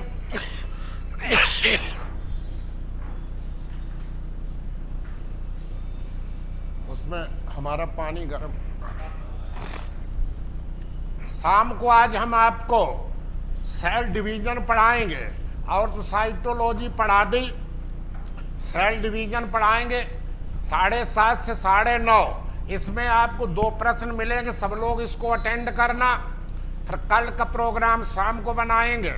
उसमें हमारा पानी गर्म। शाम को आज हम आपको सेल डिवीजन पढ़ाएंगे। और तो साइटोलॉजी पढ़ा दी, सेल डिवीजन पढ़ाएंगे 7:30 से 9:30। इसमें आपको 2 प्रश्न मिलेंगे, सब लोग इसको अटेंड करना। फिर कल का प्रोग्राम शाम को बनाएंगे।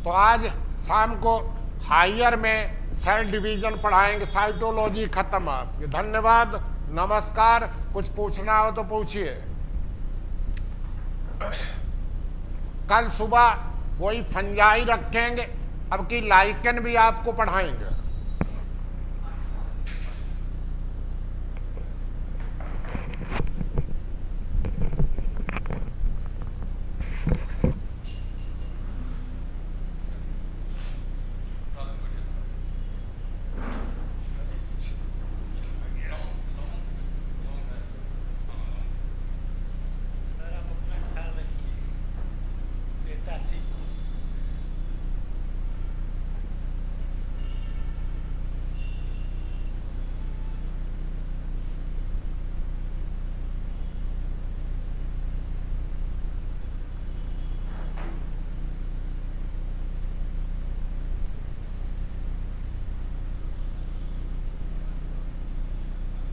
तो आज शाम को हायर में सेल डिवीजन पढ़ाएंगे, साइटोलॉजी खत्म आपकी। धन्यवाद, नमस्कार। कुछ पूछना हो तो पूछिए। कल सुबह वही फंजाई रखेंगे, अब की लाइकन भी आपको पढ़ाएंगे।